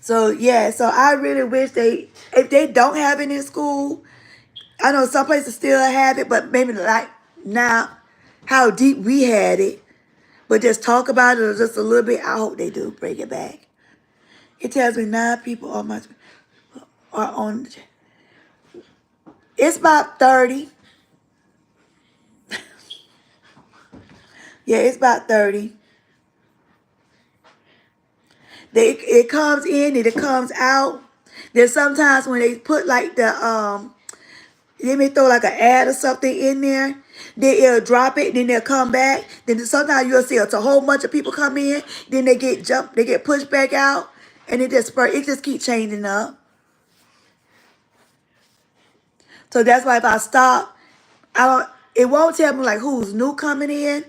So, yeah, so I really wish if they don't have it in school, I know some places still have it, but maybe like now, how deep we had it. But just talk about it just a little bit. I hope they do bring it back. It tells me 9 people are on. It's about 30. Yeah, it's about 30. It comes in and it comes out. There's sometimes when they put like they may throw like an ad or something in there. Then it'll drop it, then they'll come back. Then sometimes you'll see a whole bunch of people come in. Then they get pushed back out, and it just keeps changing up. So that's why if I stop, it won't tell me like who's new coming in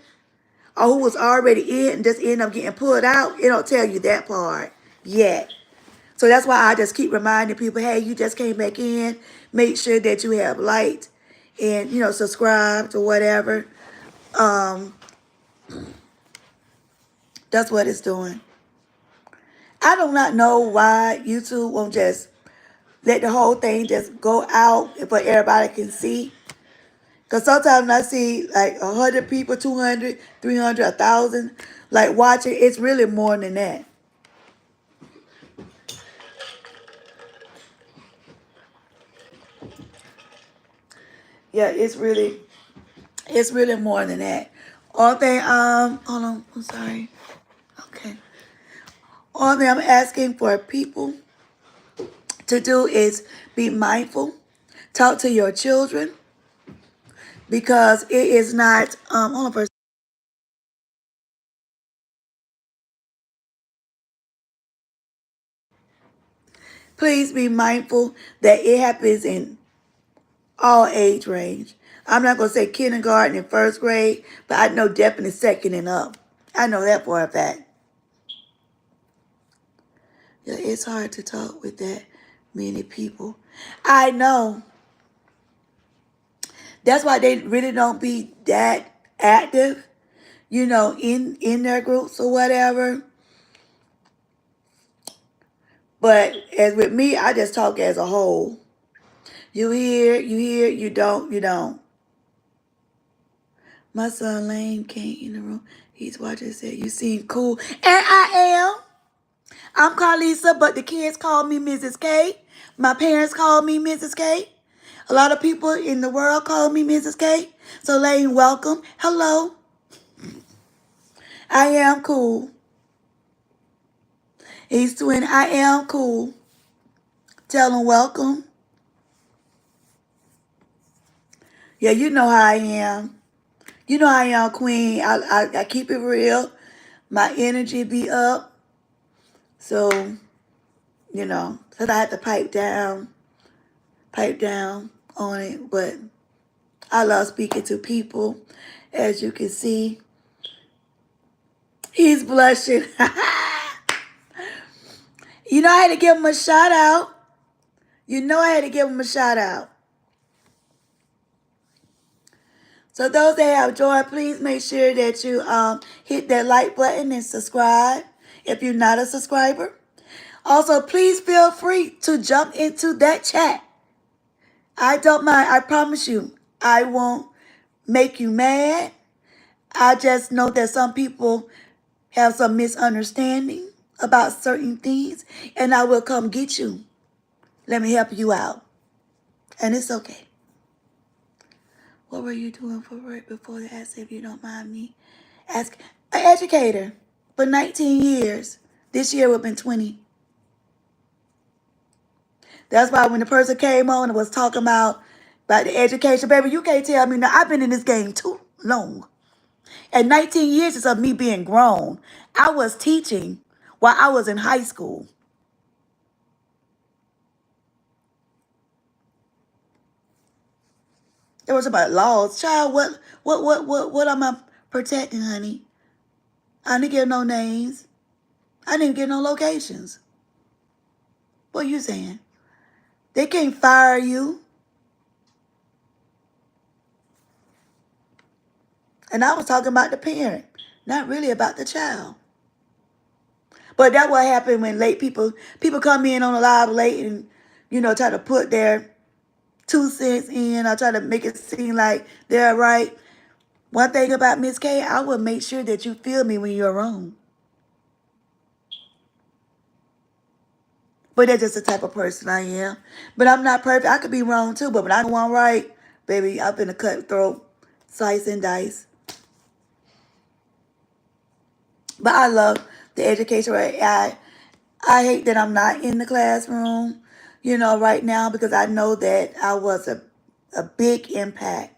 or who was already in and just end up getting pulled out. It don't tell you that part yet. So that's why I just keep reminding people, hey, you just came back in. Make sure that you have liked and, subscribed or whatever. That's what it's doing. I do not know why YouTube won't just let the whole thing just go out for everybody can see. Because sometimes I see like 100 people, 200, 300, 1,000, like watching. It's really more than that. Yeah, it's really more than that. All thing, hold on, I'm sorry. Okay. All thing I'm asking for people to do is be mindful. Talk to your children. Because it is not, hold on first. Please be mindful that it happens in all age range. I'm not going to say kindergarten and 1st grade, but I know definitely 2nd and up. I know that for a fact. Yeah, it's hard to talk with that many people. I know. That's why they really don't be that active, in their groups or whatever. But as with me, I just talk as a whole. You hear, you don't, you don't. My son Lane came in the room. He's watching and said, you seem cool. And I am. I'm Karlisa, but the kids call me Mrs. K. My parents call me Mrs. K. A lot of people in the world call me Mrs. K. So, Lane, welcome. Hello. I am cool. He's twin. I am cool. Tell him welcome. Yeah, you know how I am. You know how I am, Queen. I keep it real. My energy be up. So, so I had to pipe down on it. But I love speaking to people. As you can see, he's blushing. I had to give him a shout out. I had to give him a shout out. So those that have joined, please make sure that you hit that like button and subscribe if you're not a subscriber. Also, please feel free to jump into that chat. I don't mind. I promise you, I won't make you mad. I just know that some people have some misunderstanding about certain things, and I will come get you. Let me help you out. And it's okay. What were you doing for work before the accident, if you don't mind me asking? An educator for 19 years. This year would have been 20. That's why when the person came on and was talking about the education, baby, you can't tell me now. I've been in this game too long. And 19 years is of me being grown. I was teaching while I was in high school. There was about laws. Child, what am I protecting, honey? I didn't give no names. I didn't give no locations. What you saying? They can't fire you. And I was talking about the parent, not really about the child. But that's what happened when people come in on a live late and, try to put their 2 cents in. I try to make it seem like they're right. One thing about Miss K, I will make sure that you feel me when you're wrong. But that's just the type of person I am. But I'm not perfect. I could be wrong too. But when I know I'm right, baby, I'm finna cut throat, slice and dice. But I love the education. I hate that I'm not in the classroom, right now, because I know that I was a big impact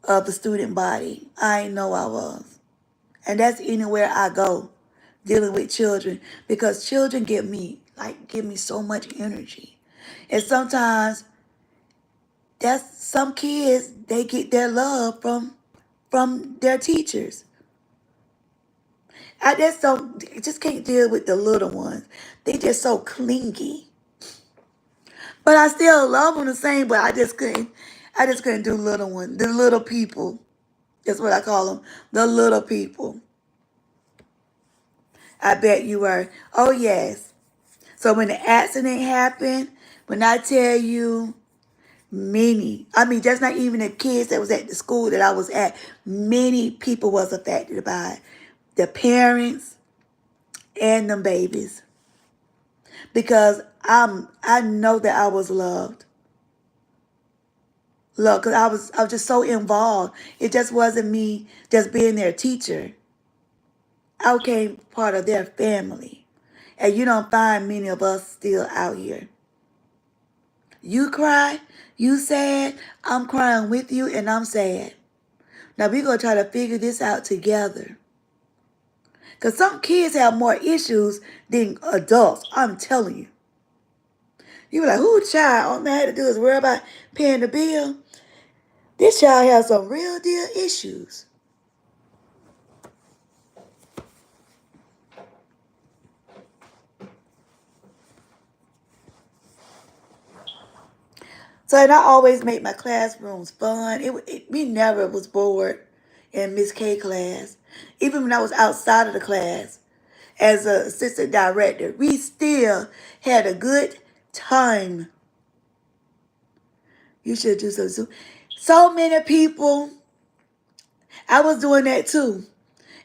of the student body. I know I was. And that's anywhere I go, dealing with children, because children give me so much energy. And sometimes that's some kids, they get their love from their teachers. I just can't deal with the little ones. They just so clingy. But I still love them the same, but I just couldn't do little ones. The little people. That's what I call them. The little people. I bet you were. Oh, yes. So when the accident happened, when I tell you just not even the kids that was at the school that I was at, many people was affected by it. The parents and them babies. Because I know that I was loved. Look, because I was just so involved. It just wasn't me just being their teacher. I became part of their family. And you don't find many of us still out here. You cry, you sad, I'm crying with you and I'm sad. Now we're going to try to figure this out together. Because some kids have more issues than adults, I'm telling you. You be like, who child? All they had to do is worry about paying the bill. This child has some real deal issues. So, and I always make my classrooms fun. We never was bored in Miss K class. Even when I was outside of the class as an assistant director, we still had a good time. You should do so. So many people, I was doing that too.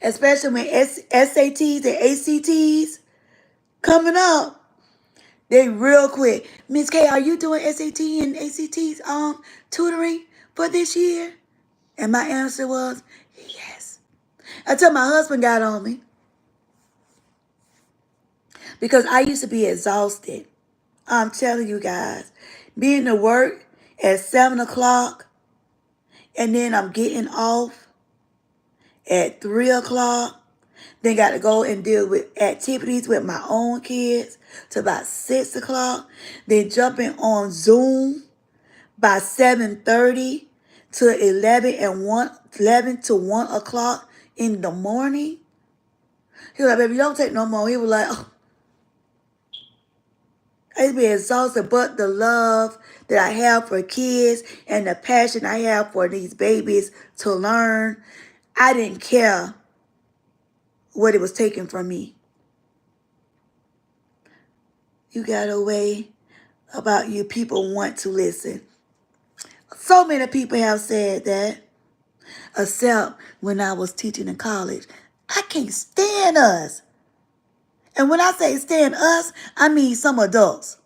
Especially when SATs and ACTs coming up. They real quick. Miss K, are you doing SAT and ACTs tutoring for this year? And my answer was yes. Until my husband got on me. Because I used to be exhausted. I'm telling you guys. Being to work at 7 o'clock and then I'm getting off at 3 o'clock. Then got to go and deal with activities with my own kids to about 6 o'clock. Then jumping on Zoom by 7:30 to 11 to 1 o'clock in the morning. He was like, baby, you don't take no more. He was like, oh, I used to be exhausted, but the love that I have for kids and the passion I have for these babies to learn, I didn't care what it was taken from me. You got a way about you. People want to listen. So many people have said that, except when I was teaching in college. I can't stand us. And when I say stand us, I mean some adults.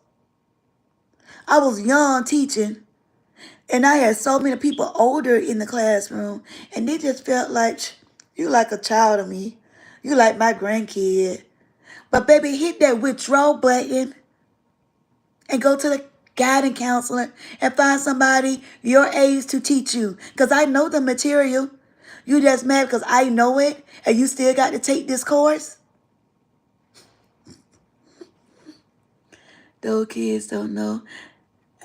I was young teaching, and I had so many people older in the classroom, and they just felt like, you like a child of me. You like my grandkid. But baby, hit that withdraw button and go to the guidance counselor and find somebody your age to teach you. Because I know the material. You just mad because I know it and you still got to take this course? Those kids don't know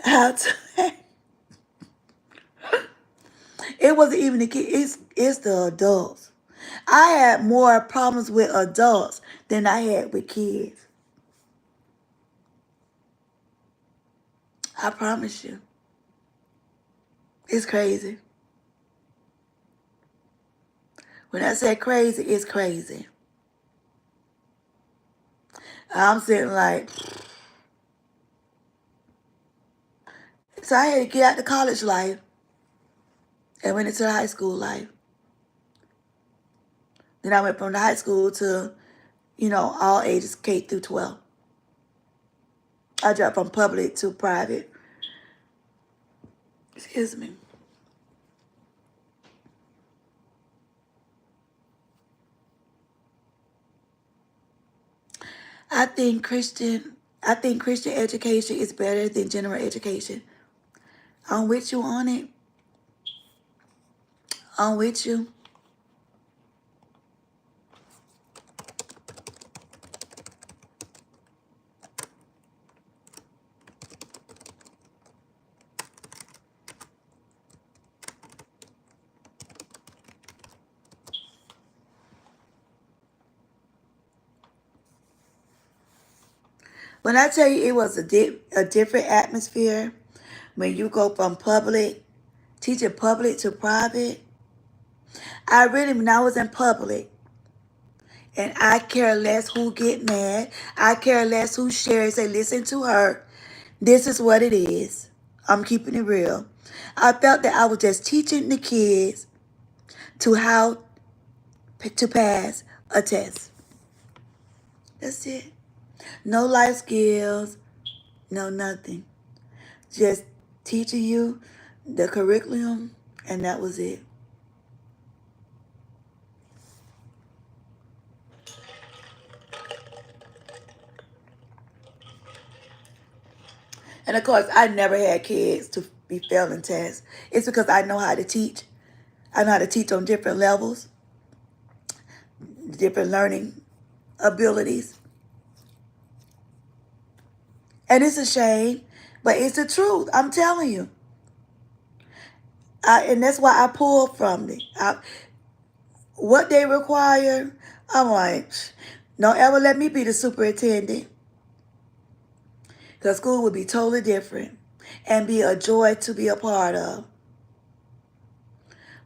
how to. It wasn't even the kids. It's the adults. I had more problems with adults than I had with kids. I promise you. It's crazy. When I say crazy, it's crazy. I'm sitting like, so I had to get out the college life and went into the high school life. Then I went from the high school to, all ages, K through 12. I dropped from public to private. Excuse me. I think Christian education is better than general education. I'm with you on it. I'm with you. When I tell you it was a different atmosphere when you go from teaching public to private. When I was in public, and I care less who get mad. I care less who shares. Say, listen to her. This is what it is. I'm keeping it real. I felt that I was just teaching the kids to how to pass a test. That's it. No life skills, no nothing. Just teaching you the curriculum, and that was it. And of course, I never had kids to be failing tests. It's because I know how to teach. I know how to teach on different levels, different learning abilities. And it's a shame, but it's the truth. I'm telling you. And that's why I pull from it. What they require, I'm like, don't ever let me be the superintendent. Because school would be totally different and be a joy to be a part of.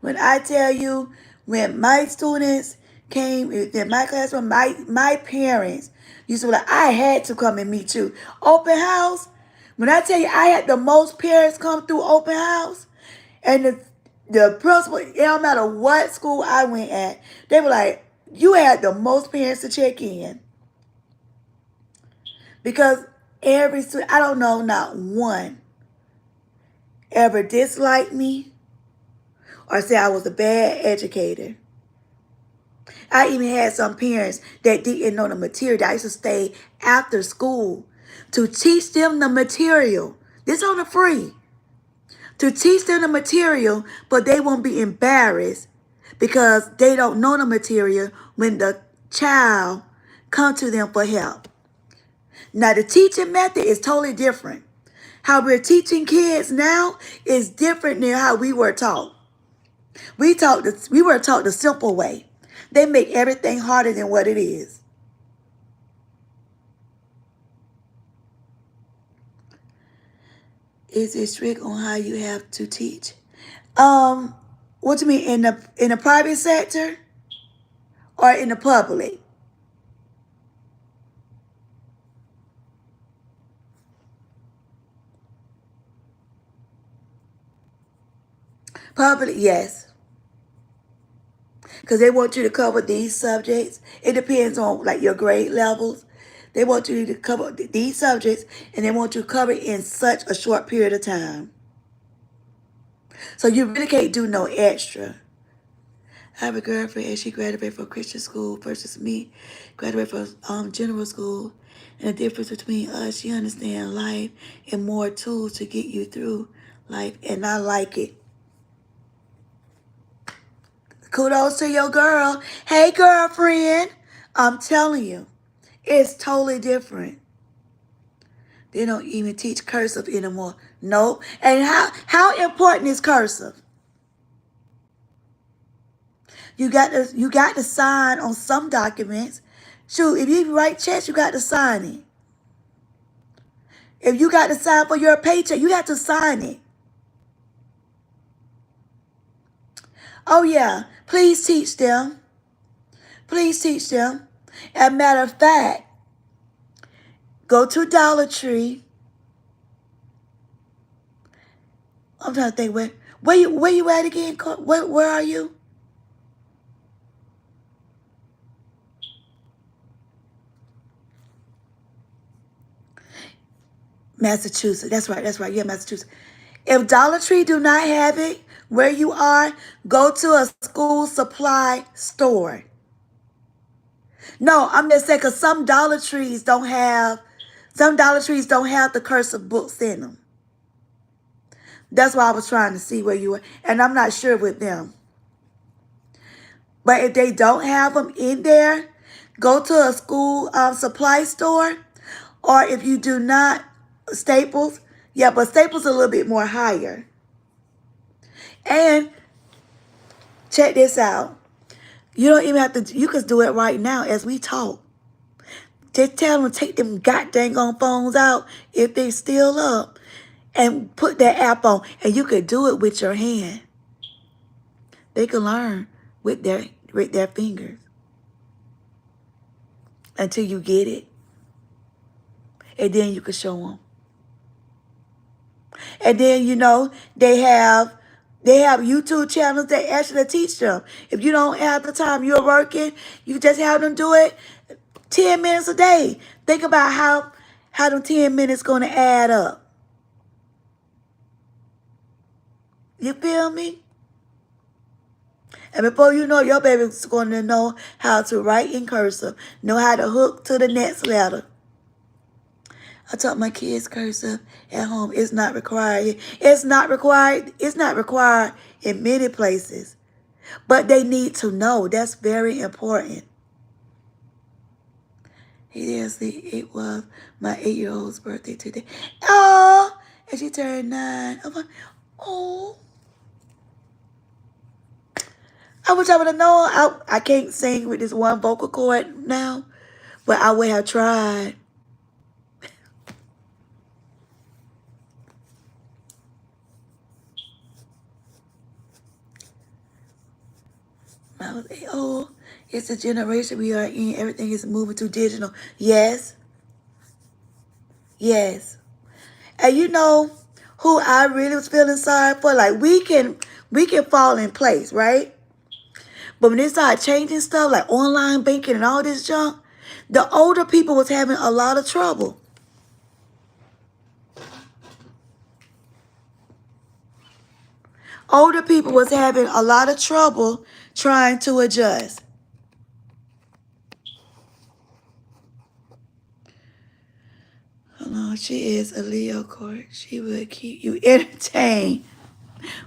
When I tell you, when my students came in my classroom, my parents used to be like, I had to come and meet you. Open house. When I tell you I had the most parents come through open house, and the principal, it don't matter what school I went at, they were like, you had the most parents to check in. Because Every student, I don't know, not one ever disliked me or said I was a bad educator. I even had some parents that didn't know the material. I used to stay after school to teach them the material. This on the free. To teach them the material, but they won't be embarrassed because they don't know the material when the child comes to them for help. Now, the teaching method is totally different. How we're teaching kids now is different than how we were taught. We were taught the simple way. They make everything harder than what it is. Is it strict on how you have to teach? What do you mean in the private sector or in the public? Public, yes. Because they want you to cover these subjects. It depends on like your grade levels. They want you to cover these subjects and they want you to cover it in such a short period of time. So you really can't do no extra. I have a girlfriend and she graduated from Christian school versus me graduated from general school. And the difference between us, she understands life and more tools to get you through life. And I like it. Kudos to your girl. Hey, girlfriend. I'm telling you, it's totally different. They don't even teach cursive anymore. Nope. And how important is cursive? You got to sign on some documents. Shoot, if you write checks, you got to sign it. If you got to sign for your paycheck, you have to sign it. Oh yeah, please teach them. Please teach them. As a matter of fact, go to Dollar Tree. I'm trying to think where you at again? Where are you? Massachusetts. That's right. Yeah, Massachusetts. If Dollar Tree do not have it where you are, go to a school supply store. No, I'm just saying because some Dollar Trees don't have the cursive books in them. That's why I was trying to see where you were. And I'm not sure with them. But if they don't have them in there, go to a school supply store. Or if you do not, Staples. Yeah, but Staples are a little bit more higher. And check this out. You don't even have to, you can do it right now as we talk. Just tell them to take them goddamn on phones out if they still up and put that app on. And you could do it with your hand. They can learn with their fingers until you get it. And then you can show them. And then, they have YouTube channels that actually teach them. If you don't have the time, you're working, you just have them do it 10 minutes a day. Think about how them 10 minutes going to add up. You feel me? And before you know, your baby's going to know how to write in cursive, know how to hook to the next letter. I taught my kids cursive at home. It's not required. It's not required. It's not required in many places. But they need to know. That's very important. He didn't see it was my 8-year-old's birthday today. Oh, and she turned 9. I'm like, oh. I wish I would have known. I can't sing with this one vocal cord now, but I would have tried. I was like, oh, it's the generation we are in. Everything is moving to digital. Yes. Yes. And you know who I really was feeling sorry for? Like we can fall in place, right? But when they started changing stuff like online banking and all this junk, the older people was having a lot of trouble. older people was having a lot of trouble trying to adjust. Hold on, she is a Leo court. She will keep you entertained.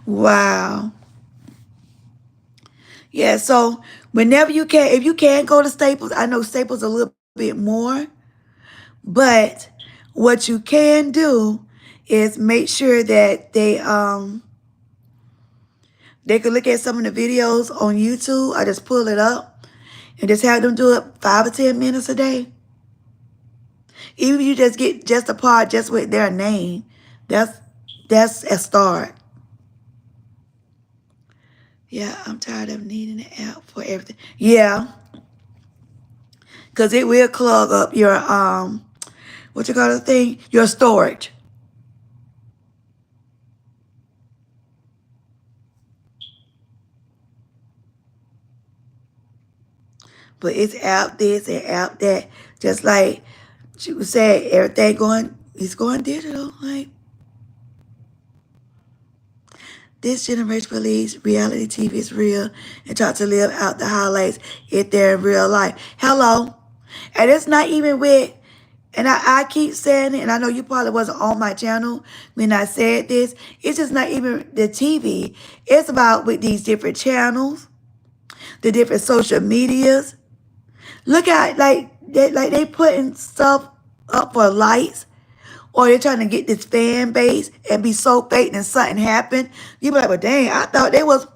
Wow. Yeah, so whenever you can, if you can go to Staples, I know Staples a little bit more, but what you can do is make sure that they could look at some of the videos on YouTube. I just pull it up and just have them do it 5 or 10 minutes a day. Even if you just get just a part just with their name, that's a start. Yeah, I'm tired of needing an app for everything. Yeah, because it will clog up your what you call the thing? Your storage. But it's app this and app that. Just like she was saying, everything it's going digital. Like, this generation believes reality TV is real and try to live out the highlights if they're in real life. Hello. And it's not even with, and I keep saying it, and I know you probably wasn't on my channel when I said this. It's just not even the TV. It's about with these different channels, the different social medias. Look at they putting stuff up for likes, or they're trying to get this fan base and be so fake and something happened. You be like, well, dang, I thought they was.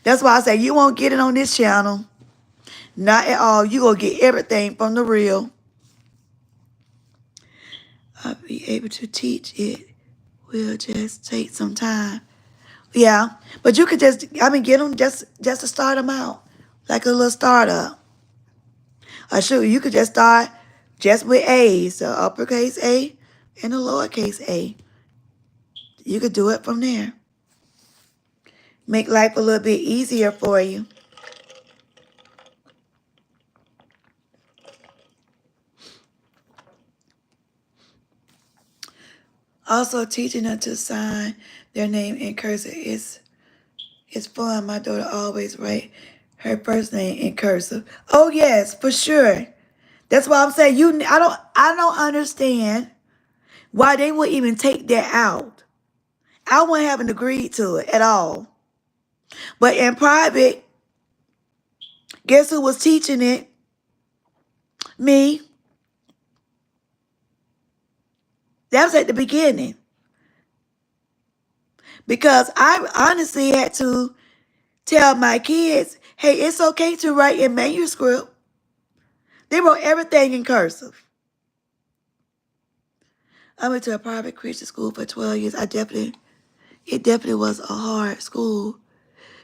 That's why I say you won't get it on this channel. Not at all. You gonna get everything from the real. I'll be able to teach it. Will just take some time. Yeah, but you could just, get them just to start them out, like a little startup. Or shoot, you could just start just with A's, the uppercase A and the lowercase A. You could do it from there. Make life a little bit easier for you. Also, teaching them to sign their name in cursive is fun. My daughter always write her first name in cursive. Oh yes, for sure. That's why I'm saying I don't understand why they would even take that out. I wouldn't have agreed to it at all. But in private, guess who was teaching it? Me. That was at the beginning. Because I honestly had to tell my kids, hey, it's okay to write in manuscript. They wrote everything in cursive. I went to a private Christian school for 12 years. It definitely was a hard school.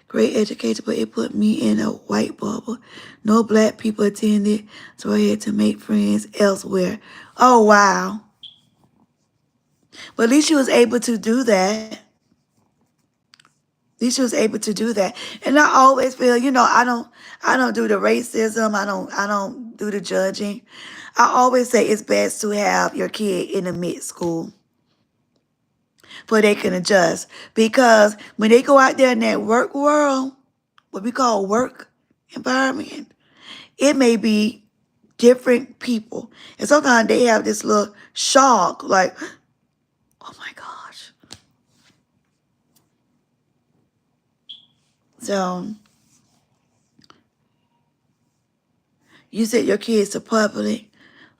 Great education, but it put me in a white bubble. No black people attended, so I had to make friends elsewhere. Oh, wow. But at least she was able to do that. At least she was able to do that. And I always feel, I don't do the racism. I don't do the judging. I always say it's best to have your kid in a mixed school for they can adjust. Because when they go out there in that work world, what we call work environment, it may be different people. And sometimes they have this little shock, like, oh my gosh. So, you sent your kids to public.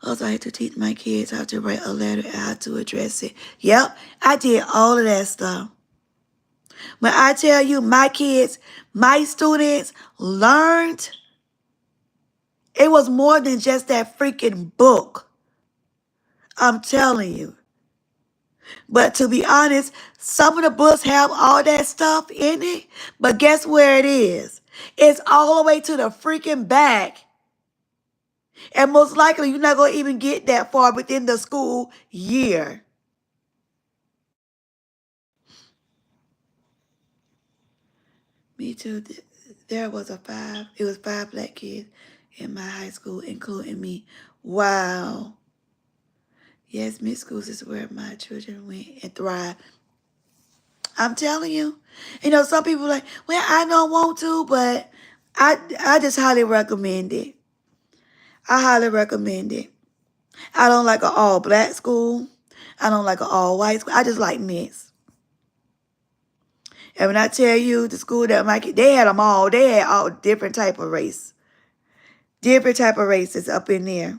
Also, I had to teach my kids how to write a letter and how to address it. Yep, I did all of that stuff. When I tell you my kids, my students learned, it was more than just that freaking book. I'm telling you. But to be honest, some of the books have all that stuff in it. But guess where it is? It's all the way to the freaking back. And most likely you're not going to even get that far within the school year. Me too. It was 5 black kids in my high school, including me. Wow. Yes, mixed schools is where my children went and thrived. I'm telling you. You know, some people like, well, I don't want to, but I just highly recommend it. I highly recommend it. I don't like an all black school. I don't like an all white school. I just like mixed. And when I tell you the school that my kid, they had them all. They had all different type of race. Different type of races up in there.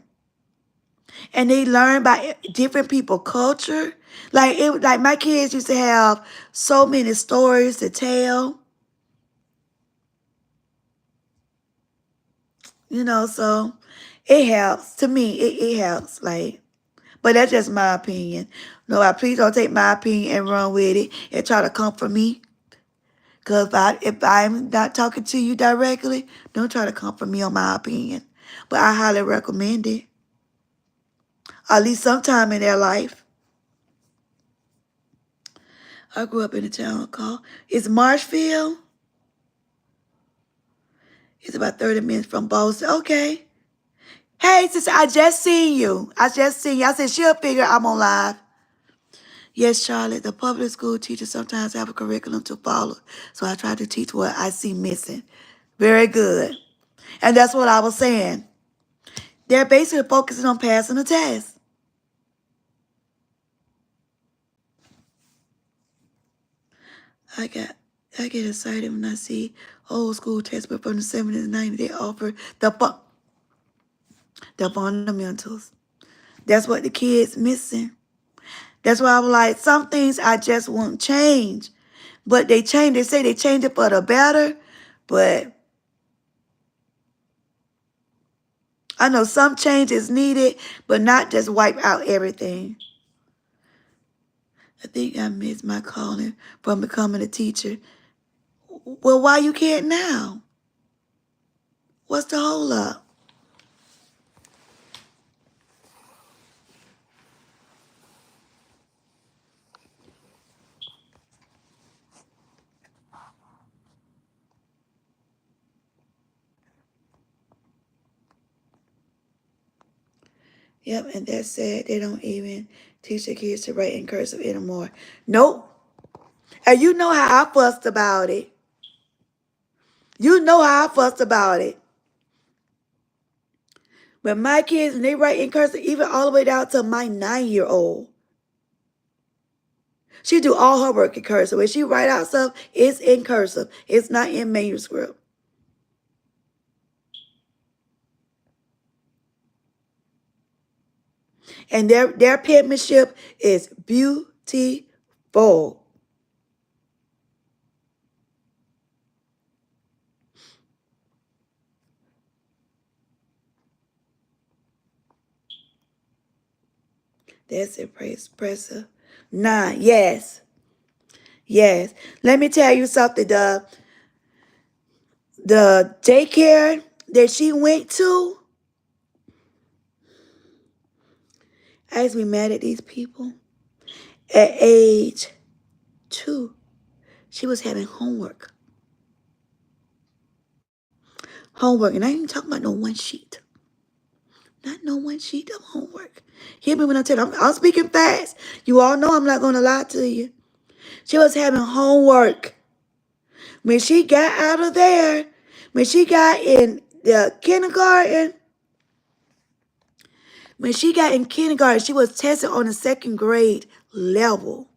And they learn by different people culture. Like my kids used to have so many stories to tell. You know, so it helps. To me, it helps. Like, but that's just my opinion. No, please don't take my opinion and run with it and try to comfort me. Because if I'm not talking to you directly, don't try to comfort me on my opinion. But I highly recommend it. At least sometime in their life. I grew up in a town called, it's Marshfield. It's about 30 minutes from Boston. Okay. Hey, sister, I just seen you. I said, she'll figure I'm on live. Yes, Charlotte, the public school teachers sometimes have a curriculum to follow. So I try to teach what I see missing. Very good. And that's what I was saying. They're basically focusing on passing the test. I get excited when I see old school textbook from the 70s and 90s. They offer the fundamentals. That's what the kids missing. That's why I was like, some things I just won't change. But they change. They say they change it for the better. But I know some change is needed, but not just wipe out everything. I think I missed my calling from becoming a teacher. Well, why you can't now? What's the hold up? Yep, and that said, they don't even teach the kids to write in cursive anymore. Nope. And you know how I fussed about it. You know how I fussed about it. But my kids, and they write in cursive, even all the way down to my 9-year-old. She do all her work in cursive. When she write out stuff, it's in cursive. It's not in manuscript. And their penmanship is beautiful. That's impressive. 9, yes. Yes. Let me tell you something. The daycare that she went to, I used to be mad at these people. At age 2, she was having homework. Homework. And I ain't even talking about no one sheet. Not no one sheet of homework. Hear me when I tell you, I'm speaking fast. You all know I'm not going to lie to you. She was having homework. When she got out of there, when she got in the kindergarten, she was tested on the 2nd grade level.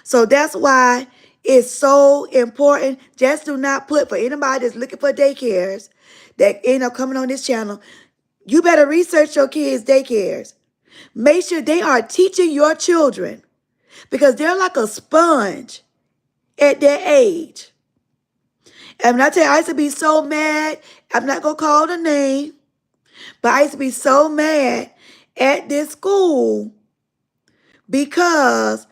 So that's why it's so important. Just do not put, for anybody that's looking for daycares that end up coming on this channel, you better research your kids' daycares. Make sure they are teaching your children because they're like a sponge at their age. And when I tell you, I used to be so mad, I'm not going to call the name, but I used to be so mad at this school because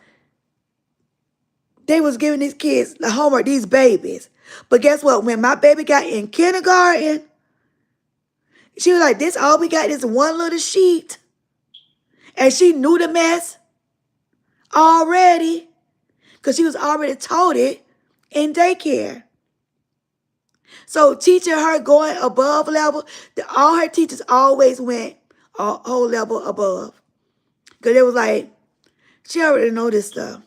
they was giving these kids the homework, these babies. But guess what? When my baby got in kindergarten, she was like, this all we got is one little sheet. And she knew the mess already because she was already taught it in daycare. So teaching her going above level, all her teachers always went a whole level above. Because it was like, she already know this stuff.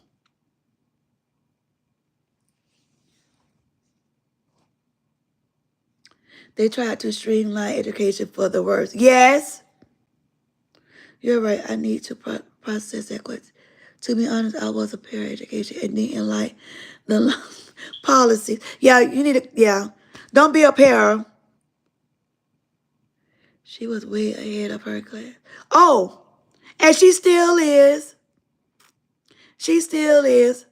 They tried to streamline education for the worst. Yes, you're right. I need to process that question. To be honest, I was a paraeducation and didn't like the policies. Yeah, you need to, yeah. Don't be a para. She was way ahead of her class. Oh, and she still is. She still is.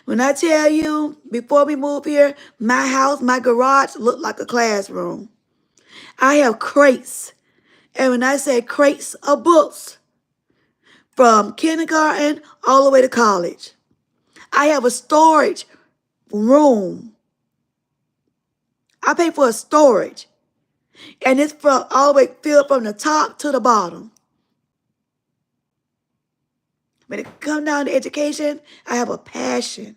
When I tell you, before we moved here, my house, my garage looked like a classroom. I have crates. And when I say crates of books, from kindergarten all the way to college, I have a storage room. I pay for a storage. And it's from all the way filled from the top to the bottom. When it comes down to education, I have a passion.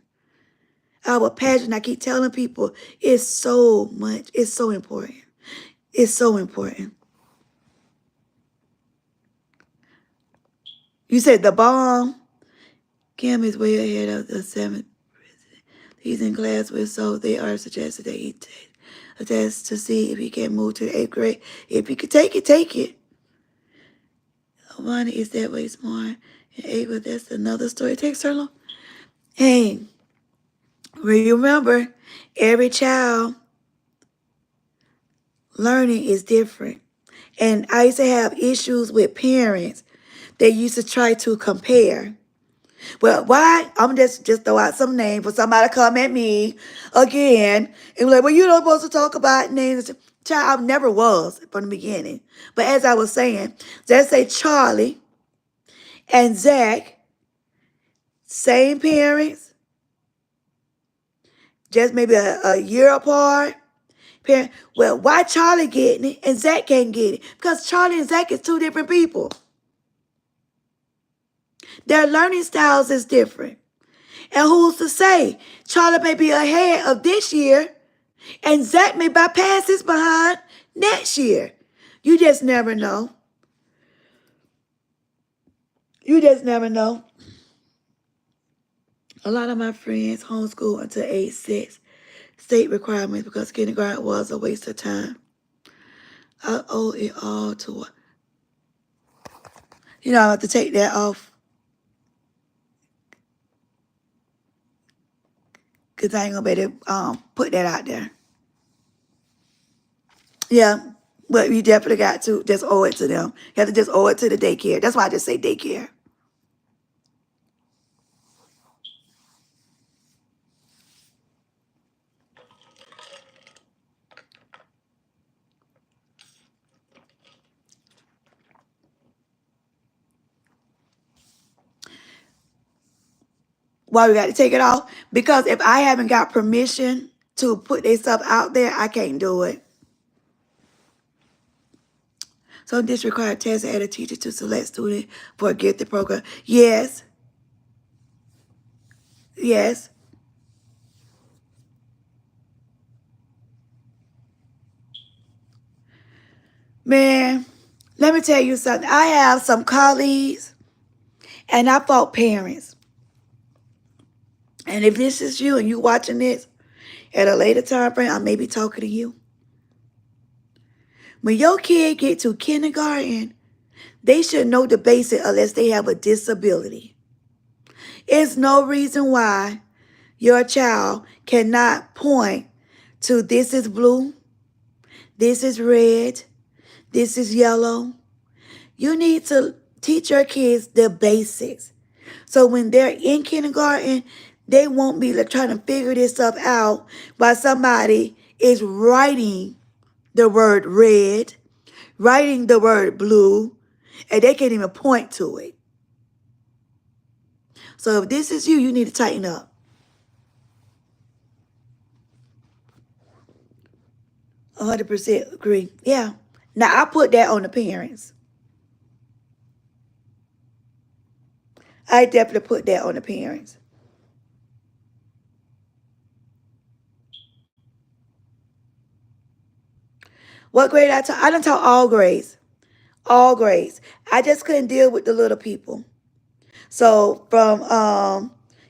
I have a passion. I keep telling people it's so much. It's so important. It's so important. You said the bomb. Kim is way ahead of the 7th president. He's in class with, so they are suggested that he take a test to see if he can move to the 8th grade. If he could take it, take it. One is that way smart. And 8, but that's another story. It takes her long. Hey, remember, every child learning is different. And I used to have issues with parents that used to try to compare. Well, why? I'm just throw out some name for somebody to come at me again and be like, well, you're not supposed to talk about names. Child, I never was from the beginning. But as I was saying, let's say Charlie and Zach, same parents, just maybe a year apart. Well, why Charlie getting it and Zach can't get it? Because Charlie and Zach is two different people. Their learning styles is different. And who's to say? Charlie may be ahead of this year and Zach may bypass his behind next year. You just never know. You just never know. A lot of my friends homeschool until age 6. State requirements because kindergarten was a waste of time. I owe it all to, I have to take that off. Because I ain't going to be able to put that out there. Yeah, but you definitely got to just owe it to them. You have to just owe it to the daycare. That's why I just say daycare. Why we got to take it off? Because if I haven't got permission to put their stuff out there, I can't do it. So this required tests and a teacher to select student for a gifted program. Yes. Yes. Man, let me tell you something. I have some colleagues and I fought parents. And if this is you and you watching this at a later time frame, I may be talking to you. When your kid get to kindergarten, they should know the basics unless they have a disability. It's no reason why your child cannot point to this is blue, this is red, this is yellow. You need to teach your kids the basics. So when they're in kindergarten, they won't be trying to figure this stuff out while somebody is writing the word red, writing the word blue, and they can't even point to it. So if this is you, you need to tighten up. 100% agree. Yeah. Now, I put that on the parents. I definitely put that on the parents. What grade I taught? I done taught all grades. All grades. I just couldn't deal with the little people. So from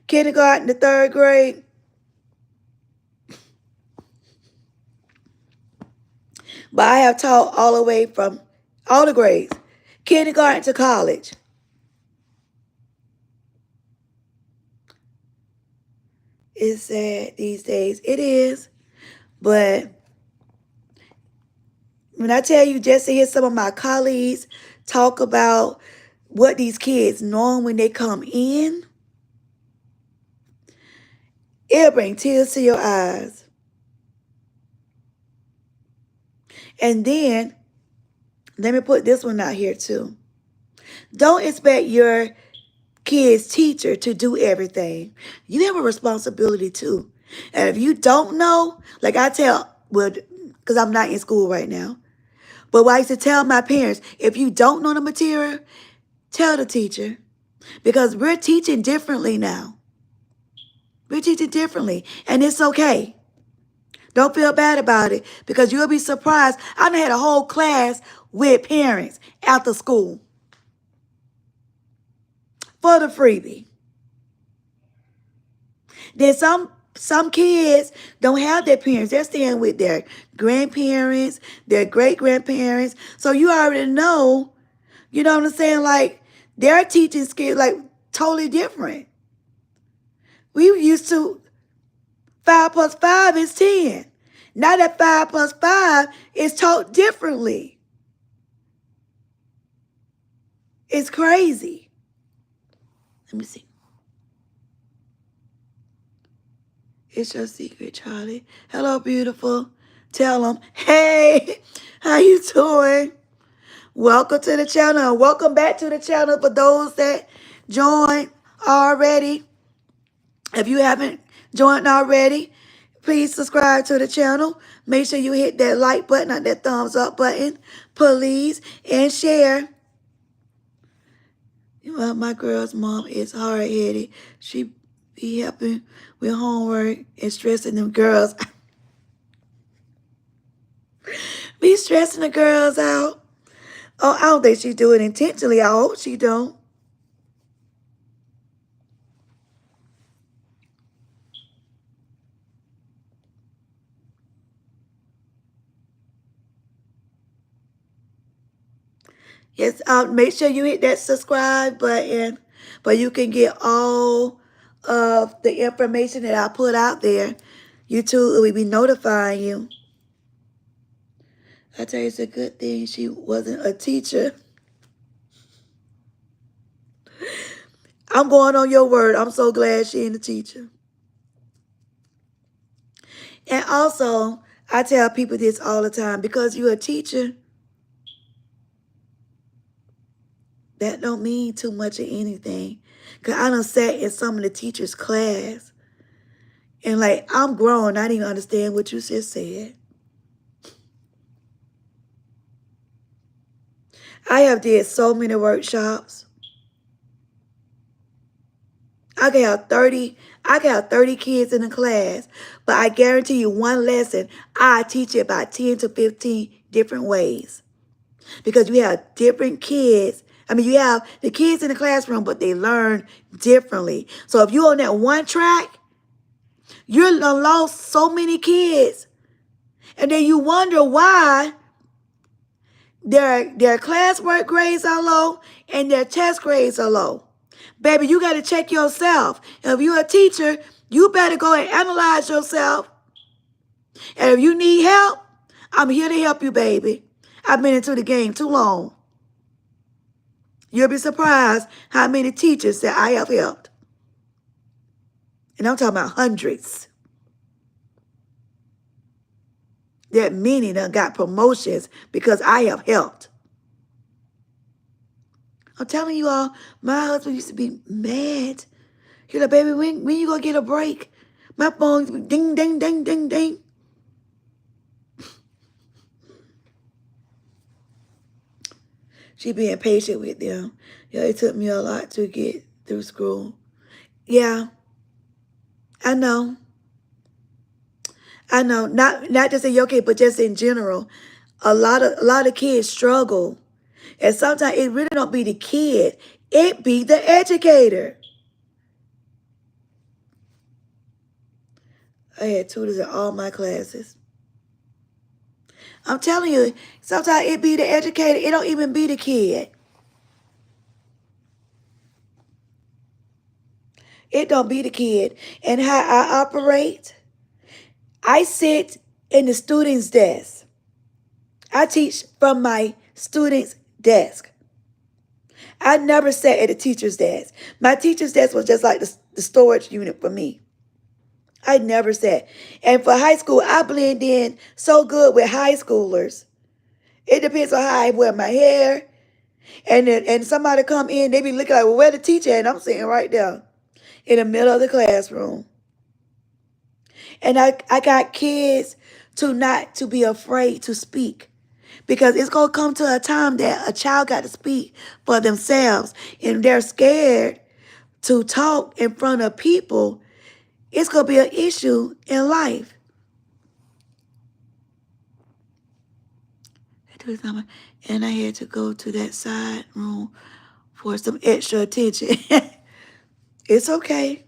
kindergarten to 3rd grade, But I have taught all the way from all the grades, kindergarten to college. It's sad these days. It is. But when I tell you, just to hear some of my colleagues talk about what these kids know when they come in, it'll bring tears to your eyes. And then, let me put this one out here too. Don't expect your kid's teacher to do everything. You have a responsibility too. And if you don't know, like I tell, well, because I'm not in school right now, but what I used to tell my parents, if you don't know the material, tell the teacher. Because we're teaching differently now. We're teaching differently. And it's okay. Don't feel bad about it because you'll be surprised. I done had a whole class with parents after school for the freebie. Then some kids don't have their parents. They're staying with their grandparents, their great-grandparents. So you already know, you know what I'm saying? Like, their teaching skills, like, totally different. We used to 5 plus 5 is 10. Now that 5 plus 5 is taught differently. It's crazy. Let me see. It's your secret, Charlie. Hello, beautiful. Tell them, hey, how you doing? Welcome to the channel. Welcome back to the channel for those that joined already. If you haven't joined already, please subscribe to the channel. Make sure you hit that like button or that thumbs up button, please, and share. Well, my girl's mom is hard-headed. She be helping with homework and stressing them girls. Be stressing the girls out. Oh, I don't think she do it intentionally. I hope she don't. Yes, make sure you hit that subscribe button, but you can get all of the information that I put out there. YouTube will be notifying you. I tell you, it's a good thing she wasn't a teacher. I'm going on your word. I'm so glad she ain't a teacher. And also, I tell people this all the time, because you're a teacher, that don't mean too much of anything. Because I done sat in some of the teachers' class, and like, I'm grown. I didn't even understand what you just said. I have did so many workshops. I can have 30 kids in the class, but I guarantee you one lesson, I teach it about 10 to 15 different ways. Because you have different kids. I mean, you have the kids in the classroom, but they learn differently. So if you're on that one track, you're lost so many kids. And then you wonder why their classwork grades are low and their test grades are low. Baby, you got to check yourself. If you're a teacher, you better go and analyze yourself. And if you need help, I'm here to help you, baby. I've been into the game too long. You'll be surprised how many teachers that I have helped. And I'm talking about hundreds. That many done got promotions because I have helped. I'm telling you all, my husband used to be mad. He's like, baby, when you gonna get a break? My phone's ding, ding, ding, ding, ding. She being patient with them. Yeah, it took me a lot to get through school. Yeah, I know. I know. Not just in your case, but just in general. A lot of kids struggle. And sometimes it really don't be the kid. It be the educator. I had tutors in all my classes. I'm telling you, sometimes it be the educator, it don't even be the kid. It don't be the kid. And how I operate, I sit in the student's desk. I teach from my student's desk. I never sat at the teacher's desk. My teacher's desk was just like the storage unit for me. I never sat. And for high school, I blend in so good with high schoolers. It depends on how I wear my hair. And somebody come in, they be looking like, well, where the teacher at? And I'm sitting right there in the middle of the classroom. And I got kids to not to be afraid to speak. Because it's going to come to a time that a child got to speak for themselves. And they're scared to talk in front of people. It's going to be an issue in life. And I had to go to that side room for some extra attention. It's okay.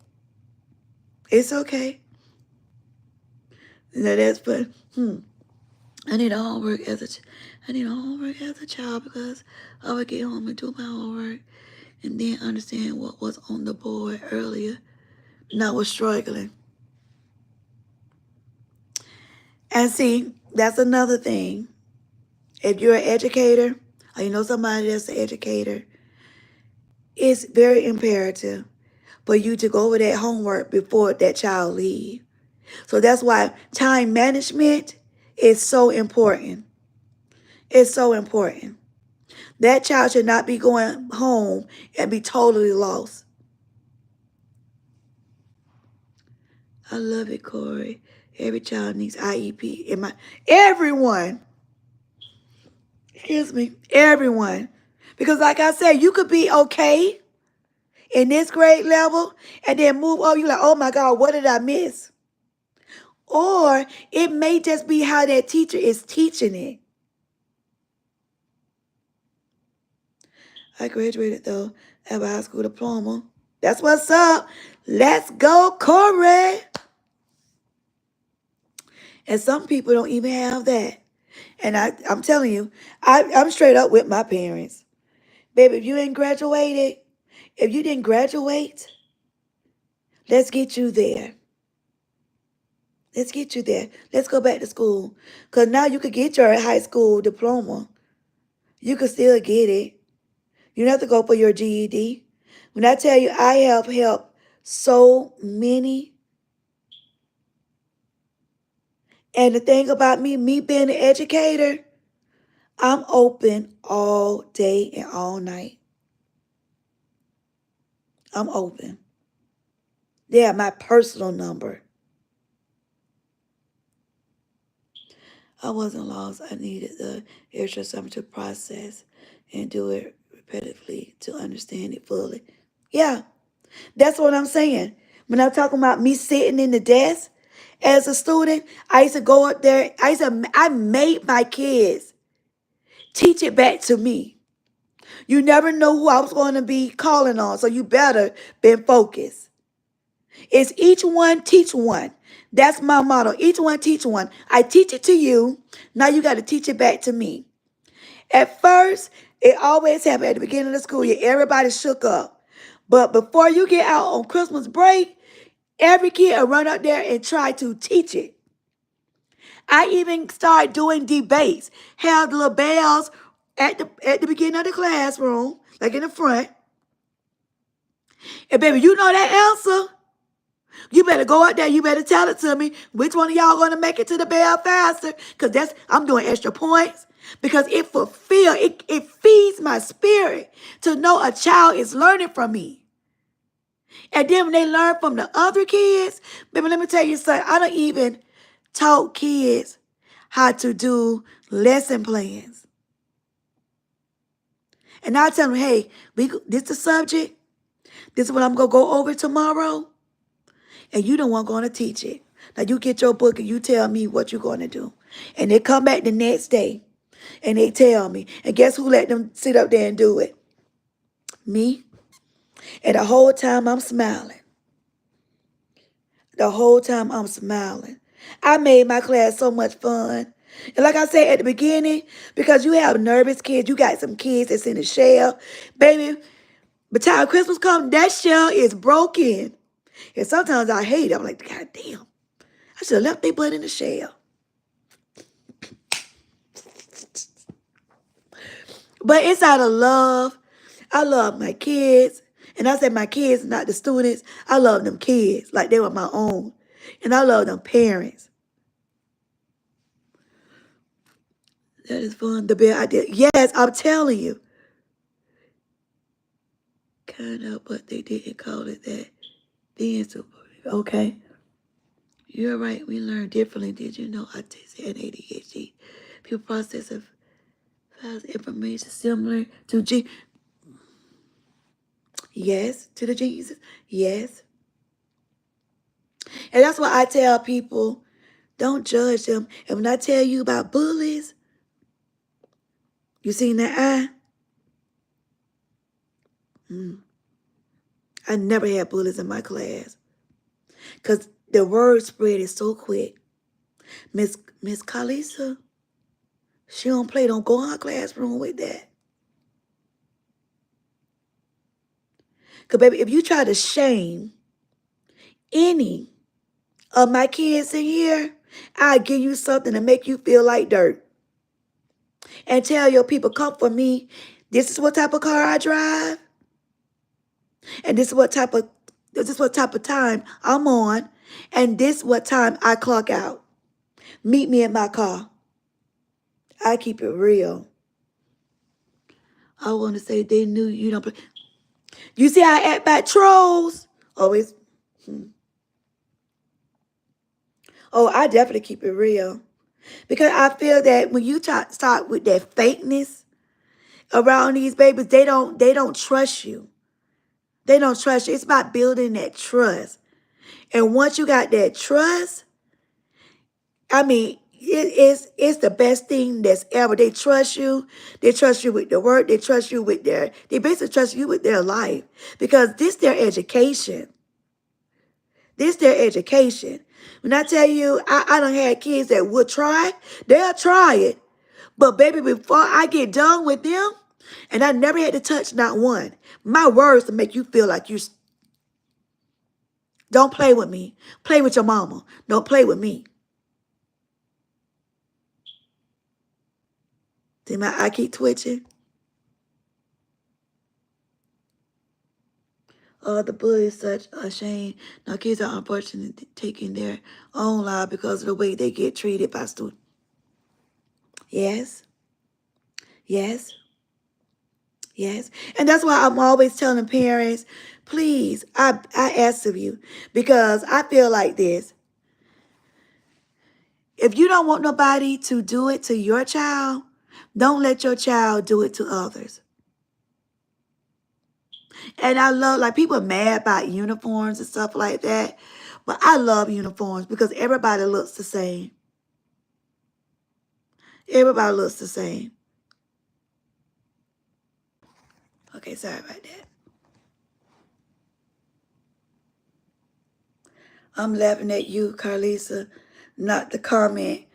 It's okay. Now that's but I need a homework as a child because I would get home and do my homework and then understand what was on the board earlier. And I was struggling. And see, that's another thing. If you're an educator or you know somebody that's an educator, it's very imperative for you to go over that homework before that child leaves. So that's why time management is so important. It's so important. That child should not be going home and be totally lost. I love it, Corey. Every child needs IEP. Everyone. Excuse me. Everyone. Because like I said, you could be okay in this grade level and then move up. You're like, oh my God, what did I miss? Or it may just be how that teacher is teaching it. I graduated though. I have a high school diploma. That's what's up. Let's go, Corey. And some people don't even have that. And I'm telling you, I'm straight up with my parents. Baby, if you ain't graduated, if you didn't graduate, let's get you there. Let's get you there. Let's go back to school. Because now you could get your high school diploma. You could still get it. You don't have to go for your GED. When I tell you I have helped so many. And the thing about me being an educator, I'm open all day and all night. I'm open. They have my personal number. I wasn't lost. I needed the extra time to process and do it repetitively to understand it fully. Yeah, that's what I'm saying. When I'm talking about me sitting in the desk as a student, I used to go up there. I made my kids teach it back to me. You never know who I was going to be calling on, so you better be focused. It's each one teach one. That's my motto. Each one teach one. I teach it to you. Now you got to teach it back to me. At first, it always happened at the beginning of the school year. Everybody shook up. But before you get out on Christmas break, every kid will run up there and try to teach it. I even started doing debates. Held the little bells at the beginning of the classroom, like in the front. And baby, you know that answer. You better go out there. You better tell it to me. Which one of y'all going to make it to the bell faster? Because I'm doing extra points. Because it feeds my spirit to know a child is learning from me. And then when they learn from the other kids, baby, let me tell you something. I don't even taught kids how to do lesson plans. And I tell them, hey, this is the subject. This is what I'm going to go over tomorrow. And you don't want going to teach it. Now you get your book and you tell me what you're going to do. And they come back the next day and they tell me. And guess who let them sit up there and do it? Me. And the whole time I'm smiling. The whole time I'm smiling. I made my class so much fun. And like I said at the beginning, because you have nervous kids, you got some kids that's in the shell. Baby, by the time Christmas comes, that shell is broken. And sometimes I hate it. I'm like, God damn, I should have left their butt in the shell. But it's out of love. I love my kids. And I said my kids, not the students. I love them kids like they were my own. And I love them parents. That is fun. The bear idea. Yes, I'm telling you. Kind of, but they didn't call it that. Then, so, okay. You're right. We learn differently. Did you know autism and ADHD? People process of files information similar to yes, to the geniuses. Yes. And that's why I tell people, don't judge them. And when I tell you about bullies, you seen that eye? I never had bullies in my class. Because the word spread is so quick. Miss Karlisa, she don't play, don't go in her classroom with that. Because, baby, if you try to shame any of my kids in here, I'll give you something to make you feel like dirt. And tell your people, come for me. This is what type of car I drive. And this is what type of time I'm on. And this is what time I clock out. Meet me in my car. I keep it real. I want to say they knew you don't play. You see how I act back trolls? Always. Oh, I definitely keep it real. Because I feel that when you start with that fakeness around these babies, they don't trust you. They don't trust you. It's about building that trust. And once you got that trust, I mean, it's the best thing that's ever. They trust you. They trust you with their work. They trust you with they basically trust you with their life. Because this their education. This their education. When I tell you, I done had kids that would try, they'll try it. But baby, before I get done with them, and I never had to touch not one, my words to make you feel like you don't play with me. Play with your mama. Don't play with me. See my eye keep twitching? Oh, the bully is such a shame. Now kids are unfortunately taking their own life because of the way they get treated by students. Yes. Yes. Yes. And that's why I'm always telling parents, please, I ask of you, because I feel like this. If you don't want nobody to do it to your child, don't let your child do it to others. And I love, like, people are mad about uniforms and stuff like that. But I love uniforms because everybody looks the same. Everybody looks the same. Okay, sorry about that. I'm laughing at you, Karlisa, not the comment.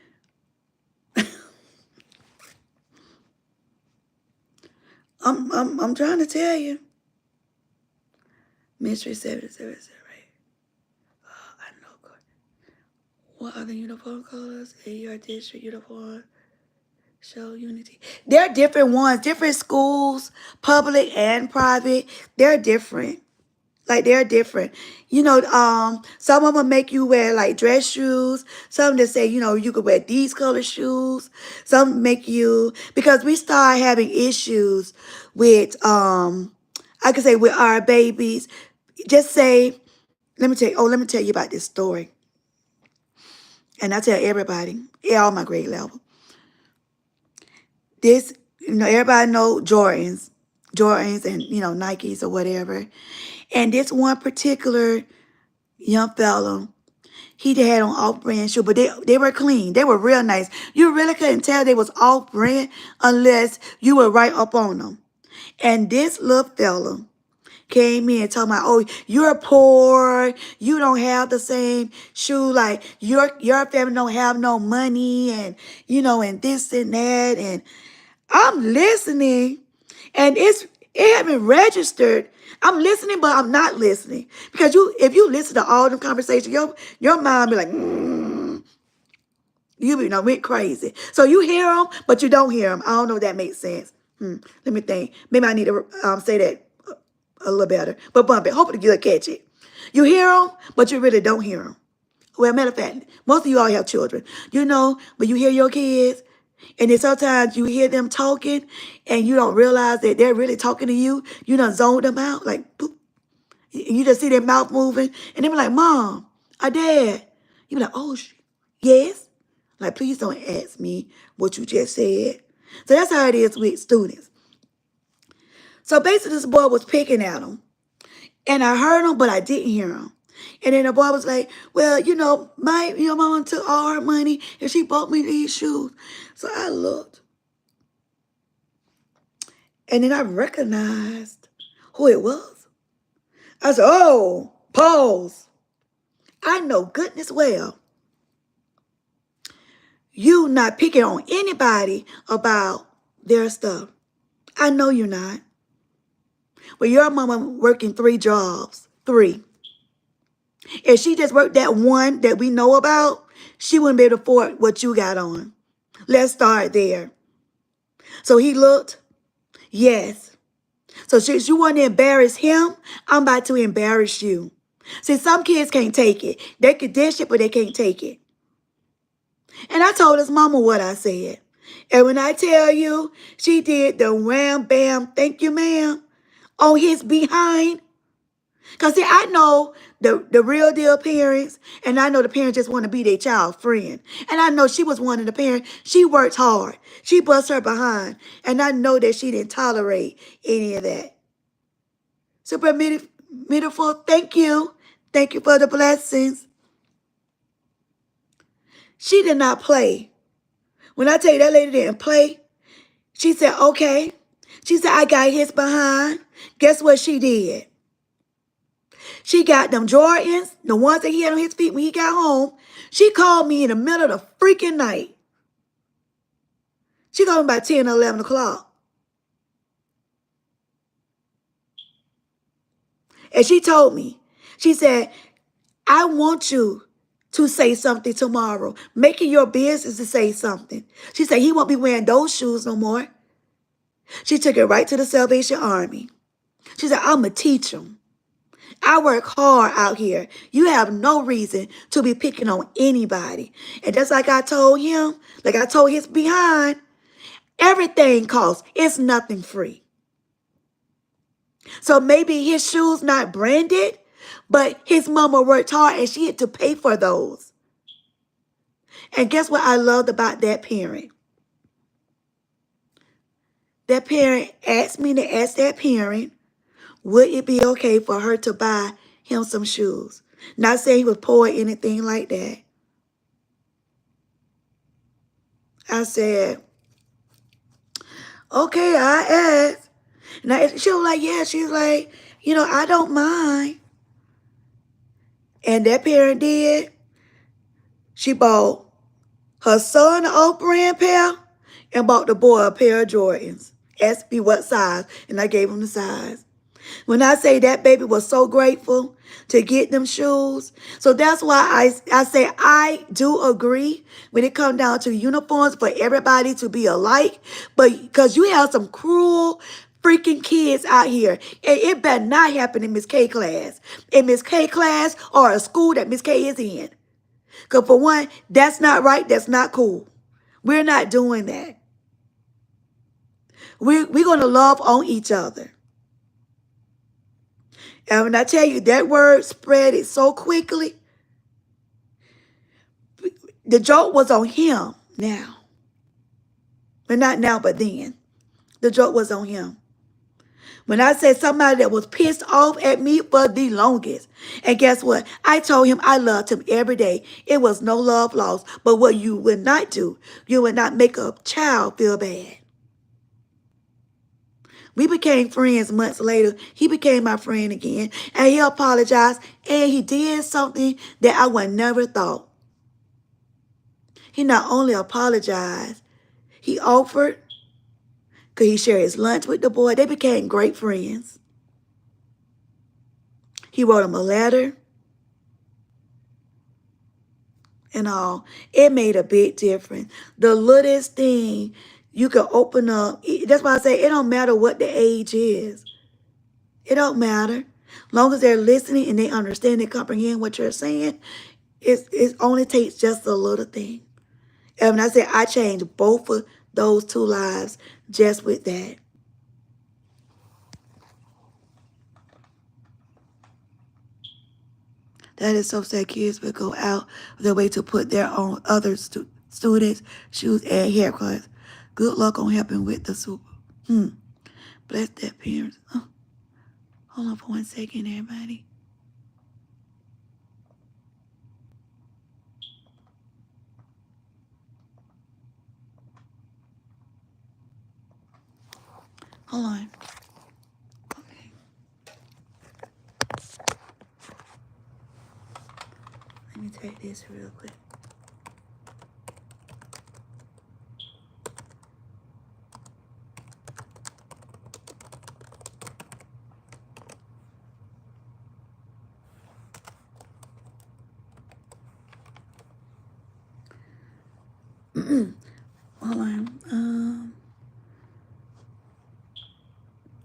I'm trying to tell you. Mystery 777, right? Oh, I know. What other uniform colors in your district uniform show unity? They're different ones, different schools, public and private. They're different. Like, they're different. You know, some of them make you wear, like, dress shoes. Some that say, you know, you could wear these color shoes. Some make you, because we start having issues with, I could say with our babies. Just say, let me tell you about this story. And I tell everybody, all my grade level. This, you know, everybody know Jordans and, you know, Nikes or whatever. And this one particular young fellow, he had on off-brand shoes, but they were clean. They were real nice. You really couldn't tell they was off-brand unless you were right up on them. And this little fella, came in talking about, oh, you're poor, you don't have the same shoe, like your family don't have no money, and and this and that. And I'm listening, and it haven't registered. I'm listening, but I'm not listening. Because if you listen to all them conversations, your mind be like, you went crazy. So you hear them, but you don't hear them. I don't know if that makes sense. Let me think. Maybe I need to say that a little better. But bump it. Hopefully you'll catch it. You hear them, but you really don't hear them. Well, matter of fact, most of you all have children. But you hear your kids, and then sometimes you hear them talking, and you don't realize that they're really talking to you. You done zoned them out, like, boop. You just see their mouth moving, and they be like, Mom, or Dad. You be like, oh, yes? Like, please don't ask me what you just said. So that's how it is with students. So basically, this boy was picking at him. And I heard him, but I didn't hear him. And then the boy was like, well, my mama took all her money and she bought me these shoes. So I looked. And then I recognized who it was. I said, oh, pause. I know goodness well you not picking on anybody about their stuff. I know you're not. But your mama working 3 jobs. 3. If she just worked that one that we know about, she wouldn't be able to afford what you got on. Let's start there. So he looked. Yes. So since you want to embarrass him, I'm about to embarrass you. See, some kids can't take it. They can dish it, but they can't take it. And I told his mama what I said. And when I tell you, she did the wham, bam, thank you, ma'am, on his behind. Because, see, I know the real deal parents, and I know the parents just want to be their child friend. And I know she was one of the parents. She worked hard. She bust her behind. And I know that she didn't tolerate any of that. Super beautiful. Thank you. Thank you for the blessings. She did not play. When I tell you that lady didn't play, she said, okay. She said, I got his behind. Guess what she did? She got them Jordans, the ones that he had on his feet when he got home. She called me in the middle of the freaking night. She called me about 10 or 11 o'clock. And she told me, she said, I want you to say something tomorrow. Make it your business to say something. She said, he won't be wearing those shoes no more. She took it right to the Salvation Army. She said, I'm going to teach him. I work hard out here. You have no reason to be picking on anybody. And just like I told him, like I told his behind, everything costs. It's nothing free. So maybe his shoes not branded, but his mama worked hard and she had to pay for those. And guess what I loved about that parent? That parent asked me to ask that parent, would it be okay for her to buy him some shoes? Not saying he was poor or anything like that. I said, okay, I asked. And she was like, yeah, she's like, I don't mind. And that parent did. She bought her son an off-brand pair and bought the boy a pair of Jordans. Asked me what size, and I gave him the size. When I say that baby was so grateful to get them shoes. So that's why I say I do agree when it comes down to uniforms for everybody to be alike. But because you have some cruel freaking kids out here. And it better not happen in Miss K class. In Miss K class or a school that Miss K is in. Because for one, that's not right. That's not cool. We're not doing that. We're going to love on each other. And when I tell you that word spread it so quickly, the joke was on him now. But not now, but then. The joke was on him. When I said somebody that was pissed off at me for the longest. And guess what? I told him I loved him every day. It was no love lost. But what you would not do, you would not make a child feel bad. We became friends months later. He became my friend again. And he apologized. And he did something that I would never thought. He not only apologized, he offered. Could he share his lunch with the boy? They became great friends. He wrote him a letter and all. It made a big difference. The littlest thing you can open up. That's why I say it don't matter what the age is. It don't matter. Long as they're listening and they understand and comprehend what you're saying, it only takes just a little thing. And when I say I changed both of those two lives just with that. That is so sad. Kids will go out of their way to put their own other students' shoes and haircuts. Good luck on helping with the super. Bless their parents. Oh, hold on for 1 second, everybody. Hold on. Okay. Let me take this real quick. Hold on.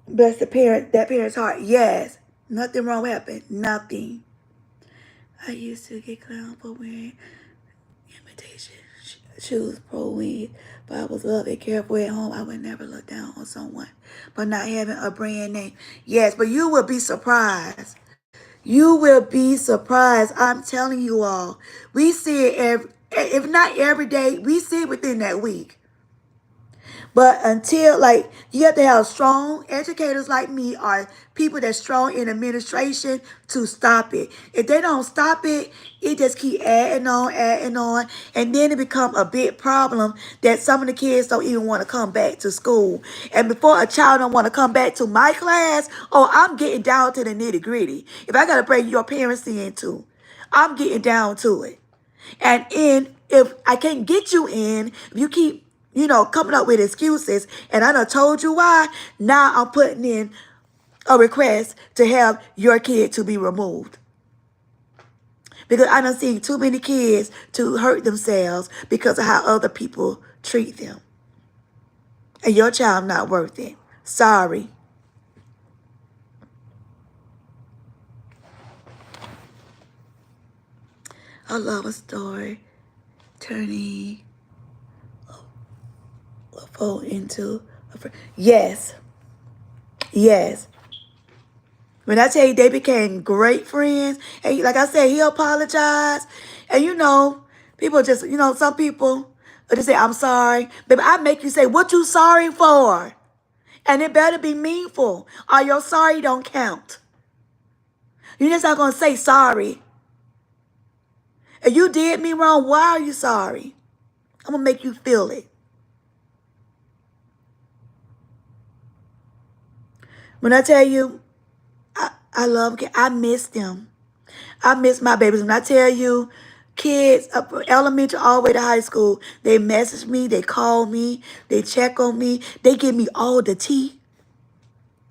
Bless that parent's heart. Yes. Nothing wrong happened. Nothing. I used to get clowned for wearing imitation shoes, pro weed, but I was loved and careful at home. I would never look down on someone but not having a brand name. Yes, but you will be surprised. You will be surprised. I'm telling you all. We see it if not every day, we see it within that week. But until, like, you have to have strong educators like me or people that's strong in administration to stop it. If they don't stop it, it just keep adding on, and then it become a big problem that some of the kids don't even want to come back to school. And before a child don't want to come back to my class, oh, I'm getting down to the nitty gritty. If I got to bring your parents in too, I'm getting down to it. And if I can't get you in, if you keep coming up with excuses, and I done told you why, now I'm putting in a request to have your kid to be removed. Because I done seen too many kids to hurt themselves because of how other people treat them. And your child not worth it. Sorry. I love a story turning a foe into a friend. Yes. Yes. When I tell you they became great friends, and like I said, he apologized. And people just, some people just say, I'm sorry. Baby, I make you say, what you sorry for? And it better be meaningful, or your sorry don't count. You're just not going to say sorry. If you did me wrong, why are you sorry? I'm going to make you feel it. When I tell you, I love kids. I miss them. I miss my babies. When I tell you, kids, elementary all the way to high school, they message me, they call me, they check on me, they give me all the tea.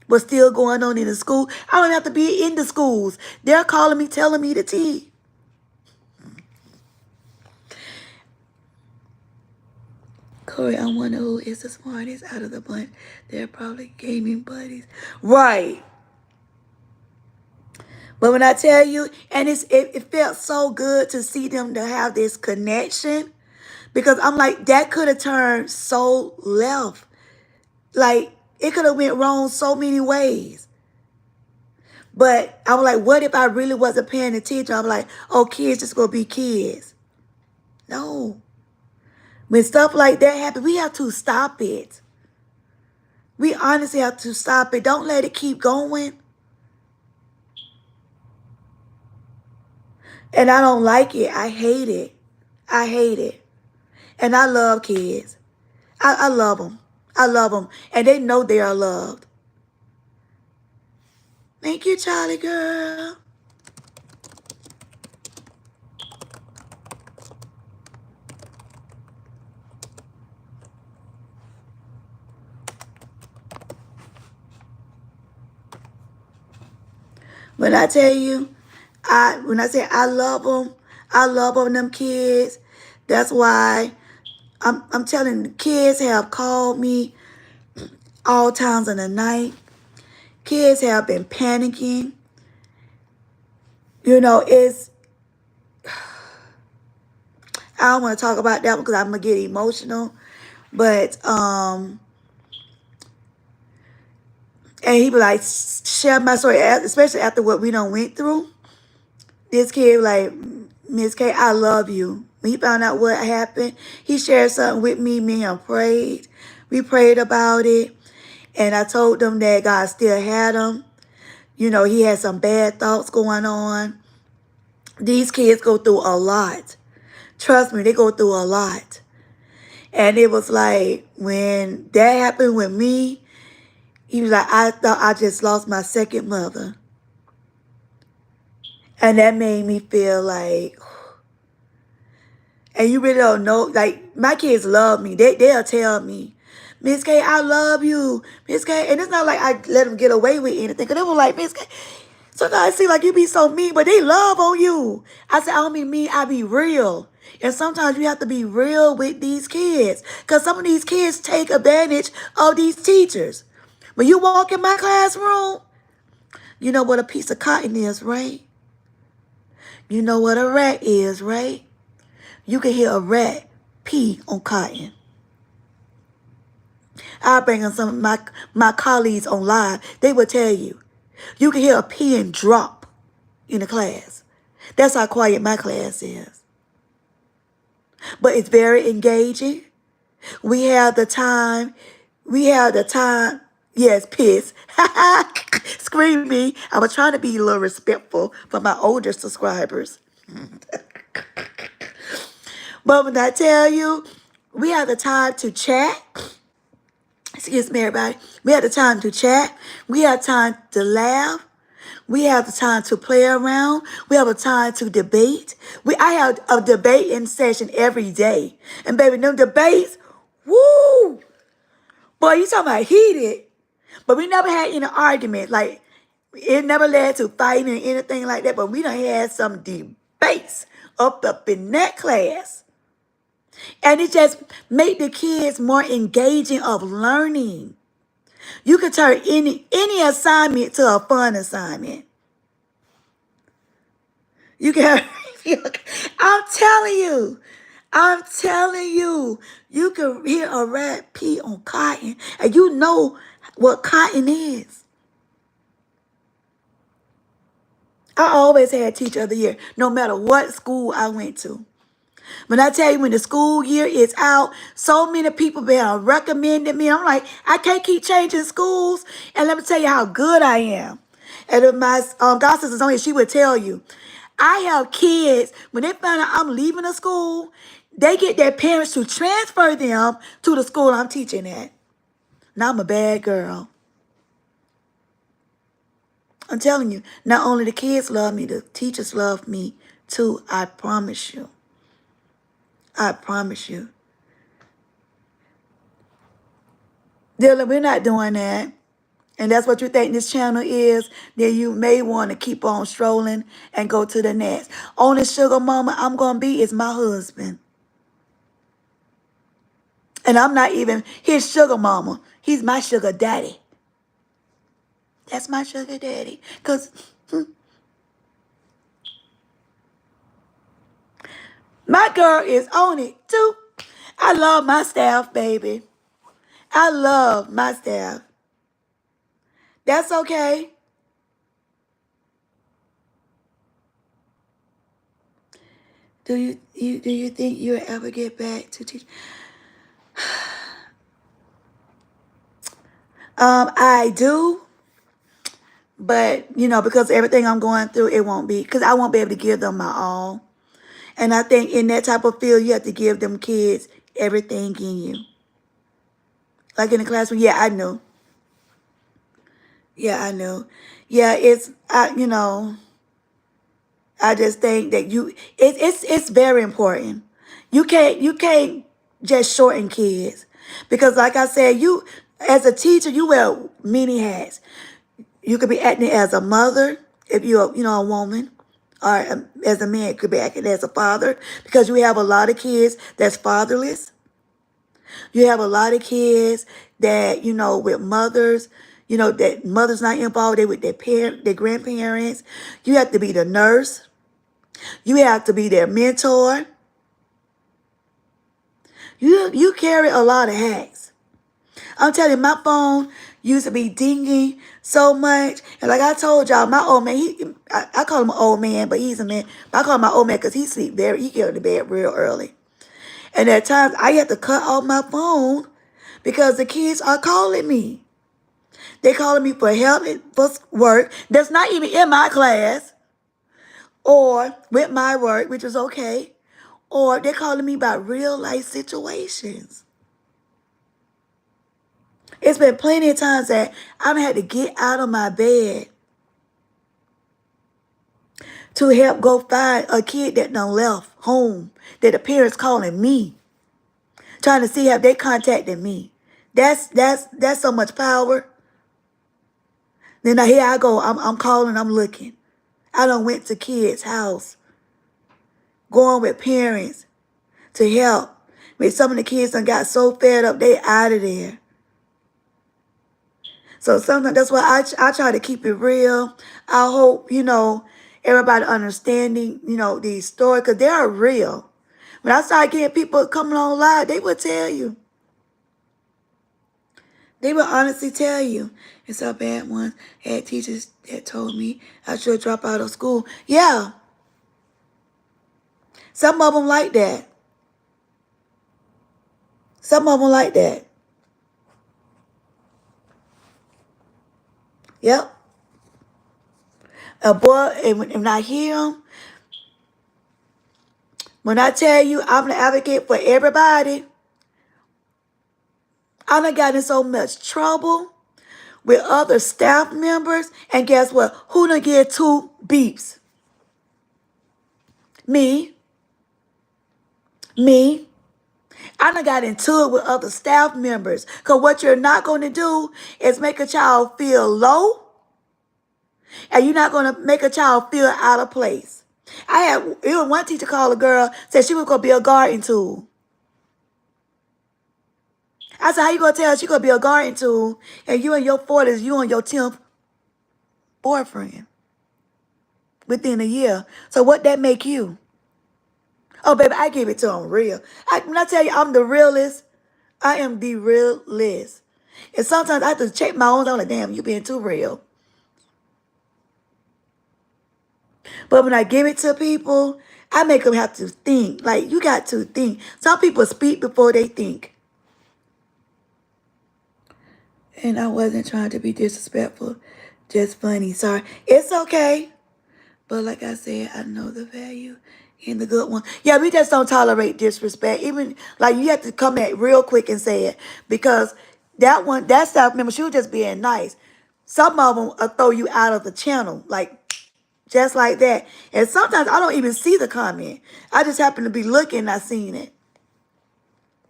What's still going on in the school? I don't have to be in the schools. They're calling me, telling me the tea. Corey, I wonder who is the smartest out of the bunch. They're probably gaming buddies. Right. But when I tell you, and it felt so good to see them to have this connection, because I'm like, that could have turned so left. Like, it could have went wrong so many ways. But I was like, what if I really wasn't paying attention? I'm like, oh, kids just gonna be kids. No. When stuff like that happens, we have to stop it. We honestly have to stop it. Don't let it keep going. And I don't like it. I hate it. I hate it. And I love kids. I love them. I love them. And they know they are loved. Thank you, Charlie girl. When I tell you, when I say I love on them kids. That's why I'm telling the kids have called me all times of the night. Kids have been panicking. You know, I don't want to talk about that because I'm gonna get emotional. But and he be like, share my story, especially after what we done went through. This kid like, Miss K, I love you. When he found out what happened, he shared something with me. Me and prayed. We prayed about it. And I told them that God still had him. You know, he had some bad thoughts going on. These kids go through a lot. Trust me, they go through a lot. And it was like, when that happened with me, he was like, I thought I just lost my second mother. And that made me feel like, and you really don't know, like, my kids love me. They'll tell me, Miss K, I love you. Miss K. And it's not like I let them get away with anything. Because they were like, Miss K, sometimes I see like you be so mean, but they love on you. I said, I don't be mean, I be real. And sometimes you have to be real with these kids. Because some of these kids take advantage of these teachers. When you walk in my classroom, you know what a piece of cotton is, right? You know what a rat is, right? You can hear a rat pee on cotton. I bring in some of my colleagues on live. They will tell you. You can hear a pin drop in the class. That's how quiet my class is. But it's very engaging. We have the time. We have the time. Yes, piss. Scream me. I was trying to be a little respectful for my older subscribers. But when I tell you, we have the time to chat. Excuse me, everybody. We have the time to chat. We have time to laugh. We have the time to play around. We have a time to debate. I have a debating session every day. And baby, them debates, woo! Boy, you talking about heated. But we never had any argument. Like, it never led to fighting or anything like that. But we done had some debates up in that class. And it just made the kids more engaging of learning. You can turn any assignment to a fun assignment. You can, I'm telling you, you can hear a rat pee on cotton, and you know what cotton is. I always had Teacher of the Year, no matter what school I went to. When I tell you, when the school year is out, so many people been recommending me. I'm like, I can't keep changing schools. And let me tell you how good I am. And if my god sister's on here, she would tell you, I have kids, when they find out I'm leaving a school, they get their parents to transfer them to the school I'm teaching at. Now I'm a bad girl. I'm telling you, not only the kids love me, the teachers love me too. I promise you. I promise you. Dylan, we're not doing that. And that's what you think this channel is, then you may want to keep on strolling and go to the next. Only sugar mama I'm going to be is my husband. And I'm not even his sugar mama. He's my sugar daddy. That's my sugar daddy. Because my girl is on it too. I love my staff, baby. I love my staff. That's okay. Do you think you'll ever get back to teach? I do. But, you know, because everything I'm going through, it won't be, because I won't be able to give them my all. And I think in that type of field, you have to give them kids everything in you. Like in the classroom, yeah, I know. Yeah, I know. Yeah, I just think that it's very important. You can't just shorten kids because, like I said, you as a teacher you wear many hats. You could be acting as a mother if you're a woman, or as a man could be acting as a father because you have a lot of kids that's fatherless. You have a lot of kids that with mothers. That mother's not involved. They with their grandparents. You have to be the nurse. You have to be their mentor. You carry a lot of hats. I'm telling you, my phone used to be dinging so much. And like I told y'all, my old man, I call him an old man, but he's a man. I call him my old man because he get to bed real early. And at times I had to cut off my phone because the kids are calling me. They calling me for help and for work that's not even in my class or with my work, which is okay. Or they're calling me about real life situations. It's been plenty of times that I've had to get out of my bed to help go find a kid that done left home, that the parents calling me, trying to see have they contacted me. That's so much power. Then here I go. I'm calling. I'm looking. I done went to kids' house, going with parents to help. When some of the kids done got so fed up, they out of there. So sometimes that's why I try to keep it real. I hope, everybody understanding, these stories, because they are real. When I started getting people coming on live, they would tell you. They would honestly tell you. It's a bad one. Had teachers that told me I should drop out of school. Yeah, some of them like that. Some of them like that. Yep. A boy, and when I hear them, when I tell you I'm the advocate for everybody, I done got in so much trouble with other staff members. And guess what? Who done get 2 beeps? Me. Me. I done got into it with other staff members. Because what you're not going to do is make a child feel low. And you're not going to make a child feel out of place. I had even one teacher call a girl, said she was going to be a guardian tool. I said, how you going to tell her she going to be a guardian tool and you in your 40s, you on your 10th boyfriend within a year? So what that make you? Oh, baby, I give it to him real. When I tell you I'm the realest, I am the realest. And sometimes I have to check my own. I'm like, damn, you being too real. But when I give it to people, I make them have to think. Like, you got to think. Some people speak before they think. And I wasn't trying to be disrespectful. Just funny. Sorry. It's okay. But like I said, I know the value in the good one. Yeah, we just don't tolerate disrespect. Even, like, you have to come at real quick and say it. Because that staff member, she was just being nice. Some of them will throw you out of the channel. Like, just like that. And sometimes I don't even see the comment. I just happen to be looking and I seen it.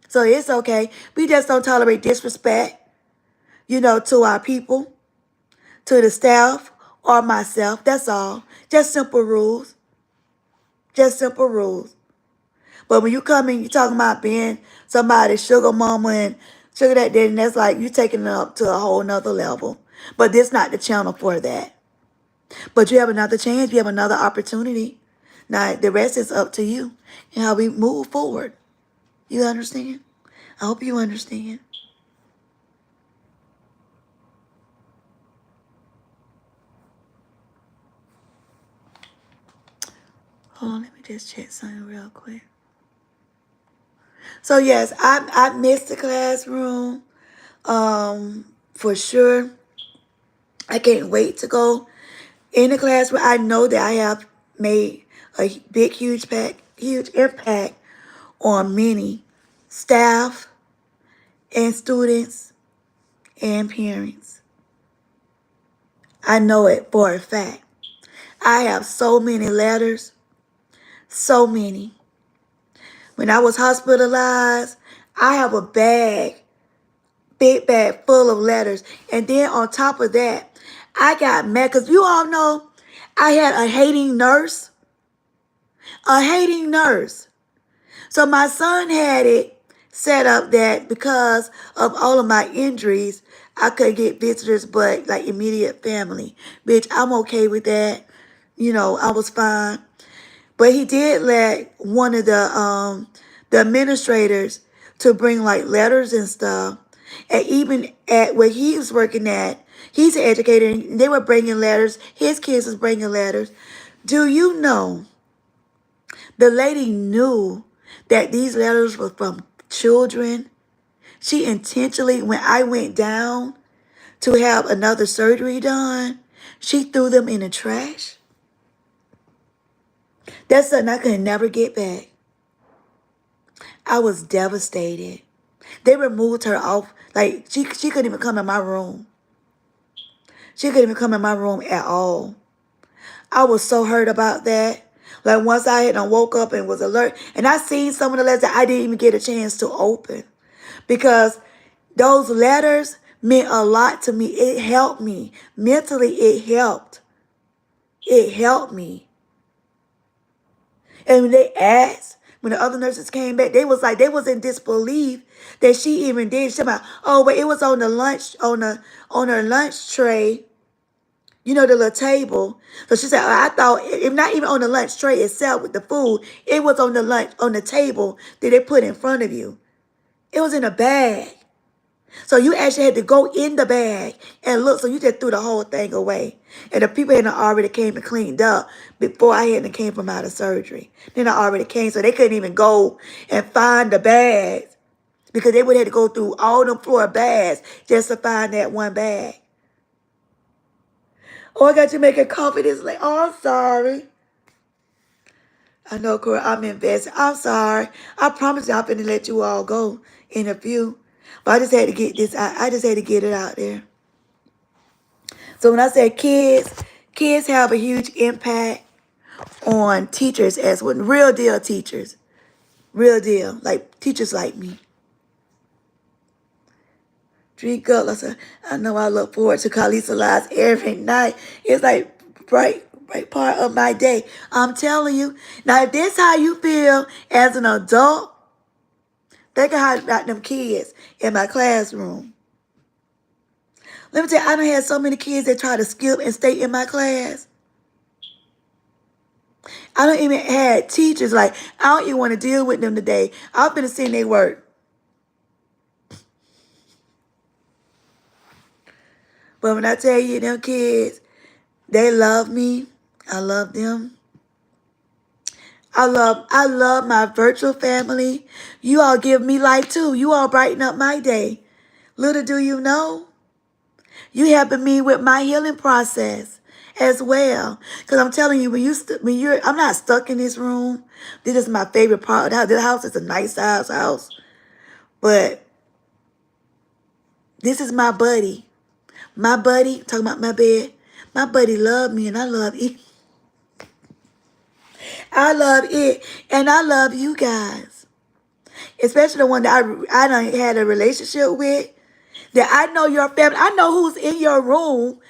So it's okay. We just don't tolerate disrespect, to our people, to the staff, or myself. That's all. Just simple rules. Just simple rules. But when you come in, you're talking about being somebody's sugar mama and sugar that, then that's like you taking it up to a whole nother level. But this not the channel for that. But you have another chance. You have another opportunity. Now, the rest is up to you and how we move forward. You understand? I hope you understand. Hold on, let me just check something real quick. So, yes, I missed the classroom for sure. I can't wait to go in the classroom. I know that I have made a big, huge impact on many staff and students and parents. I know it for a fact. I have so many letters, so many. When I was hospitalized, I have a bag, big bag full of letters. And then on top of that, I got mad because you all know I had a hating nurse. A hating nurse. So my son had it set up that because of all of my injuries, I could get visitors, but like immediate family. Bitch, I'm okay with that. You know, I was fine. But he did let one of the administrators to bring like letters and stuff. And even at where he was working at, he's an educator, and they were bringing letters. His kids was bringing letters. Do you know the lady knew that these letters were from children? She intentionally, when I went down to have another surgery done, she threw them in the trash. That's something I could never get back. I was devastated. They removed her off. Like, she couldn't even come in my room. She couldn't even come in my room at all. I was so hurt about that. Like, once I had woke up and was alert, and I seen some of the letters that I didn't even get a chance to open. Because those letters meant a lot to me. It helped me. Mentally, it helped. It helped me. And when they asked, when the other nurses came back, they was like, they was in disbelief that she even did. She about, oh, but it was on the lunch, on her lunch tray, you know, the little table. So she said, oh, I thought, if not even on the lunch tray itself with the food, it was on the lunch, on the table that they put in front of you. It was in a bag. So you actually had to go in the bag and look. So you just threw the whole thing away. And the people had already came and cleaned up before I hadn't came from out of surgery. Then I already came, so they couldn't even go and find the bags because they would have to go through all them floor bags just to find that one bag. Oh, I got you making coffee this late. Oh, I'm sorry. I know, Cora, I'm invested. I'm sorry. I promise you I'm finna let you all go in a few. But I just had to get this. I just had to get it out there. So when I say kids, kids have a huge impact on teachers as well. Real deal teachers. Real deal. Like teachers like me. Drink up. I know I look forward to Karlisa lives every night. It's like bright part of my day. I'm telling you. Now, if this how you feel as an adult, think about them kids in my classroom. Let me tell you, I done had so many kids that try to skip and stay in my class. I don't even had teachers like, I don't even want to deal with them today. I'm finna see they work. But when I tell you, them kids, they love me. I love them. I love my virtual family. You all give me life too. You all brighten up my day. Little do you know, you helping me with my healing process as well. Because I'm telling you, I'm not stuck in this room. This is my favorite part of the house. This house is a nice size house. But this is my buddy. My buddy, talking about my bed. My buddy love me and I love it. I love it and I love you guys. Especially the one that I done had a relationship with. That I know your family. I know who's in your room.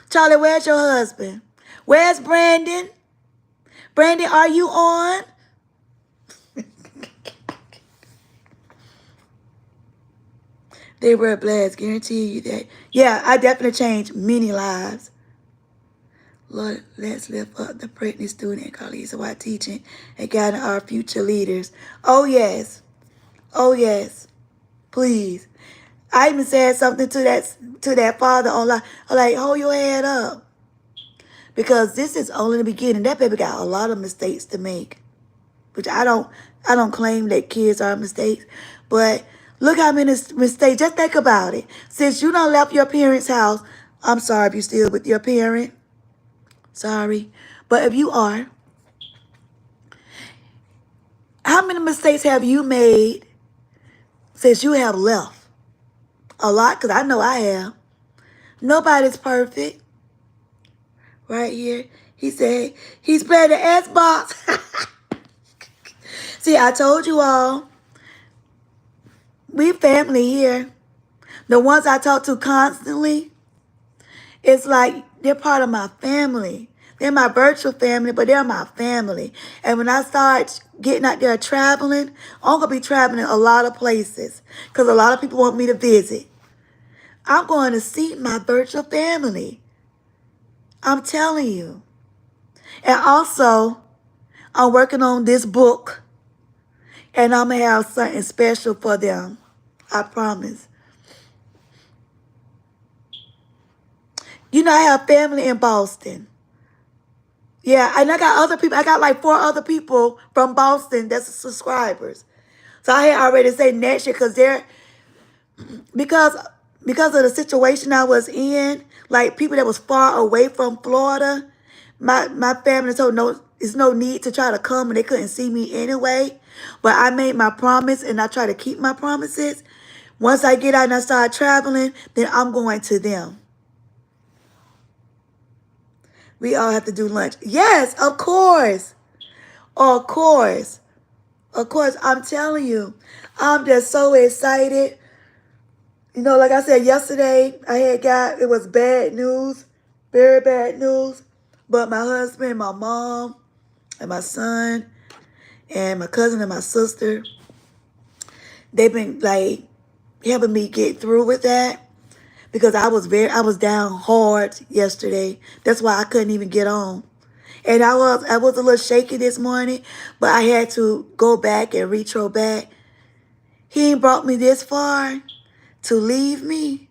Charlie, where's your husband? Where's Brandon? Brandon, are you on? They were a blast. Guarantee you that. Yeah, I definitely changed many lives. Lord, let's lift up the pregnant student, Karlisa, while teaching and guiding our future leaders. Oh, yes. Oh, yes. Please. I even said something to that father online. Like, hold your head up. Because this is only the beginning. That baby got a lot of mistakes to make. Which I don't claim that kids are mistakes. But look how many mistakes. Just think about it. Since you done left your parents' house, I'm sorry if you're still with your parent. Sorry. But if you are, how many mistakes have you made since you have left? A lot, because I know I have. Nobody's perfect. Right here. He said he's playing the Xbox. See, I told you all, we family here. The ones I talk to constantly, it's like they're part of my family. They're my virtual family, but they're my family. And when I start getting out there traveling, I'm going to be traveling a lot of places because a lot of people want me to visit. I'm going to see my virtual family. I'm telling you. And also, I'm working on this book, and I'm going to have something special for them. I promise. You know, I have family in Boston. Yeah, and I got other people. I got like 4 other people from Boston that's subscribers. So I had already said next year because because of the situation I was in, like people that was far away from Florida, my family told no, it's no need to try to come and they couldn't see me anyway. But I made my promise and I try to keep my promises. Once I get out and I start traveling, then I'm going to them. We all have to do lunch. Yes, of course. Of course. Of course, I'm telling you, I'm just so excited. You know, like I said yesterday, it was bad news, very bad news. But my husband, my mom, and my son, and my cousin and my sister, they've been like helping me get through with that because I was down hard yesterday. That's why I couldn't even get on. And I was a little shaky this morning, but I had to go back and retro back. He ain't brought me this far to leave me.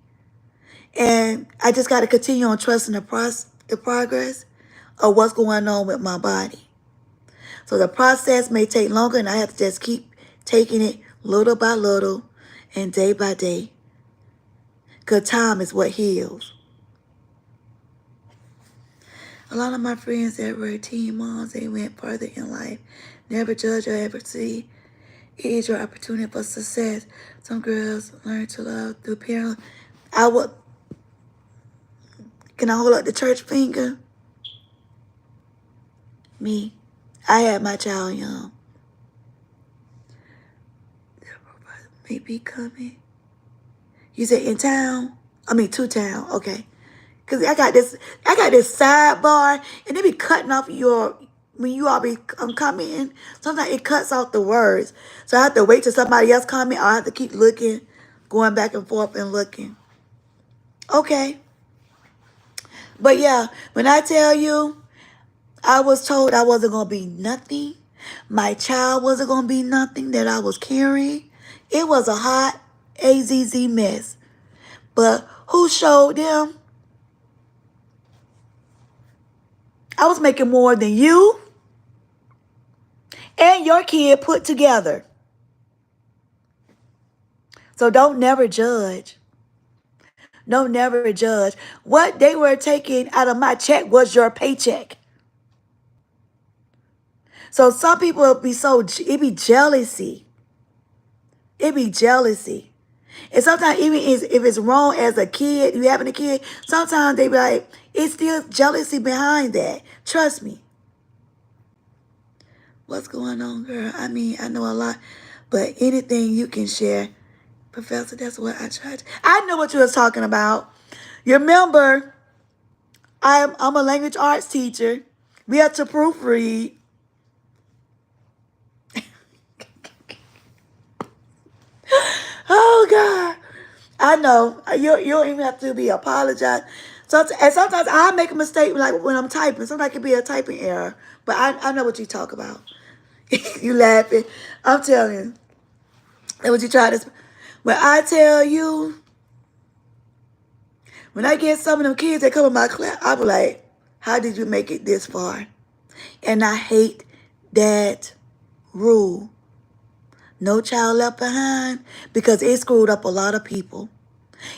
And I just got to continue on trusting the progress of what's going on with my body. So the process may take longer, and I have to just keep taking it little by little and day by day. Because time is what heals. A lot of my friends that were teen moms, they went further in life. Never judge or ever see. It is your opportunity for success. Some girls learn to love through parenting. Can I hold up the church finger? Me. I had my child young. May be coming. You said in town? I mean to town. Okay. Cause I got this sidebar, and they be cutting off when you all be commenting. Sometimes it cuts off the words, so I have to wait till somebody else comment, or I have to keep looking, going back and forth and looking. Okay. But yeah, when I tell you, I was told I wasn't gonna be nothing. My child wasn't gonna be nothing that I was carrying. It was a hot AZZ mess. But who showed them? I was making more than you and your kid put together. So don't never judge. Don't never judge. What they were taking out of my check was your paycheck. So some people it be jealousy. It be jealousy. And sometimes even if it's wrong as a kid, you having a kid, sometimes they be like, it's still jealousy behind that. Trust me. What's going on, girl? I mean, I know a lot, but anything you can share. Professor, that's what I tried. I know what you was talking about. You remember, I'm a language arts teacher. We have to proofread. Oh, God. I know. You don't even have to be apologized. And sometimes I make a mistake like when I'm typing. Sometimes it can be a typing error. But I know what you talk about. You laughing. I'm telling you. That's what you try to... When I tell you, when I get some of them kids that come in my class, I be like, how did you make it this far? And I hate that rule. No child left behind, because it screwed up a lot of people.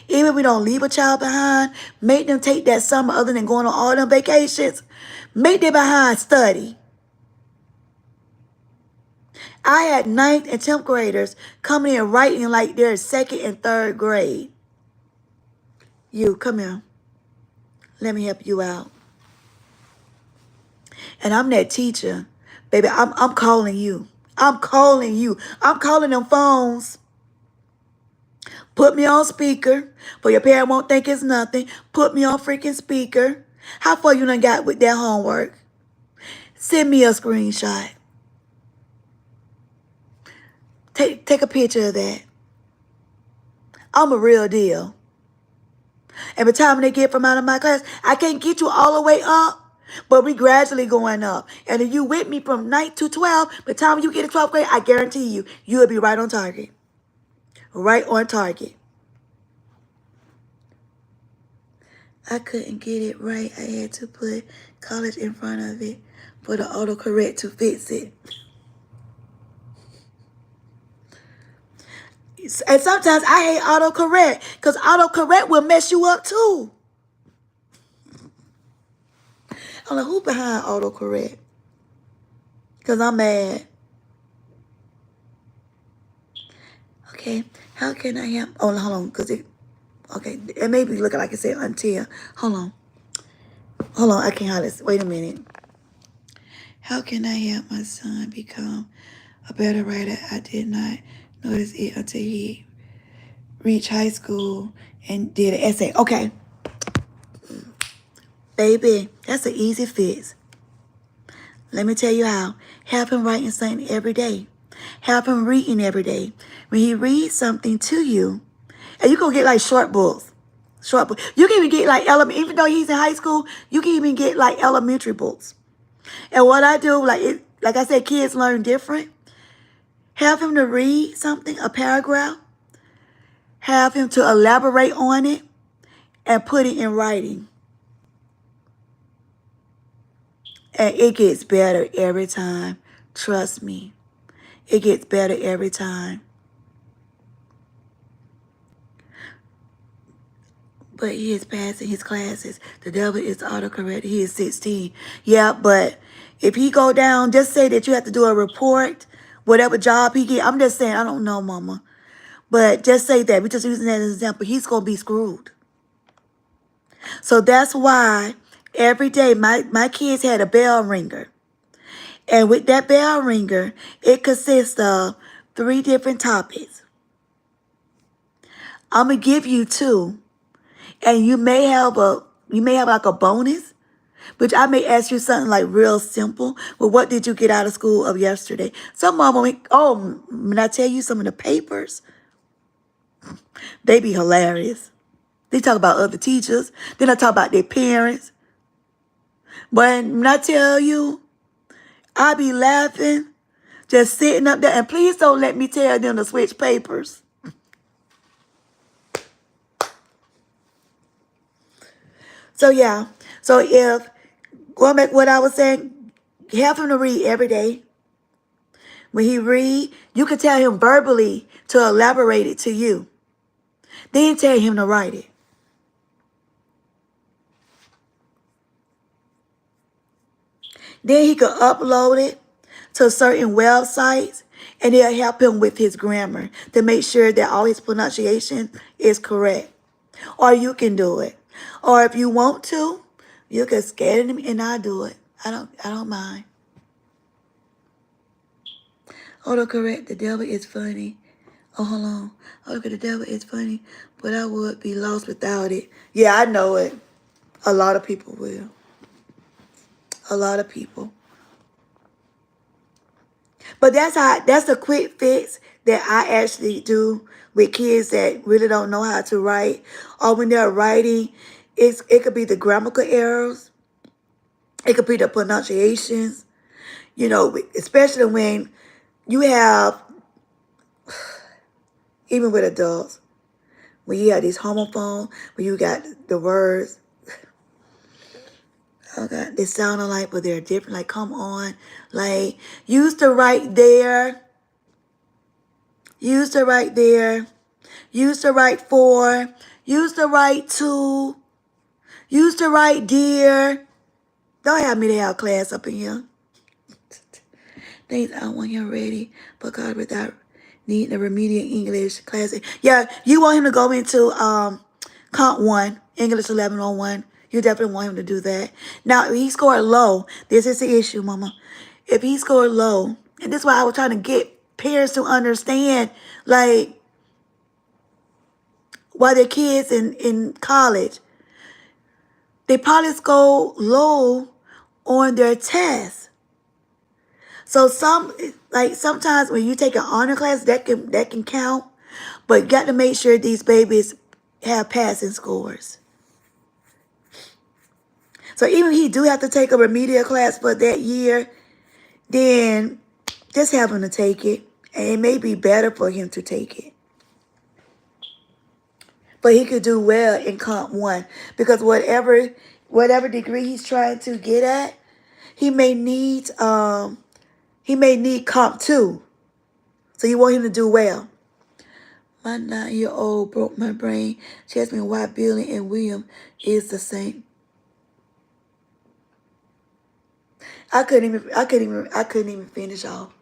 Even if we don't leave a child behind, make them take that summer other than going on all them vacations. Make them behind study. I had 9th and 10th graders coming in writing like they're 2nd and 3rd grade. You, come here. Let me help you out. And I'm that teacher. Baby, I'm calling you. I'm calling you. I'm calling them phones. Put me on speaker. For your parent won't think it's nothing. Put me on freaking speaker. How far you done got with that homework? Send me a screenshot. Take a picture of that. I'm a real deal. Every time they get from out of my class, I can't get you all the way up, but we gradually going up. And if you with me from 9 to 12, by the time you get to 12th grade, I guarantee you, you'll be right on target. Right on target. I couldn't get it right. I had to put college in front of it for the autocorrect to fix it. And sometimes I hate autocorrect because autocorrect will mess you up too. I'm like, who behind autocorrect? Because I'm mad. Okay, how can I help? Oh, hold on, because it may be looking like it said until. Hold on, I can't hardly, wait a minute. How can I help my son become a better writer? I did not notice it until he reached high school and did an essay. Okay, baby, that's an easy fix. Let me tell you how. Have him writing something every day. Have him reading every day. When he reads something to you, and you can get like short books. Short books. You can even get like, even though he's in high school, you can even get like elementary books. And what I do, like I said, kids learn different. Have him to read something, a paragraph. Have him to elaborate on it and put it in writing. And it gets better every time. Trust me. It gets better every time. But he is passing his classes. The devil is autocorrect. He is 16. Yeah, but if he go down, just say that you have to do a report, whatever job he get. I'm just saying, I don't know, mama. But just say that. We're just using that as an example. He's going to be screwed. So that's why every day my kids had a bell ringer. And with that bell ringer, it consists of 3 different topics. I'm going to give you 2. And you may have like a bonus, which I may ask you something like real simple. Well, what did you get out of school of yesterday? Some of them, when I tell you some of the papers, they be hilarious. They talk about other teachers. Then I talk about their parents. But when I tell you, I be laughing, just sitting up there. And please don't let me tell them to switch papers. So yeah, so if, going back to what I was saying, have him to read every day. When he read, you can tell him verbally to elaborate it to you. Then tell him to write it. Then he could upload it to certain websites, and it'll help him with his grammar to make sure that all his pronunciation is correct. Or you can do it. Or if you want to, you can scan him and I'll do it. I don't mind. Autocorrect, the devil is funny. Oh, hold on. Autocorrect, the devil is funny, but I would be lost without it. Yeah, I know it. A lot of people will. A lot of people. But that's a quick fix that I actually do with kids that really don't know how to write. Or when they're writing, it could be the grammatical errors. It could be the pronunciations. You know, especially when you have, even with adults, when you have these homophone, when you got the words, okay, they sound alike, but they're different. Like, come on. Like, used to write there. Used to write there. Used to write for. Used to write to. Used to write dear. Don't have me to have class up in here. Things I want him ready for God without needing a remedial English class. Yeah, you want him to go into Comp 1, English 1101. You definitely want him to do that. Now, if he scored low, this is the issue, Mama. If he scored low, and this is why I was trying to get parents to understand, like, why their kids in college, they probably score low on their tests. So sometimes when you take an honor class, that can count, but you got to make sure these babies have passing scores. So even if he do have to take a remedial class for that year, then just have him to take it. And it may be better for him to take it. But he could do well in Comp 1. Because whatever degree he's trying to get at, he may need Comp 2. So you want him to do well. My 9-year-old broke my brain. She asked me why Billy and William is the same. I couldn't even finish off.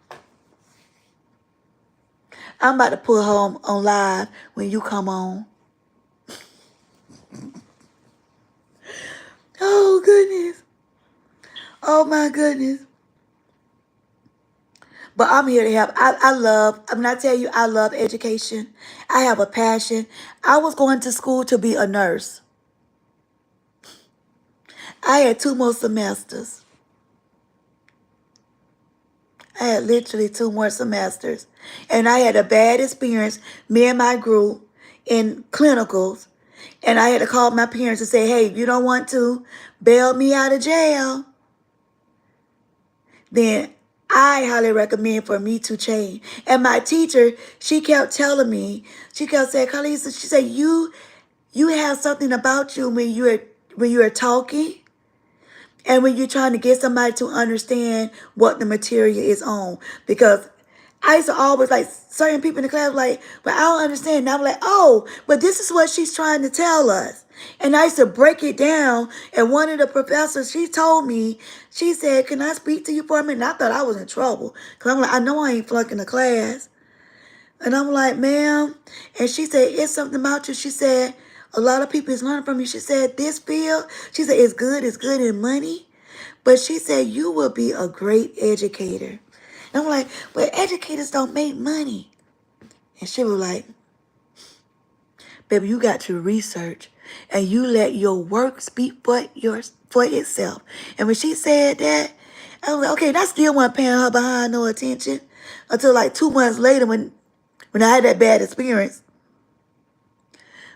I'm about to put her on live when you come on. Oh goodness. Oh my goodness. But I'm here to help. I tell you, I love education. I have a passion. I was going to school to be a nurse. I had 2 more semesters. I had literally 2 more semesters. And I had a bad experience, me and my group, in clinicals. And I had to call my parents and say, hey, if you don't want to bail me out of jail, then I highly recommend for me to change. And my teacher, she kept telling me, she kept saying, Karlisa, she said, you have something about you when you're talking and when you're trying to get somebody to understand what the material is on. Because I used to always, like, certain people in the class, like, but I don't understand. And I'm like, oh, but this is what she's trying to tell us. And I used to break it down. And one of the professors, she told me, she said, can I speak to you for a minute? And I thought I was in trouble. Because I'm like, I know I ain't flunking the class. And I'm like, ma'am. And she said, it's something about you. She said, a lot of people is learning from you. She said, this field, she said, it's good in money. But she said, you will be a great educator. And I'm like, but educators don't make money. And she was like, baby, you got to research and you let your work speak for itself. And when she said that, I was like, okay, and I still wasn't paying her behind no attention until like 2 months later when I had that bad experience.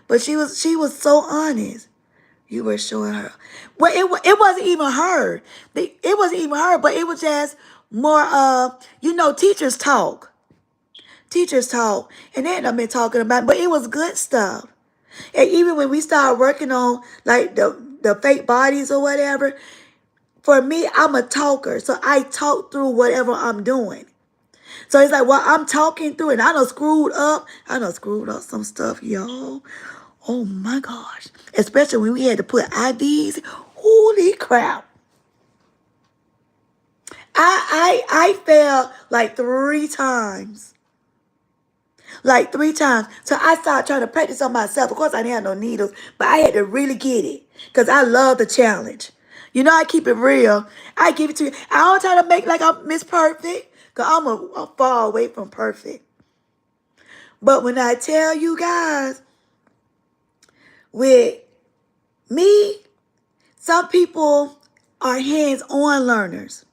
But she was so honest. You were showing her. Well, it wasn't even her. It wasn't even her, but it was just more of, teachers talk. Teachers talk. And they had been talking about it, but it was good stuff. And even when we started working on like the fake bodies or whatever, for me, I'm a talker. So I talk through whatever I'm doing. So it's like, well, I'm talking through it. I done screwed up some stuff, y'all. Oh my gosh. Especially when we had to put IVs. Holy crap. I fell like 3 times. Like 3 times. So I started trying to practice on myself. Of course, I didn't have no needles, but I had to really get it because I love the challenge. I keep it real. I give it to you. I don't try to make like I'm Miss Perfect because I'm far away from perfect. But when I tell you guys, with me, some people are hands-on learners.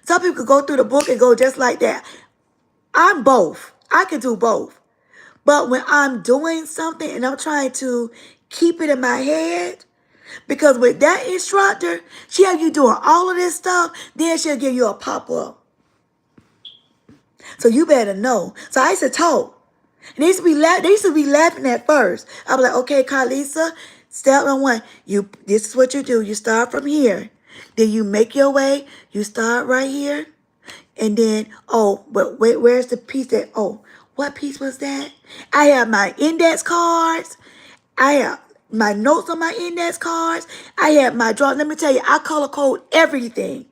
Some people could go through the book and go just like that. I'm both. I can do both. But when I'm doing something and I'm trying to keep it in my head, because with that instructor, she have you doing all of this stuff, then she'll give you a pop-up. So you better know. So I used to talk. And they used to be laughing at first. I was like, okay, Karlisa, step 1. This is what you do. You start from here. Then you make your way. You start right here. And then, but wait, where's the piece what piece was that? I have my index cards. I have my notes on my index cards. I have my drawing. Let me tell you, I color code everything.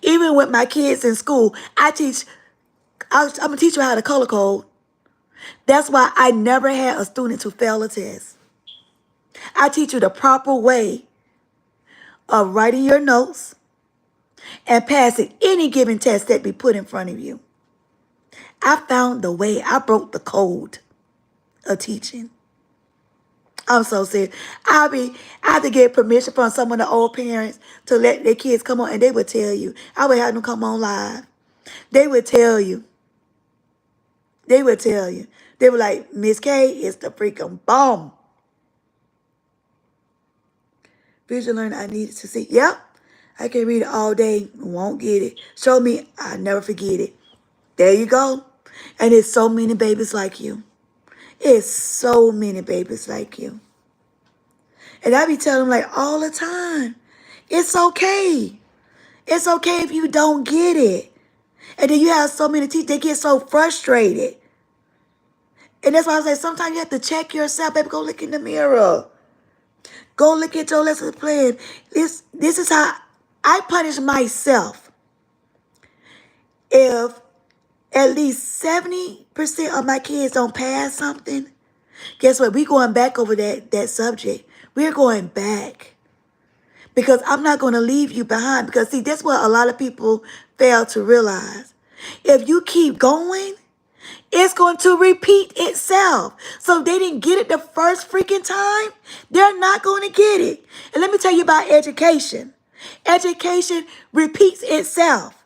Even with my kids in school, I'm going to teach you how to color code. That's why I never had a student to fail a test. I teach you the proper way of writing your notes and passing any given test that be put in front of you. I found the way. I broke the code of teaching. I'm so serious. I have to get permission from some of the old parents to let their kids come on, and they would tell you. I would have them come on live. They would tell you. They would tell you. They were like, Miss K is the freaking bomb. Visual learning I needed to see. Yep. I can read it all day. Won't get it. Show me. I never forget it. There you go. And it's so many babies like you. It's so many babies like you. And I be telling them like all the time, it's okay. It's okay if you don't get it. And then you have so many teachers, they get so frustrated. And that's why I say sometimes you have to check yourself, baby. Go look in the mirror. Go look at your lesson plan. This is how I punish myself. If at least 70% of my kids don't pass something, guess what? We're going back over that subject. We're going back. Because I'm not going to leave you behind. Because, see, that's what a lot of people fail to realize. If you keep going, it's going to repeat itself. So if they didn't get it the first freaking time, they're not going to get it. And let me tell you about education. Education repeats itself.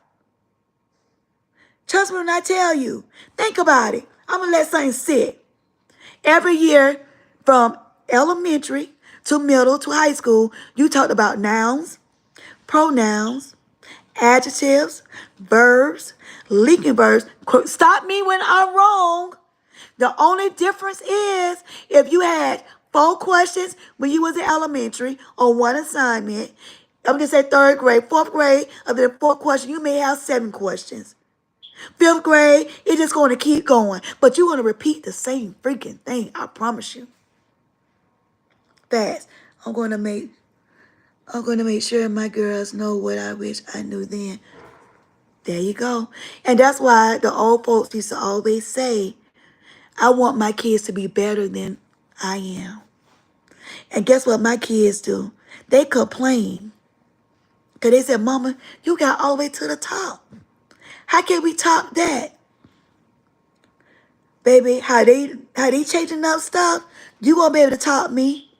Trust me when I tell you. Think about it. I'm going to let something sit. Every year from elementary to middle to high school, you talked about nouns, pronouns, adjectives, verbs, linking verbs. Stop me when I'm wrong. The only difference is if you had 4 questions when you was in elementary or 1 assignment, I'm going to say 3rd grade, 4th grade, of the 4th question, you may have 7 questions. 5th grade, it's just going to keep going. But you're going to repeat the same freaking thing, I promise you. Fast. I'm going to make sure my girls know what I wish I knew then. There you go. And that's why the old folks used to always say, I want my kids to be better than I am. And guess what my kids do? They complain. Because they said, Mama, you got all the way to the top. How can we top that? Baby, how they changing up stuff, you won't be able to top me.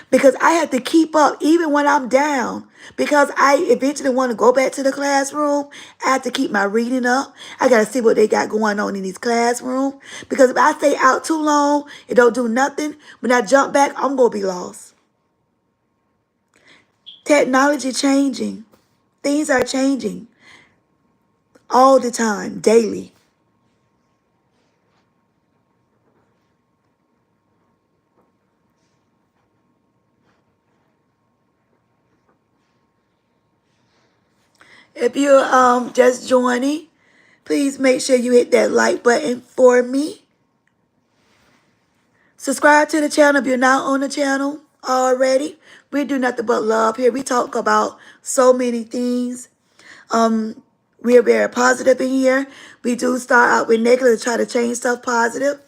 Because I have to keep up even when I'm down. Because I eventually want to go back to the classroom. I have to keep my reading up. I got to see what they got going on in these classrooms. Because if I stay out too long and don't do nothing, when I jump back, I'm going to be lost. Technology changing. Things are changing. All the time, daily. If you're just joining, please make sure you hit that like button for me. Subscribe to the channel if you're not on the channel already. We do nothing but love here. We talk about so many things. We are very positive in here. We do start out with negative to try to change stuff positive.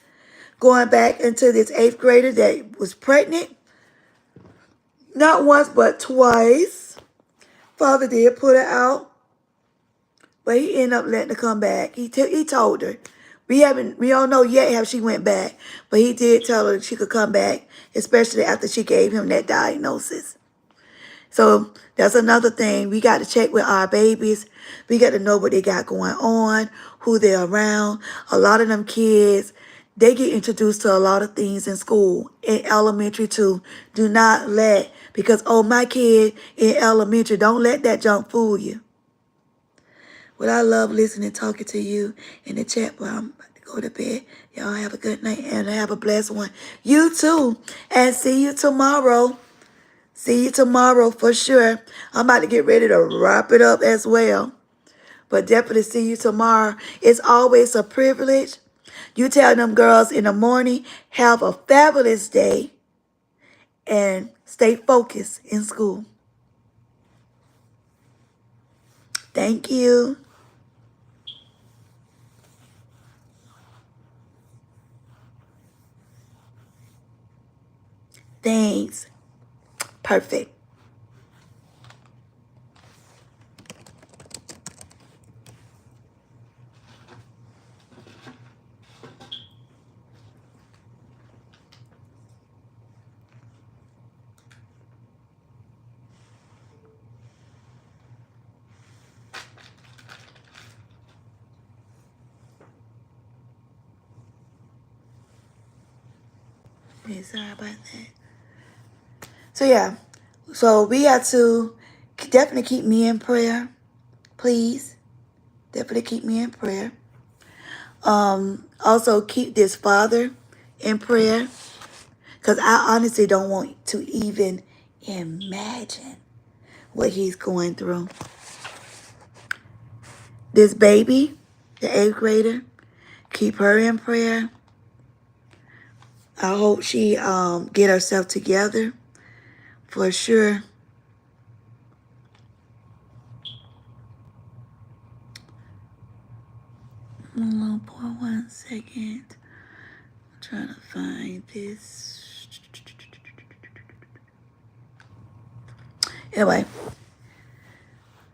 Going back into this 8th grader that was pregnant. Not once, but twice. Father did put her out. But he ended up letting her come back. He told her. We don't know yet how she went back. But he did tell her she could come back. Especially after she gave him that diagnosis. So that's another thing. We got to check with our babies. We got to know what they got going on. Who they're around. A lot of them kids, they get introduced to a lot of things in school. In elementary too. Do not let. Because, oh, my kid in elementary, don't let that junk fool you. Well, I love listening and talking to you in the chat while I'm about to go to bed. Y'all have a good night and have a blessed one. You too. And see you tomorrow. See you tomorrow for sure. I'm about to get ready to wrap it up as well. But definitely see you tomorrow. It's always a privilege. You tell them girls in the morning, have a fabulous day. And stay focused in school. Thank you. things perfect. Okay, sorry about that. So yeah, so we have to definitely keep me in prayer, please. Definitely keep me in prayer. Also keep this father in prayer, because I honestly don't want to even imagine what he's going through. This baby, the 8th grader, keep her in prayer. I hope she get herself together for sure. Hold on for 1 second. I'm trying to find this. Anyway,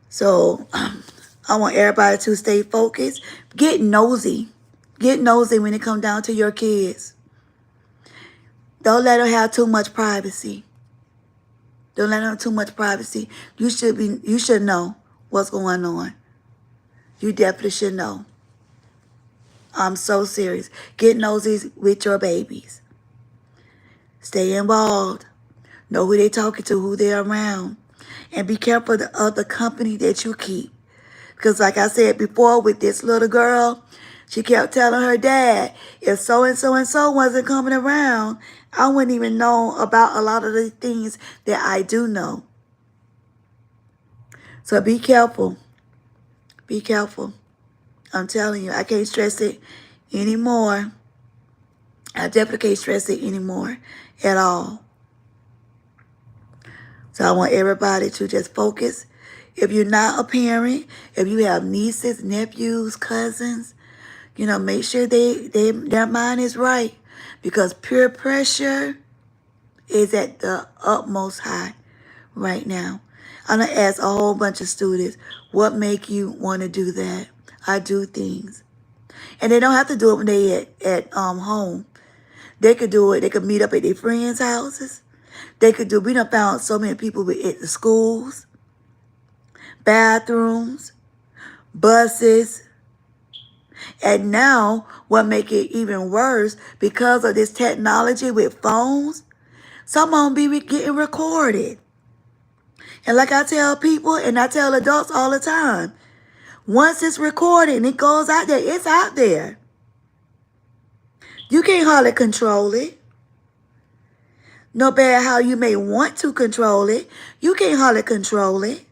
so I want everybody to stay focused. Get nosy. Get nosy when it comes down to your kids. Don't let them have too much privacy. Don't let them have too much privacy. You should know what's going on. You definitely should know. I'm so serious. Get nosy with your babies. Stay involved. Know who they're talking to, who they're around. And be careful of the company that you keep. Because like I said before with this little girl, she kept telling her dad, if so-and-so and so wasn't coming around, I wouldn't even know about a lot of the things that I do know. So be careful. Be careful. I'm telling you, I can't stress it anymore. I definitely can't stress it anymore at all. So I want everybody to just focus. If you're not a parent, if you have nieces, nephews, cousins, you know, make sure their mind is right, because peer pressure is at the utmost high right now. I'm going to ask a whole bunch of students, what make you want to do that? I do things. And they don't have to do it when they at home. They could do it. They could meet up at their friends' houses. We done found so many people at the schools, bathrooms, buses. And now, what make it even worse, because of this technology with phones, some of them be getting recorded. And like I tell people, and I tell adults all the time, once it's recorded and it goes out there, it's out there. You can't hardly control it. No matter how you may want to control it, you can't hardly control it.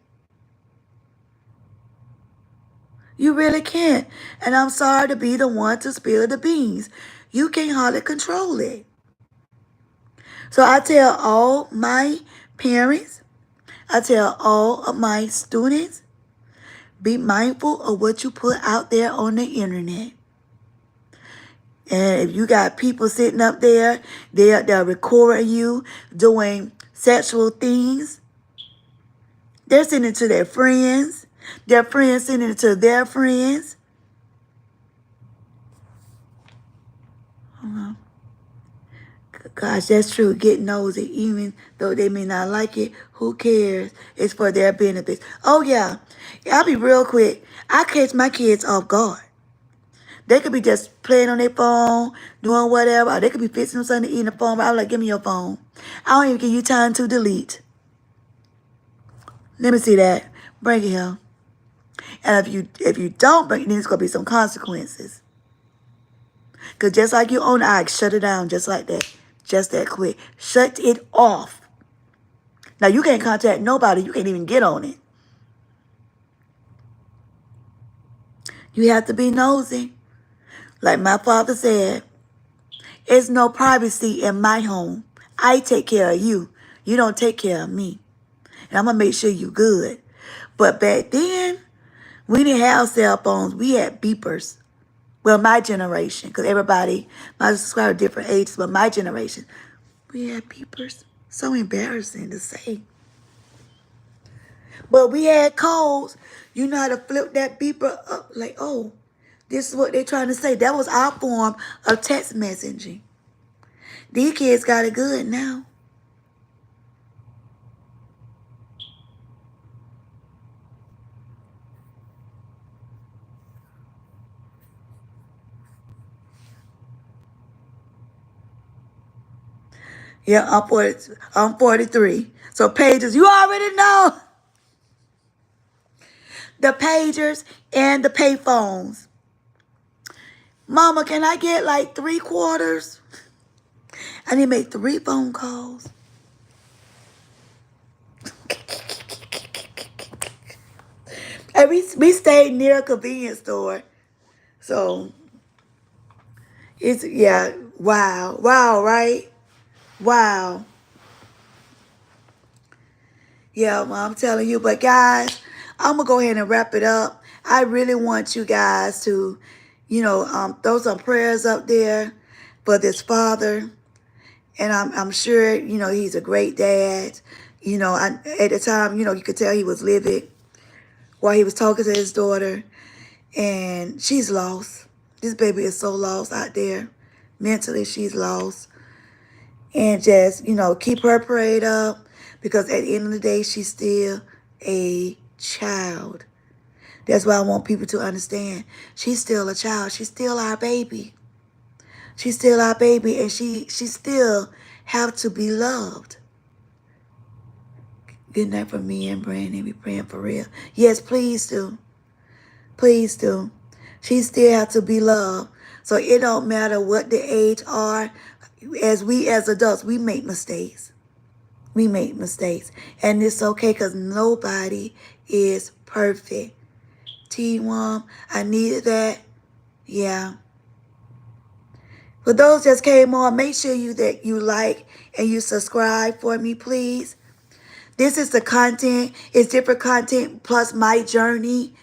You really can't. And I'm sorry to be the one to spill the beans. You can't hardly control it. So I tell all my parents, I tell all of my students, be mindful of what you put out there on the internet. And if you got people sitting up there, they're recording you doing sexual things. They're sending it to their friends. Their friends sending it to their friends. Gosh, that's true. Get nosy. Even though they may not like it, who cares? It's for their benefits. Oh, yeah. I'll be real quick. I catch my kids off guard. They could be just playing on their phone, doing whatever. Or they could be fixing something to eat on the phone. But I'm like, give me your phone. I don't even give you time to delete. Let me see that. Bring it here. And if you don't bring it, then there's going to be some consequences. Because just like you own the shut it down just like that. Just that quick. Shut it off. Now, you can't contact nobody. You can't even get on it. You have to be nosy. Like my father said, there's no privacy in my home. I take care of you. You don't take care of me. And I'm going to make sure you good. But back then, we didn't have cell phones. We had beepers. Well, my generation, because everybody, my subscribers are different ages, but my generation, we had beepers. So embarrassing to say. But we had codes. You know how to flip that beeper up. Like, oh, this is what they're trying to say. That was our form of text messaging. These kids got it good now. Yeah, I'm 43. So pages, you already know. The pagers and the payphones. Mama, can I get like 3/4? I need to make 3 phone calls. And we stayed near a convenience store. So it's, yeah, wow. Wow, right? Wow. Yeah, well, I'm telling you. But guys, I'm going to go ahead and wrap it up. I really want you guys to, throw some prayers up there for this father. And I'm sure, he's a great dad. At the time, you could tell he was livid while he was talking to his daughter. And she's lost. This baby is so lost out there. Mentally, she's lost. And just, keep her prayed up. Because at the end of the day, she's still a child. That's why I want people to understand. She's still a child. She's still our baby. She's still our baby. And she still have to be loved. Good night from me and Brandon. We praying for real. Yes, please do. Please do. She still have to be loved. So it don't matter what the age are. As adults, we make mistakes. We make mistakes. And it's okay because nobody is perfect. T-Wom, I needed that. Yeah. For those just came on, make sure that you like and you subscribe for me, please. This is the content. It's different content plus my journey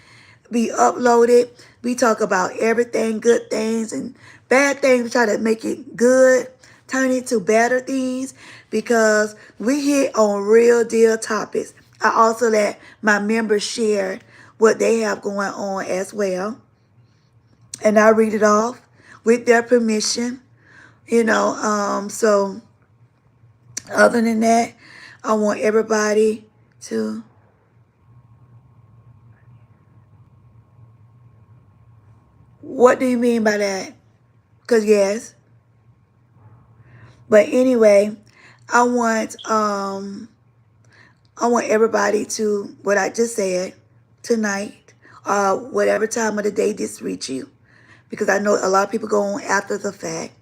be uploaded. We talk about everything, good things and bad things. We try to make it good, turn it to better things because we hit on real deal topics. I also let my members share what they have going on as well. And I read it off with their permission, so other than that, I want everybody to... What do you mean by that? Because yes. But anyway, I want everybody to, what I just said tonight, whatever time of the day this reach you, because I know a lot of people go on after the fact.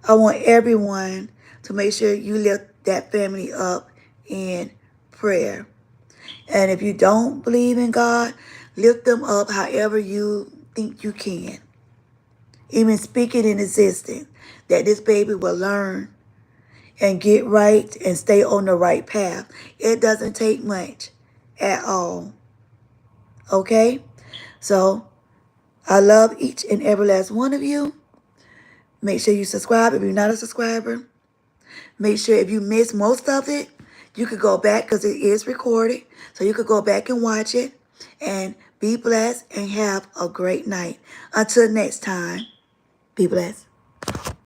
I want everyone to make sure you lift that family up in prayer. And if you don't believe in God, lift them up however you think you can. Even speak it in existence, that this baby will learn and get right and stay on the right path. It doesn't take much at all. Okay? So, I love each and every last one of you. Make sure you subscribe if you're not a subscriber. Make sure if you missed most of it, you could go back because it is recorded. So you could go back and watch it. And be blessed and have a great night. Until next time, be blessed.